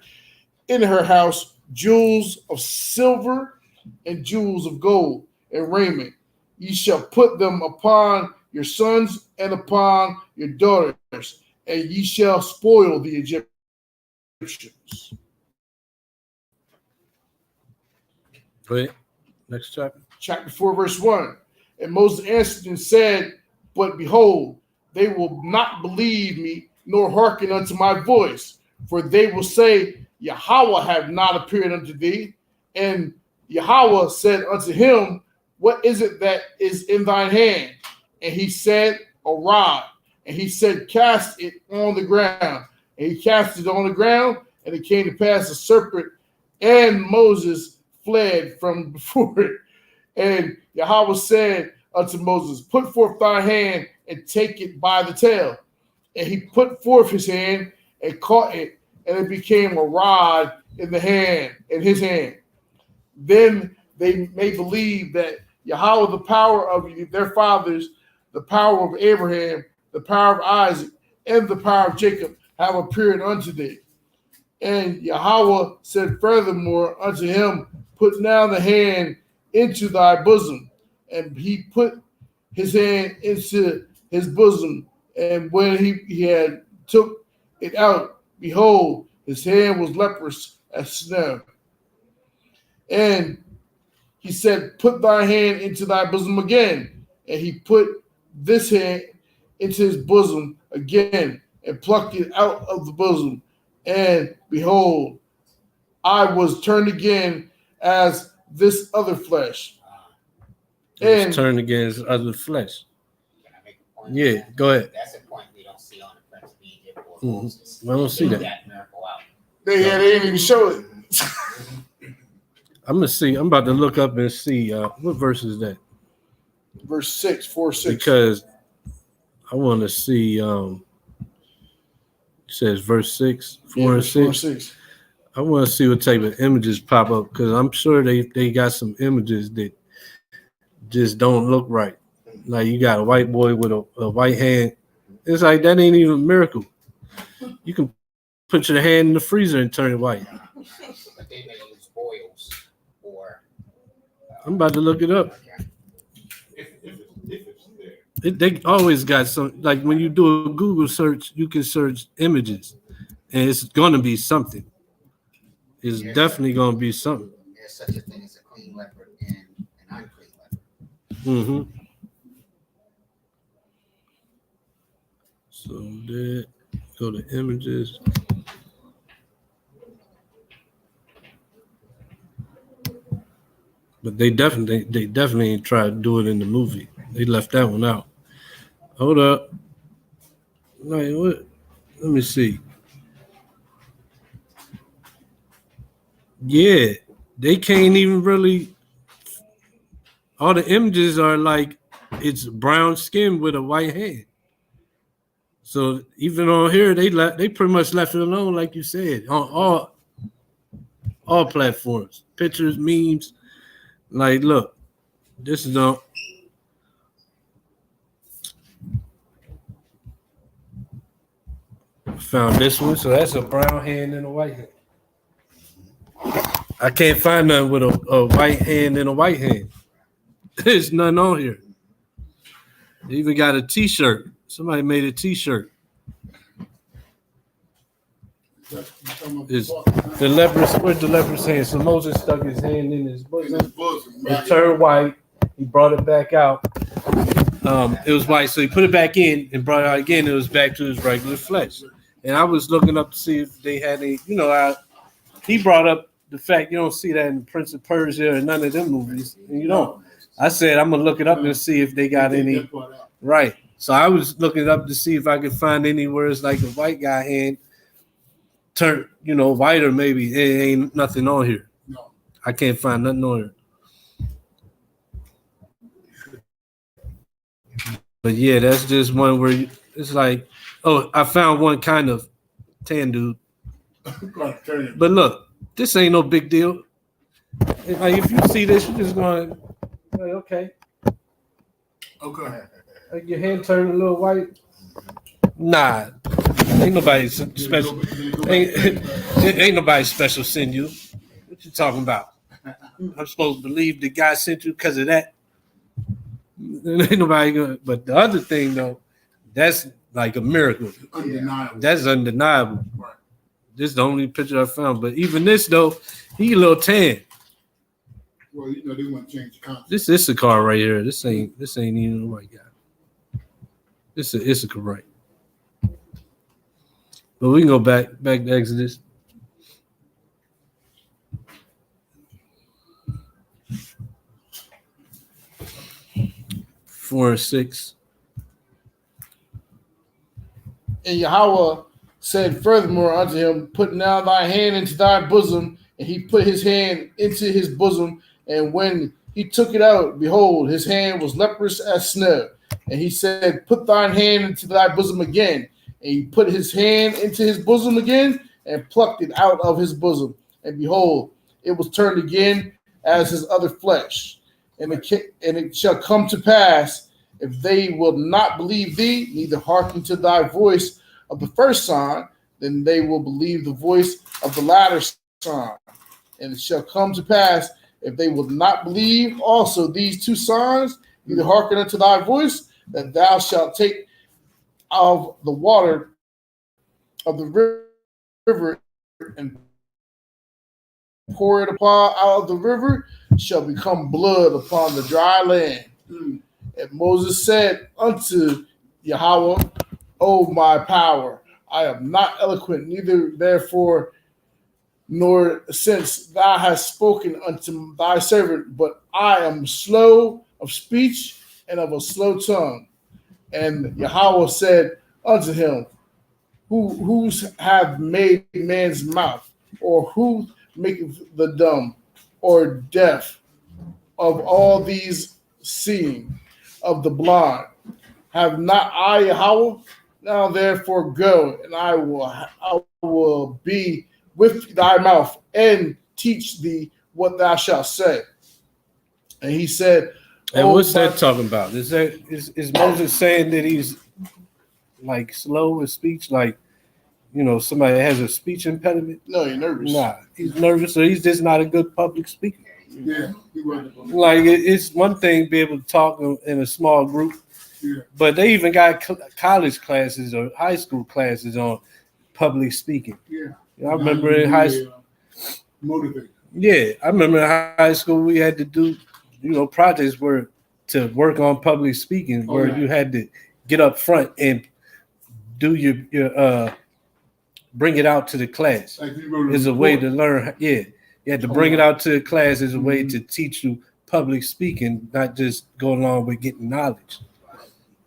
S1: in her house jewels of silver and jewels of gold and raiment. Ye shall put them upon your sons and upon your daughters, and ye shall spoil the Egyptians.
S2: Wait, next chapter.
S1: Chapter 4, verse 1. And Moses answered and said, but behold, they will not believe me, nor hearken unto my voice. For they will say, Yahweh have not appeared unto thee. And Yahweh said unto him, what is it that is in thine hand? And he said, a rod. And he said, cast it on the ground. And he cast it on the ground, and it came to pass a serpent, and Moses fled from before it. And Yahweh said unto Moses, put forth thy hand and take it by the tail. And he put forth his hand and caught it, and it became a rod in his hand. Then they may believe that Yahweh, the power of their fathers, the power of Abraham, the power of Isaac, and the power of Jacob have appeared unto thee. And Yahweh said furthermore unto him, put now the hand into thy bosom. And he put his hand into his bosom, and when he had took it out, behold, his hand was leprous as snow. And he said, put thy hand into thy bosom again. And he put this hand into his bosom again, and plucked it out of the bosom. And behold, I was turned again as this other flesh.
S2: And turned against other flesh.
S4: Can I make a point?
S2: Yeah, go ahead.
S4: That's a point we don't see on the Prince of Egypt or
S2: Mm-hmm.
S4: Moses.
S2: We don't see that.
S4: Miracle out.
S1: They didn't even show it.
S2: I'm about to look up and see what verse is that?
S1: Verse 6, 4, 6.
S2: Because I want to see it says verse 6, 4 and 6. I want to see what type of images pop up, because I'm sure they got some images that just don't look right. Like you got a white boy with a white hand. It's like that ain't even a miracle. You can put your hand in the freezer and turn it white.
S4: But they may use oils or.
S2: I'm about to look it up.
S5: If it's there.
S2: They always got some, like when you do a Google search, you can search images, and it's going to be something. It's definitely going to be something.
S4: There's such a thing as a clean leopard and an unclean leopard.
S2: Mm-hmm. So that go to images. But they definitely tried to do it in the movie. They left that one out. Hold up. Like what? Let me see. Yeah, they can't even really. All the images are like it's brown skin with a white hand. So even on here, they pretty much left it alone, like you said, on all platforms, pictures, memes. Like, look, this is I found this one, so that's a brown hand and a white hand. I can't find nothing with a white hand and a white hand. There's nothing on here. They even got a T-shirt. Somebody made a T-shirt. It's the leprous. Where's the leprous hand? So Moses stuck his hand in his bosom. It turned white. He brought it back out. It was white, so he put it back in and brought it out again. It was back to his regular flesh. And I was looking up to see if they had any. He brought up the fact you don't see that in Prince of Persia or none of them movies, and you don't. I said I'm gonna look it up and see if they got any. Right. So I was looking up to see if I could find any words like a white guy hand turn, whiter maybe. It ain't nothing on here.
S3: No.
S2: I can't find nothing on here. But yeah, that's just one where it's like, oh, I found one kind of tan dude. But look, this ain't no big deal. Like if you see this, you're just going, like, okay.
S3: Okay.
S2: Like your hand turned a little white. Nah, ain't nobody special. Ain't nobody special send you. What you talking about? I'm supposed to believe the guy sent you because of that. Ain't nobody gonna. But the other thing though, that's like a miracle.
S3: Undeniable.
S2: That's undeniable.
S3: Right.
S2: This is the only picture I found. But even this though, he a little tan.
S3: Well, they want to change the concept.
S2: This is a car right here. This ain't even the white guy. This is Issachar right. But we can go back to Exodus. Four and 6.
S1: And Yahweh said furthermore unto him, put now thy hand into thy bosom. And he put his hand into his bosom. And when he took it out, behold, his hand was leprous as snow. And he said, put thine hand into thy bosom again. And he put his hand into his bosom again and plucked it out of his bosom. And behold, it was turned again as his other flesh. And it shall come to pass, if they will not believe thee, neither hearken to thy voice of the first sign, then they will believe the voice of the latter sign. And it shall come to pass, if they will not believe also these two signs, neither hearken unto thy voice, that thou shalt take of the water of the river and pour it upon out of the river, shall become blood upon the dry land. And Moses said unto Yahweh, O my power, I am not eloquent, neither therefore, nor since thou hast spoken unto thy servant, but I am slow of speech and of a slow tongue. And Yahweh said unto him, whose have made man's mouth, or who maketh the dumb or deaf, of all these seeing, of the blind? Have not I Yahweh? Now therefore go, and I will be with thy mouth and teach thee what thou shalt say. And he said,
S2: and what's that talking about? Is Moses saying that he's like slow with speech, like somebody has a speech impediment?
S1: No, you're nervous.
S2: Nah, he's nervous, or he's just not a good public speaker.
S3: Yeah, he wasn't.
S2: Like it's one thing to be able to talk in a small group, but they even got college classes or high school classes on public speaking.
S3: Yeah,
S2: I remember in high school.
S3: Motivated.
S2: Yeah, I remember in high school we had to do, projects where to work on public speaking, where you had to get up front and do your bring it out to the class.
S3: Like you wrote
S2: is a way to learn. Yeah, you had to bring it out to the class as a way to teach you public speaking, not just go along with getting knowledge.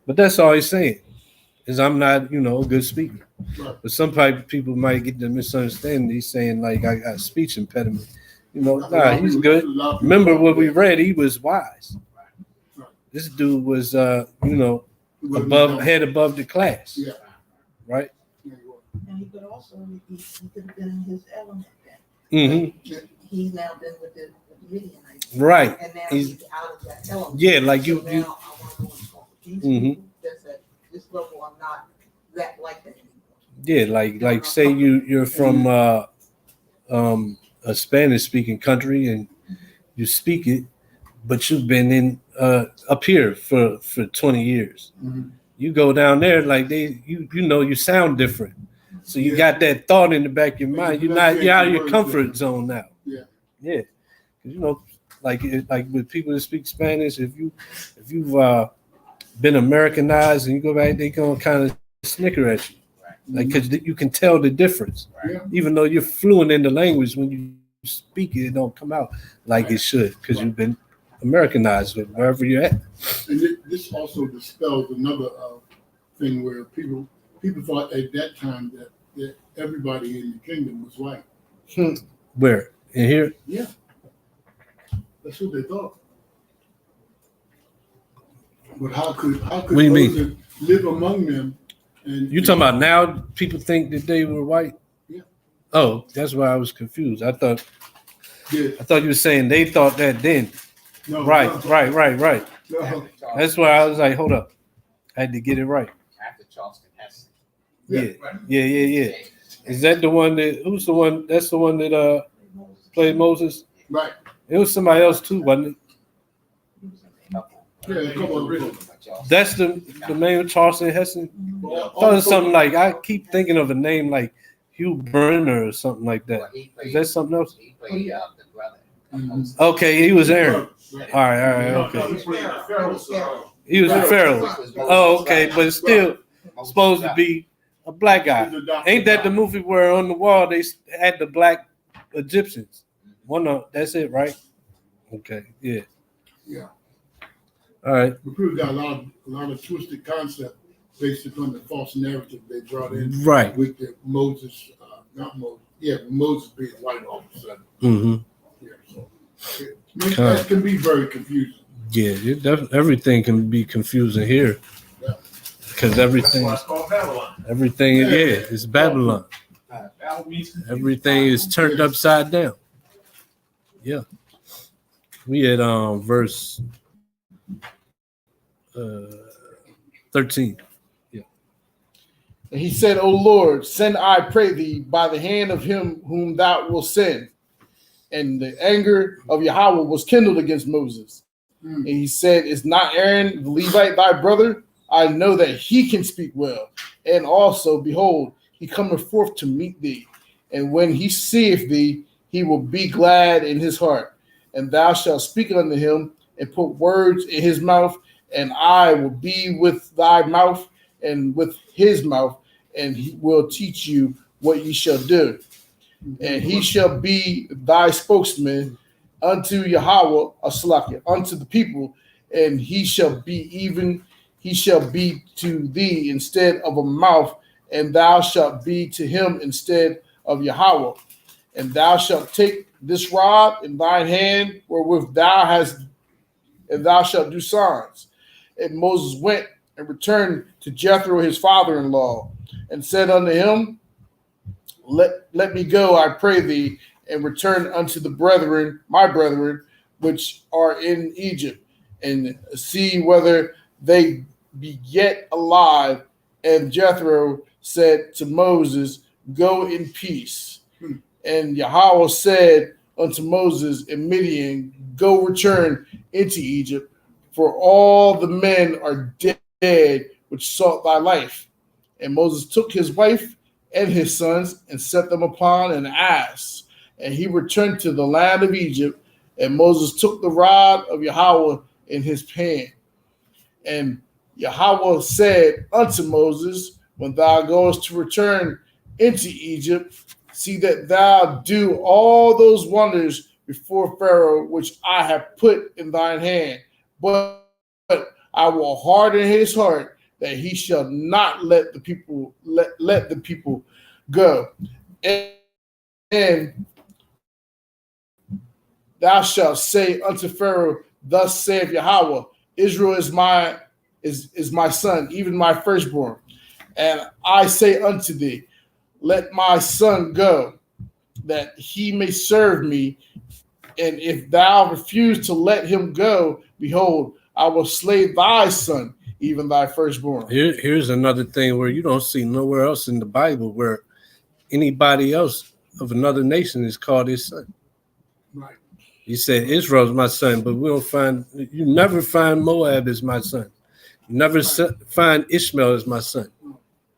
S2: But that's all he's saying, is I'm not, a good speaker.
S3: Right.
S2: But some people might get the misunderstanding. He's saying like I got a speech impediment. He's good. Remember what we read? He was wise.
S3: Right.
S2: This dude was, head above the class.
S3: Yeah.
S2: Right.
S6: And he could also, he could have been in his element then.
S2: Mm-hmm.
S6: He's now been with the Midianites.
S2: Right.
S6: And now he's out of that element.
S2: Yeah, like
S6: so
S2: you.
S6: Now I want to go and talk with these
S2: Mm-hmm.
S6: people. Just at this level, I'm not that like that anymore.
S2: Yeah, like say you're from a Spanish speaking country and you speak it, but you've been in up here for 20 years.
S3: Mm-hmm.
S2: You go down there like you sound different. So you got that thought in the back of your mind. You're out of your comfort zone now.
S3: Yeah.
S2: Yeah. Like with people that speak Spanish, if you've been Americanized and you go back, they gonna kind of snicker at you. Like, because you can tell the difference.
S3: Yeah.
S2: Even though you're fluent in the language, when you speak it, it don't come out like it should, because you've been Americanized wherever you're at.
S3: And this also dispels another thing where people thought at that time that everybody in the kingdom was white.
S2: Where? In here?
S3: Yeah, that's what they thought. But how could
S2: What do you mean?
S3: Moses live among them? And
S2: You talking about now? People think that they were white.
S3: Yeah.
S2: Oh, that's why I was confused. I thought
S3: Yeah,
S2: you were saying they thought that then.
S3: no,
S2: Right.
S3: no.
S2: That's why I was like, hold up, I had to get it right.
S4: After Charleston Heston.
S2: Yeah. Is that the one that? Who's the one? That's the one that played Moses.
S3: Right.
S2: It was somebody else too, wasn't it?
S3: Yeah, a couple of original.
S2: That's the name of Charleston Heston. I thought it was something like, I keep thinking of a name like Hugh Brenner or something like that. Is that something else?
S4: He played the brother.
S3: Mhm.
S2: Okay, he was Aaron.
S3: Right.
S2: All right,
S5: No,
S2: okay.
S5: he played the Pharaoh's son.
S2: He was a Pharaoh. Oh, okay, but it's still supposed to be a black guy.
S3: He's adopted
S2: Ain't that the
S3: now.
S2: movie where on the wall they had the black Egyptians? One of that's it, right? Okay, yeah.
S3: Yeah.
S2: All right,
S3: The people got a lot of twisted concept based upon the false narrative they brought in
S2: right.
S3: with the Moses, not Moses. Yeah, Moses being white all of a sudden.
S2: Mm-hmm.
S3: Yeah, so that can be very confusing.
S2: Yeah, everything can be confusing here because
S5: That's why it's called Babylon.
S2: everything, it's Babylon.
S5: Babylon means
S2: Everything is turned upside down. Yeah. We had verse 13.
S1: And he said, O Lord, send, I pray thee, by the hand of him whom thou wilt send. And the anger of Yahweh was kindled against Moses. And he said, Is not Aaron the Levite thy brother? I know that he can speak well. And also, behold, he cometh forth to meet thee. And when he seeth thee, he will be glad in his heart. And thou shalt speak unto him and put words in his mouth. And I will be with thy mouth and with his mouth. And he will teach you what ye shall do. And he shall be thy spokesman unto Yahweh, unto the people, and he shall be to thee instead of a mouth, and thou shalt be to him instead of Yahweh. And thou shalt take this rod in thine hand, wherewith and thou shalt do signs. And Moses went and returned to Jethro his father-in-law, and said unto him, Let me go, I pray thee, and return unto my brethren, which are in Egypt, and see whether they be yet alive. And Jethro said to Moses, Go in peace. And Yahweh said unto Moses in Midian, Go return into Egypt, for all the men are dead which sought thy life. And Moses took his wife and his sons and set them upon an ass. And he returned to the land of Egypt. And Moses took the rod of Yahweh in his hand. And Yahweh said unto Moses, When thou goest to return into Egypt, see that thou do all those wonders before Pharaoh, which I have put in thine hand. But I will harden his heart, that he shall not let the people go. And thou shalt say unto Pharaoh, Thus saith Yahweh, Israel is my son, even my firstborn. And I say unto thee, Let my son go, that he may serve me. And if thou refuse to let him go, behold, I will slay thy son, even thy firstborn.
S2: Here's another thing where you don't see nowhere else in the Bible where anybody else of another nation is called his son.
S3: Right.
S2: He said, Israel's my son, but you never find Moab as my son. You never find Ishmael as my son.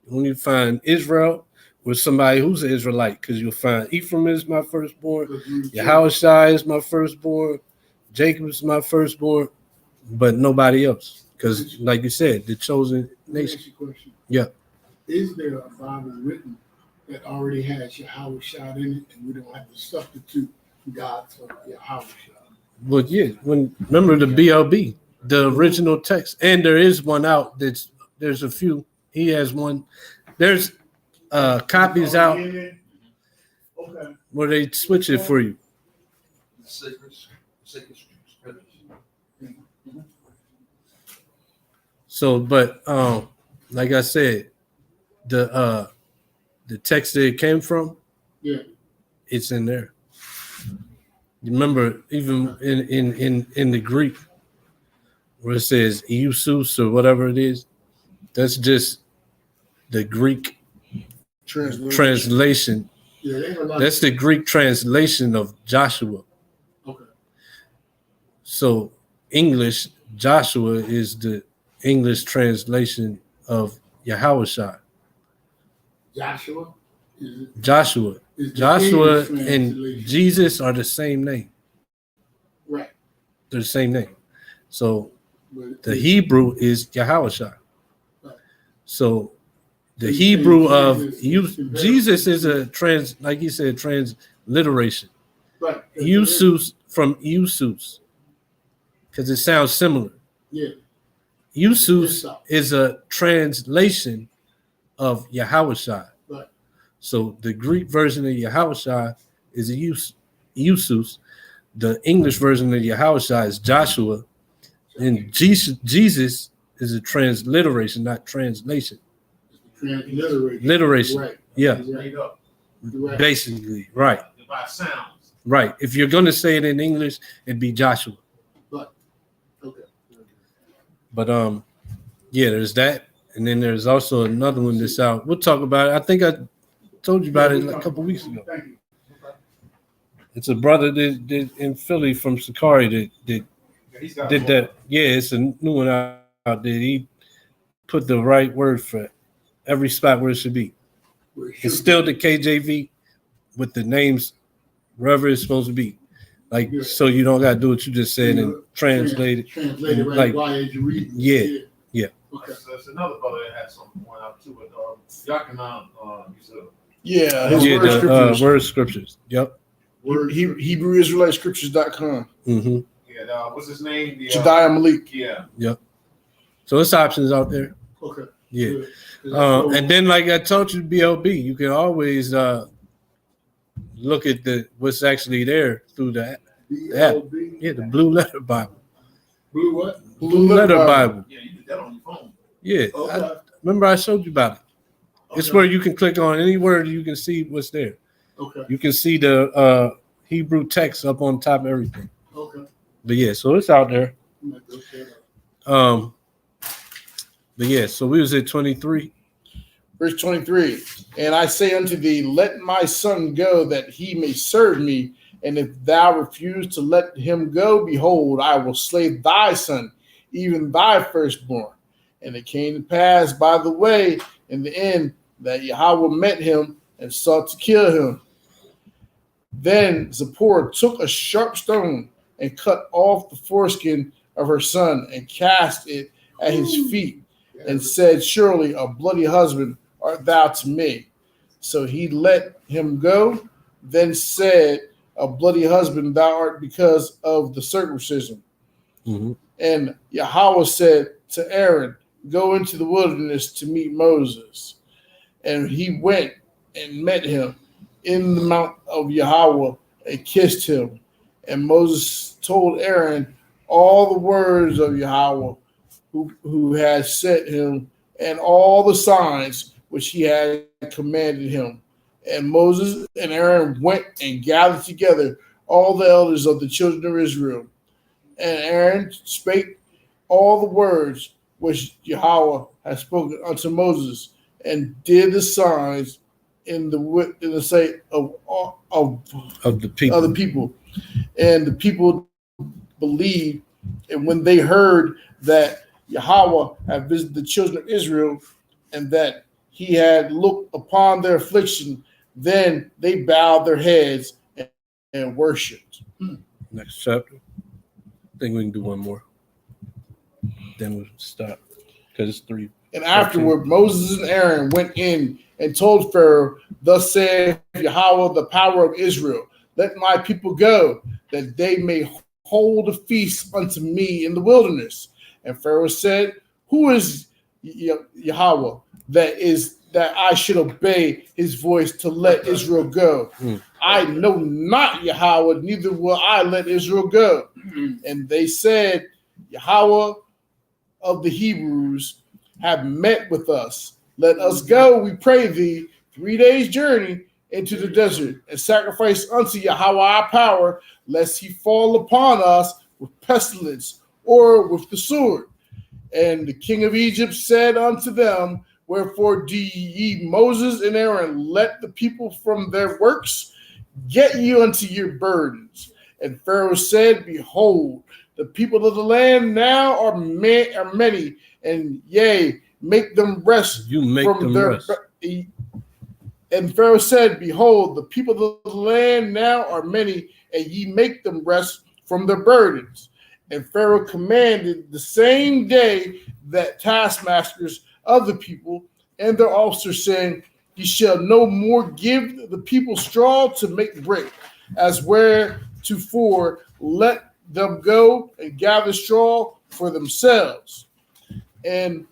S2: When you find Israel with somebody who's an Israelite, because you'll find Ephraim is my firstborn, Yahushua is my firstborn, Jacob is my firstborn, but nobody else. Because, like you said, the chosen nation.
S3: Let me ask you a question.
S2: Yeah.
S3: Is there a Bible written that already has Yahweh shot in it, and we don't have to substitute God for Yahweh shot?
S2: Well, yeah. Remember the BLB, the original text, and there is one out there's a few He has one. There's copies out
S3: Okay.
S2: where they switch it for you.
S5: Sacred scriptures.
S2: So, but like I said, the text that it came from,
S3: Yeah.
S2: it's in there. You remember, even in the Greek, where it says Eusus or whatever it is, that's just the Greek translation.
S3: Yeah, they have a lot
S2: That's the Greek translation of Joshua.
S3: okay.
S2: So English, Joshua is the English translation of Yahushua.
S3: Joshua?
S2: Joshua.
S3: Is the
S2: Joshua
S3: English
S2: and
S3: translation.
S2: Jesus are the same name.
S3: Right.
S2: They're the same name. So
S3: But
S2: the Hebrew is Yahushua.
S3: Right.
S2: So the
S3: So
S2: Hebrew of
S3: Jesus is
S2: Jesus is a like you said, transliteration.
S3: right.
S2: Eusus from Eusus, because it sounds similar.
S3: Yeah.
S2: Eusus is a translation of Yahushua.
S3: Right.
S2: So the Greek version of Yahushua is Eusus. The English version of Yahushua is Joshua. And Jesus is a transliteration, not translation.
S3: Transliteration.
S2: Literation.
S3: Right.
S2: Yeah.
S5: Made up.
S3: Right.
S2: Basically, right.
S5: By sounds.
S2: Right. If you're going to say it in English, it'd be Joshua.
S3: But okay.
S2: But yeah, there's that. And then there's also another one that's out. We'll talk about it. I think I told you about it a couple weeks ago.
S3: Thank you.
S2: It's a brother that in Philly from Sakari that did that. Yeah, it's a new one out there. He put the right word for every spot where it should be. It's still the KJV with the names wherever it's supposed to be. Like, so you don't got to do what you just said and translate it.
S3: Translate it right
S2: Like,
S3: while as you read.
S2: yeah.
S5: Okay, so it's another brother that had something point out too. But Yakinan, you said
S1: Yeah, his
S2: Yeah,
S1: word
S2: the
S1: scriptures.
S2: word scriptures. Yep.
S1: Hebrew Israelite Scriptures.com.
S2: Mm-hmm.
S5: yeah, what's his name? The,
S1: Jediah Malik.
S5: yeah,
S2: So it's options out there.
S3: Okay.
S2: Yeah.
S3: Good. 'Cause
S2: And then, like I told you, BLB, you can always look at what's actually there through the app.
S3: BLB.
S2: Yeah, the Blue Letter Bible.
S3: Blue what?
S2: Blue Letter Bible.
S5: yeah, you did that on your phone.
S2: Yeah.
S3: Okay.
S2: Remember I showed you about it. It's
S3: Okay.
S2: where you can click on any word, you can see what's there.
S3: Okay.
S2: You can see the Hebrew text up on top of everything.
S3: Okay.
S2: But yeah, so it's out there.
S3: I'm gonna go check it out.
S2: But yeah, so we was at 23.
S1: Verse 23. And I say unto thee, let my son go that he may serve me. And if thou refuse to let him go, behold, I will slay thy son, even thy firstborn. And it came to pass by the way in the end that Yahweh met him and sought to kill him. Then Zipporah took a sharp stone and cut off the foreskin of her son and cast it at his feet and said, surely a bloody husband art thou to me. So he let him go, then said, a bloody husband thou art because of the circumcision.
S2: Mm-hmm.
S1: And Yahweh said to Aaron, go into the wilderness to meet Moses. And he went and met him in the mount of Yahweh and kissed him. And Moses told Aaron all the words of Yahweh who had sent him and all the signs which he had commanded him. And Moses and Aaron went and gathered together all the elders of the children of Israel. And Aaron spake all the words which Yahweh had spoken unto Moses, and did the signs in the sight of
S2: the people.
S1: the people. And the people believed, and when they heard that Yahweh had visited the children of Israel, and that he had looked upon their affliction, then they bowed their heads and worshipped.
S2: Next chapter. I think we can do one more. Then we'll stop because it's 3.
S1: And afterward, Moses and Aaron went in and told Pharaoh, thus saith Yahweh, the power of Israel, let my people go, that they may hold a feast unto me in the wilderness. And Pharaoh said, who is Yahweh, that I should obey his voice to let Israel go. I know not Yahweh, neither will I let Israel go. And they said, Yahweh of the Hebrews have met with us. Let us go, we pray thee, 3 days' journey into the desert, and sacrifice unto Yahweh our power, lest he fall upon us with pestilence or with the sword. And the king of Egypt said unto them, wherefore do ye, Moses and Aaron, let the people from their works get you unto your burdens? And Pharaoh said, behold, the people of the land now are many, and yea, make them rest from their rest. And Pharaoh said, behold, the people of the land now are many, and ye make them rest from their burdens. And Pharaoh commanded the same day that taskmasters of the people and their officers, saying, ye shall no more give the people straw to make brick, as wheretofore let them go and gather straw for themselves. And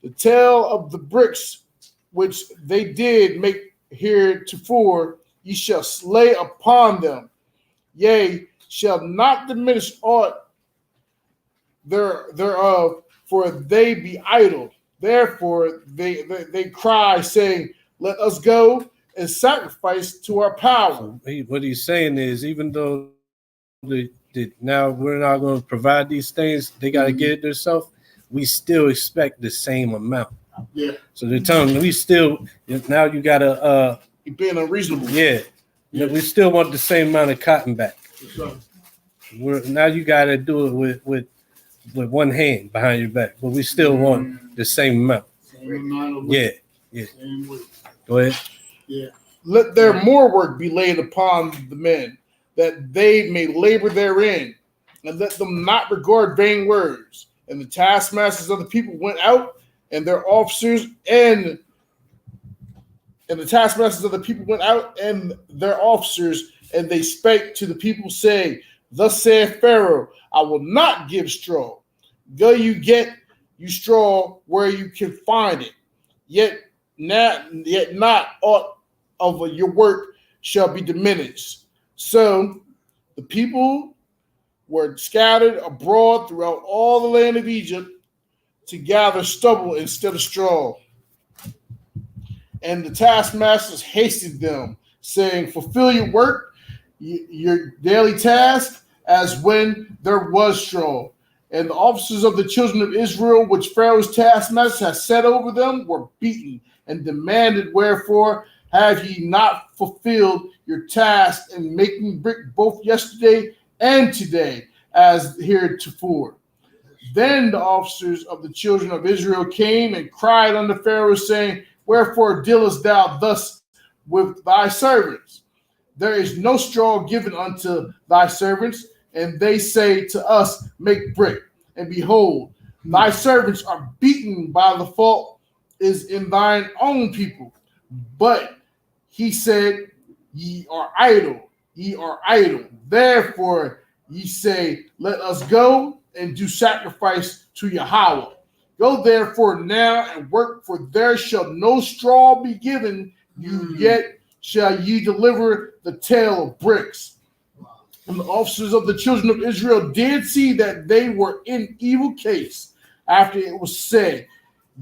S1: the tale of the bricks which they did make heretofore, ye shall slay upon them, yea, shall not diminish aught thereof, for they be idle. Therefore they cry, saying, let us go and sacrifice to our power.
S2: So what he's saying is, even though now we're not going to provide these things, they got to get it themselves, we still expect the same amount.
S1: Yeah.
S2: So they're telling me we still, now you got to
S1: you're being unreasonable.
S2: Yeah. We still want the same amount of cotton back. Now you got to do it with one hand behind your back, but we still want the same amount.
S3: Same amount of
S2: weight. Yeah. Same weight. Go ahead.
S3: Yeah.
S1: Let their more work be laid upon the men, that they may labor therein, and let them not regard vain words. And the taskmasters of the people went out, and their officers and the taskmasters of the people went out, and their officers, and they spake to the people, saying, thus saith Pharaoh, I will not give straw. Go you get you straw where you can find it. Yet not aught of your work shall be diminished. So the people were scattered abroad throughout all the land of Egypt to gather stubble instead of straw. And the taskmasters hasted them, saying, fulfill your work, your daily task, as when there was straw. And the officers of the children of Israel, which Pharaoh's taskmasters had set over them, were beaten and demanded, wherefore have ye not fulfilled your task in making brick both yesterday and today, as heretofore? Then the officers of the children of Israel came and cried unto Pharaoh, saying, wherefore dealest thou thus with thy servants? There is no straw given unto thy servants. And they say to us, make brick. And behold, thy servants are beaten by the fault is in thine own people. But he said, ye are idle. Therefore ye say, let us go and do sacrifice to Yahweh. Go therefore now and work, for there shall no straw be given you, yet shall ye deliver the tale of bricks. And the officers of the children of Israel did see that they were in evil case, after it was said,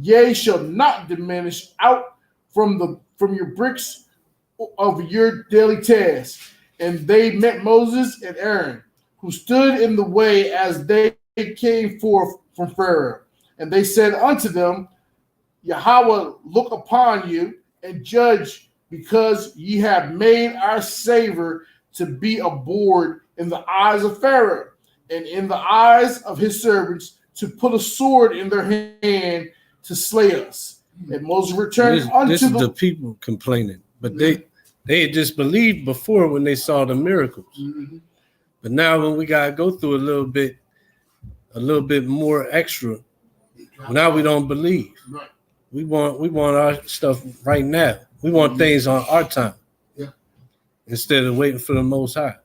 S1: yea, shall not diminish out from your bricks of your daily task. And they met Moses and Aaron, who stood in the way as they came forth from Pharaoh. And they said unto them, Yahweh look upon you and judge, because ye have made our savor to be abhorred in the eyes of Pharaoh and in the eyes of his servants, to put a sword in their hand to slay us. And Moses returned unto
S2: this is the people complaining, but they had just believed before when they saw the miracles. But now when we gotta go through a little bit more extra, now we don't believe. We want our stuff right now. We want things on our time. Instead of waiting for the Most High.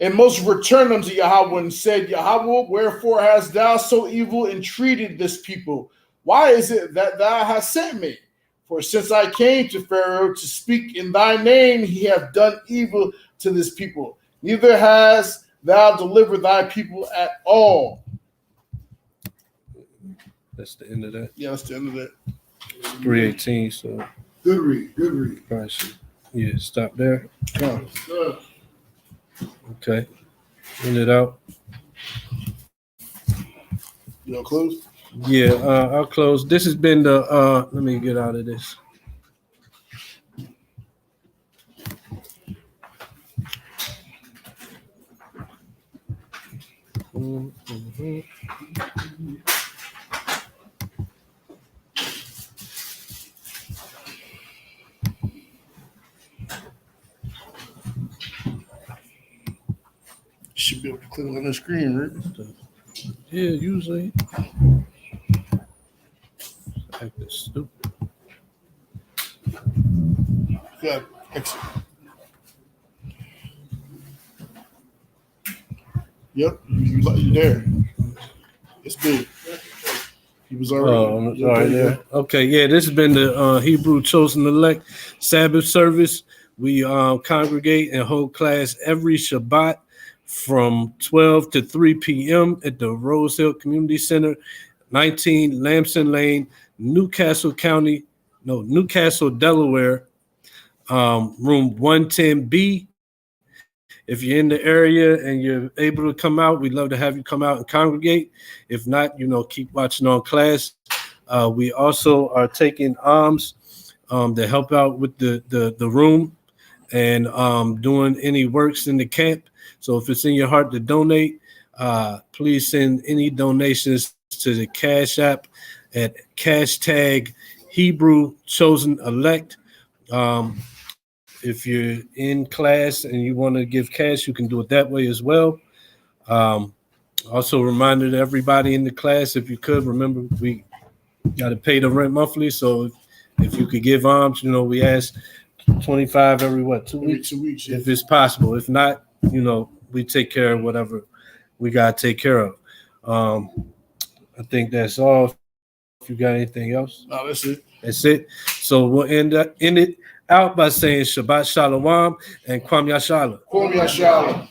S1: And Moses returned unto Yahweh and said, Yahweh, wherefore hast thou so evil entreated this people? Why is it that thou hast sent me? For since I came to Pharaoh to speak in thy name, he hath done evil to this people. Neither hast thou delivered thy people at all.
S2: That's the end of that.
S1: Yeah, that's the end of that.
S2: 318. So
S3: Good read, good read.
S2: probably should, yeah, stop there.
S1: Yeah.
S2: Okay. End it out.
S1: You know, close.
S2: Yeah, I'll close. This has been the let me get out of this. Mhm.
S1: Should be able to click on the screen, right?
S2: Yeah, usually. Acting stupid.
S1: Yeah, exit. Yep, you there. It's big. He was already.
S2: Oh, I'm sorry there. Okay, yeah, this has been the Hebrew Chosen Elect Sabbath service. We congregate and hold class every Shabbat from 12 to 3 p.m. at the Rose Hill Community Center, 19 Lamson Lane, Newcastle, Delaware, room 110B. If you're in the area and you're able to come out, we'd love to have you come out and congregate. If not, keep watching on class. We also are taking alms to help out with the room and doing any works in the camp. So if it's in your heart to donate, please send any donations to the Cash App at # Hebrew Chosen Elect. If you're in class and you want to give cash, you can do it that way as well. Also, a reminder to everybody in the class, if you could, remember we got to pay the rent monthly. So if you could give alms, we ask 25 every 2 weeks?
S1: 2 weeks. Yeah.
S2: If it's possible. If not, we take care of whatever we got to take care of. I think that's all. If you got anything else?
S1: No, that's it.
S2: That's it. So we'll end it out by saying Shabbat Shalom and Kwam Yashala.
S1: Kwam Yashala.